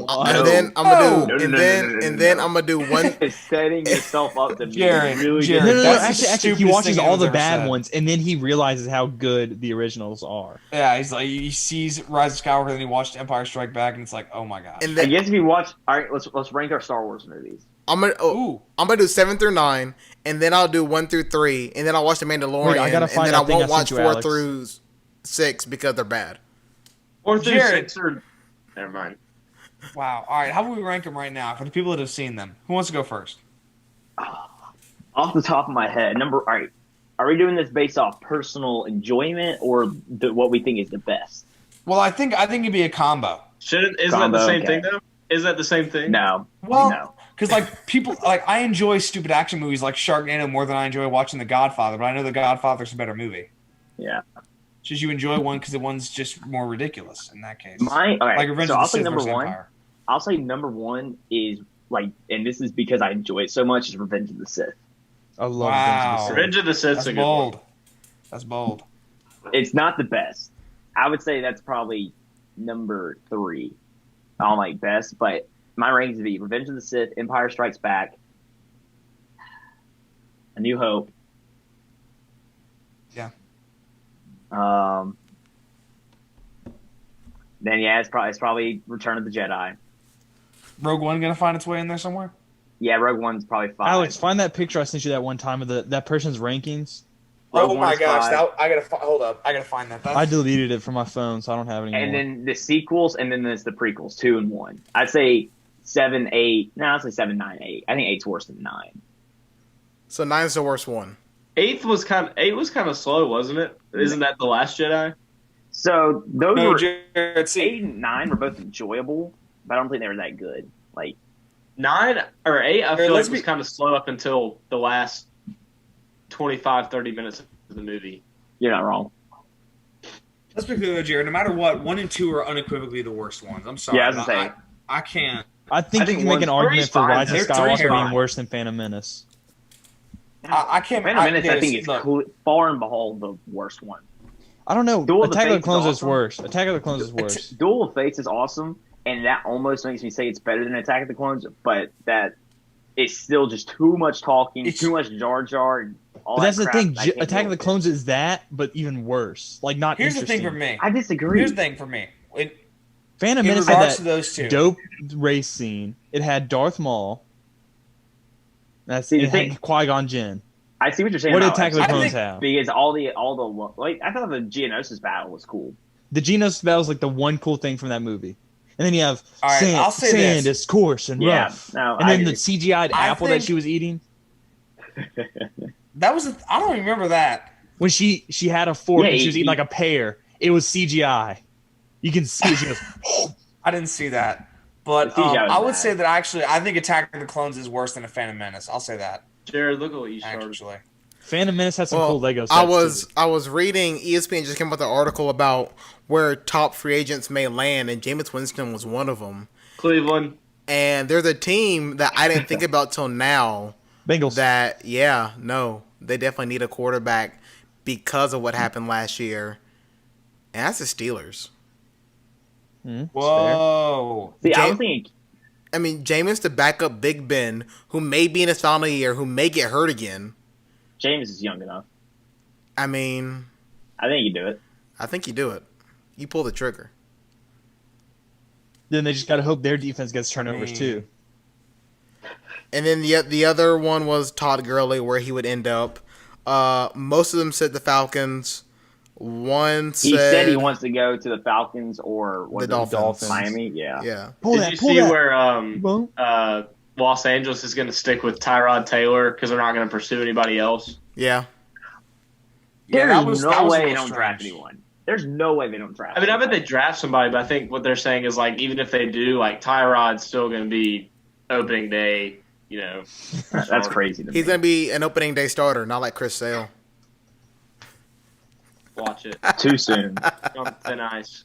gonna do one. Setting yourself up to be Jared, really Jared, good. No, that's the actually, he stupidest watches thing all the anyone's ever bad said. ones, and then he realizes how good the originals are. Yeah, he's like he sees Rise of Skywalker, then he watched Empire Strike Back, and it's like, oh my god. I guess if you watch, all right, let's rank our Star Wars movies. I'm gonna do 7 through 9, and then I'll do 1 through 3, and then I'll watch The Mandalorian, Wait, I gotta and find then I that thing won't I watch sent you, 4 Alex. through 6 because they're bad. 4 through Jared. 6 are. Never mind. Wow. All right, how about we rank them right now for the people that have seen them? Who wants to go first? Off the top of my head, all right, are we doing this based off personal enjoyment or what we think is the best? Well, I think it'd be a combo. Isn't that the same thing though? Is that the same thing? No. Well, no. because like people I enjoy stupid action movies like Sharknado more than I enjoy watching The Godfather, but I know The Godfather's a better movie. Yeah. It's just you enjoy one because the one's just more ridiculous in that case. Like Revenge so of the I'll say Sith number versus one. Empire. I'll say number one is like, and this is because I enjoy it so much, is Revenge of the Sith. I love Revenge of the Sith. That's bold. That's bold. It's not the best. I would say that's probably number 3 on like best, but my rankings would be Revenge of the Sith, Empire Strikes Back, A New Hope. Yeah. Then it's probably Return of the Jedi. Rogue One gonna find its way in there somewhere? Yeah, Rogue One's probably 5. Alex, find that picture I sent you that one time of that person's rankings. Oh my gosh! I gotta hold up. I gotta find that. I deleted it from my phone, so I don't have it anymore. And then the sequels, and then there's the prequels, 2 and 1. I'd say 7, 8. No, I'd say 7, 9, 8. I think 8's worse than 9. So 9's the worst one. 8 was kind of slow, wasn't it? Isn't that The Last Jedi? So those No, were Jared, 8 and 9 were both enjoyable, but I don't think they were that good. Like 9 or 8, I feel let's like was kind of slow up until the last 25, 30 minutes of the movie. You're not wrong. Let's be clear, Jared. No matter what, 1 and 2 are unequivocally the worst ones. I'm sorry. Yeah, I was gonna say. I can't. I think you can make an argument for Rise of They're Skywalker three being fine. worse than Phantom Menace. I can't. Phantom Menace, I think, is look, far and behold the worst one. I don't know. Duel of the Attack of the Fates Clones is is awesome. worse. Attack of the Clones is worse. Duel of Fates is awesome, and that almost makes me say it's better than Attack of the Clones, but that it's still just too much talking, too much Jar Jar, and all But that's that the crap. thing. I can't Attack deal of the with it. Clones is that, but even worse. Like not here's the interesting. thing for me. I disagree. Here's the thing for me. Phantom in Menace had regards that to those two. dope race scene. It had Darth Maul. It the had thing- Qui-Gon Jinn. I see what you're saying. What did about Attack of the it. Clones have? Because all the like, I thought the Geonosis battle was cool. The Geonosis battle is like the one cool thing from that movie. And then you have All right, sand, I'll say sand this. is coarse and Yeah, rough. no, and I then the agree. CGI'd I apple that think- she was eating. That was. I don't even remember that. When she had a fork Yeah, and she was he- eating like a pear, it was CGI. You can see it. She goes, I didn't see that. But The CGI was I would bad. say that I think Attack of the Clones is worse than a Phantom Menace. I'll say that. Jared, look at what you started. Actually, Phantom Menace has some cool Lego sets. I was reading ESPN just came out with an article about where top free agents may land, and Jameis Winston was one of them. Cleveland. And there's a team that I didn't think about till now. Bengals. That they definitely need a quarterback because of what happened last year, and that's the Steelers. whoa. See, I was thinking. I mean, Jameis to back up Big Ben, who may be in his final year, who may get hurt again. James is young enough. I mean, I think you do it. I think you do it. You pull the trigger. Then they just got to hope their defense gets turnovers too. And then the other one was Todd Gurley, where he would end up. Most of them said the Falcons. One said He said he wants to go to the Falcons or the Dolphins. Miami. Yeah. Yeah. Did you see where Los Angeles is going to stick with Tyrod Taylor because they're not going to pursue anybody else? Yeah. There's that was no a way they little don't draft strange. anyone. There's no way they don't draft. I mean, I bet somebody. they draft somebody, but I think what they're saying is like even if they do, like Tyrod's still going to be opening day. You know, That's crazy to me. He's going to be an opening day starter, not like Chris Sale. watch it. Too soon. On thin ice.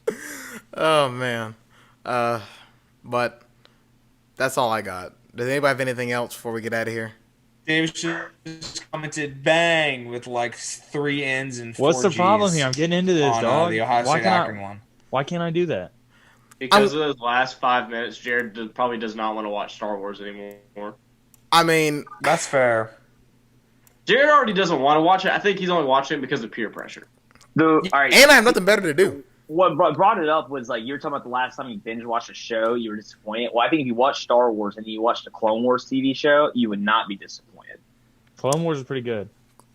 Oh, man. But that's all I got. Does anybody have anything else before we get out of here? Dave just commented bang with like 3 N's and 4 What's the G's problem here? I'm getting into this, on, dog. the Ohio State Akron one. Why can't I do that? Because of those last 5 minutes, Jared probably does not want to watch Star Wars anymore. I mean, that's fair. Jared already doesn't want to watch it. I think he's only watching it because of peer pressure. All right. And I have nothing better to do. What brought it up was like you were talking about the last time you binge watched a show, you were disappointed. Well, I think if you watched Star Wars and you watched the Clone Wars TV show, you would not be disappointed. Clone Wars is pretty good.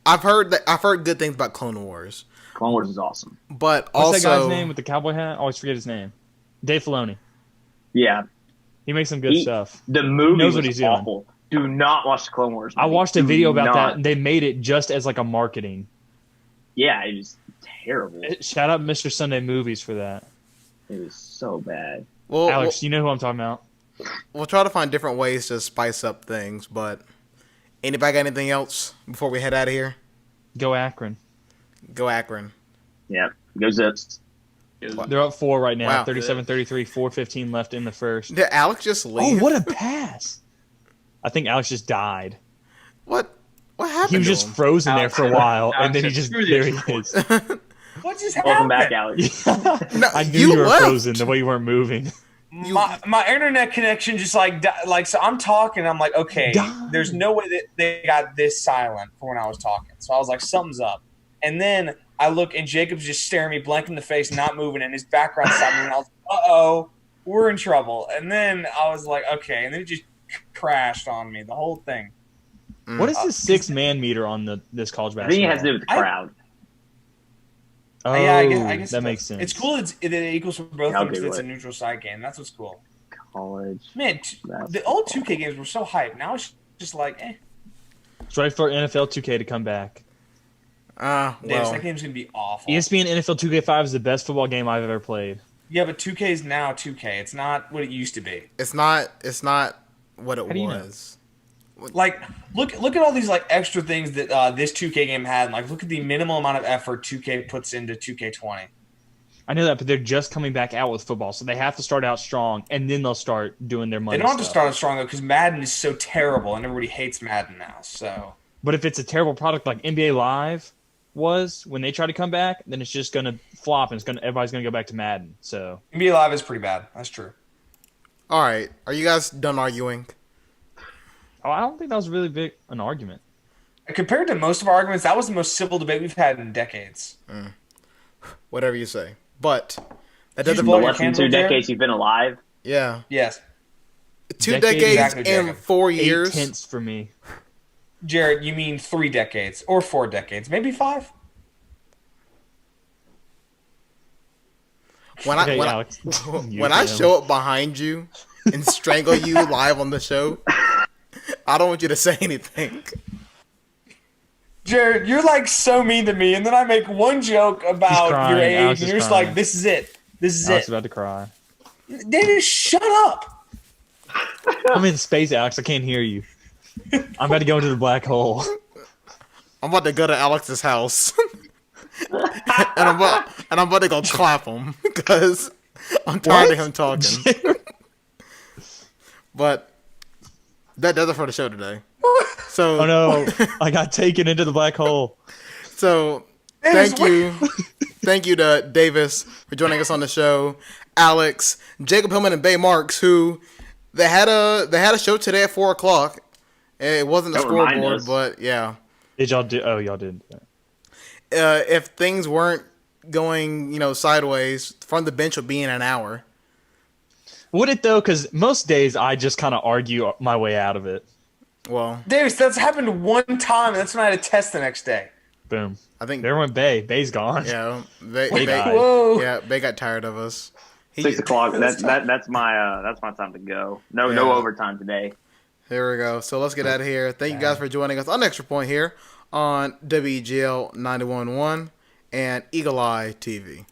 I've heard good things about Clone Wars. Clone Wars is awesome. But what's that guy's name with the cowboy hat? I always forget his name. Dave Filoni. Yeah. He makes some good stuff. The movie he knows was what he's awful. Doing. Do not watch the Clone Wars movie. I watched a video about that, and they made it just as like a marketing. Yeah, it was terrible. Shout out Mr. Sunday Movies for that. It was so bad. Well, Alex, you know who I'm talking about. We'll try to find different ways to spice up things, but anybody got anything else before we head out of here? Go Akron. Go Akron. Yeah, go Zips. They're up 4 right now, Wow. 37-33, 4:15 left in the first. Did Alex just leave? Oh, what a pass. I think Alex just died. What happened? He was just frozen there for a while, and then he just there he is. What just Welcome happened? back, Alex. No, I knew you were frozen the way you weren't moving. My internet connection just so I'm talking. I'm like, okay, there's no way that they got this silent for when I was talking. So I was like, something's up. And then I look and Jacob's just staring me blank in the face, not moving, and his background stopped moving. I was like, uh-oh, we're in trouble. And then I was like, okay, and then it just crashed on me, the whole thing. What is the 6-man meter on this college basketball? I think it has to do with the crowd. Oh, yeah, I guess that makes sense. It's cool. It equals for both Yeah, of them because I'll it's do a neutral side game. That's what's cool. College. Man, the old 2K games were so hyped. Now it's just like, eh. It's right for NFL 2K to come back. That game's gonna be awful. ESPN NFL 2K5 is the best football game I've ever played. Yeah, but 2K is now 2K. It's not what it used to be. It's not what it was. Like, look at all these like extra things that this 2K game had. Like, look at the minimal amount of effort 2K puts into 2K20. I know that, but they're just coming back out with football, so they have to start out strong, and then they'll start doing their money. They don't have to stuff. start out strong though, because Madden is so terrible, and everybody hates Madden now. So, but if it's a terrible product like NBA Live was when they try to come back, then it's just gonna flop, and everybody's gonna go back to Madden. So NBA Live is pretty bad. That's true. All right, are you guys done arguing? Oh, I don't think that was really big an argument. Compared to most of our arguments, that was the most civil debate we've had in decades. Whatever you say. But that Did you doesn't blow mean your Less than candle, 2 Jared? decades you've been alive. Yeah. Yes. 2 decades Exactly, in Jacob. 4 years. 8/10 for me. Jared, you mean 3 decades or 4 decades, maybe 5? When Okay, I Alex. when I show up behind you and strangle you live on the show, I don't want you to say anything. Jared, you're like so mean to me, and then I make one joke about crying. your age, Alex and is you're just crying. like, "This is it. This is Alex is it." about to cry. David, shut up. I'm in space, Alex. I can't hear you. I'm about to go into the black hole. I'm about to go to Alex's house, and I'm about to go clap him because I'm tired of him talking. But that does it for the show today. So, Oh no, I got taken into the black hole. So thank you to Davis for joining us on the show. Alex, Jacob Hillman, and Bay Marks, who they had a show today at 4:00. It wasn't a Don't remind scoreboard, us. but yeah. Did y'all do? Oh, y'all did. If things weren't going, sideways, from the bench would be in an hour. Would it though? Because most days I just kind of argue my way out of it. Well, Davis, that's happened one time, and that's when I had a test the next day. Boom. I think there went Bay. Bay's gone. Yeah, Bay died. Bay got tired of us. 6 o'clock. That's my time to go. No overtime today. Here we go. So let's get out of here. Thank you guys for joining us on Extra Point here on WGL 91.1 and Eagle Eye TV.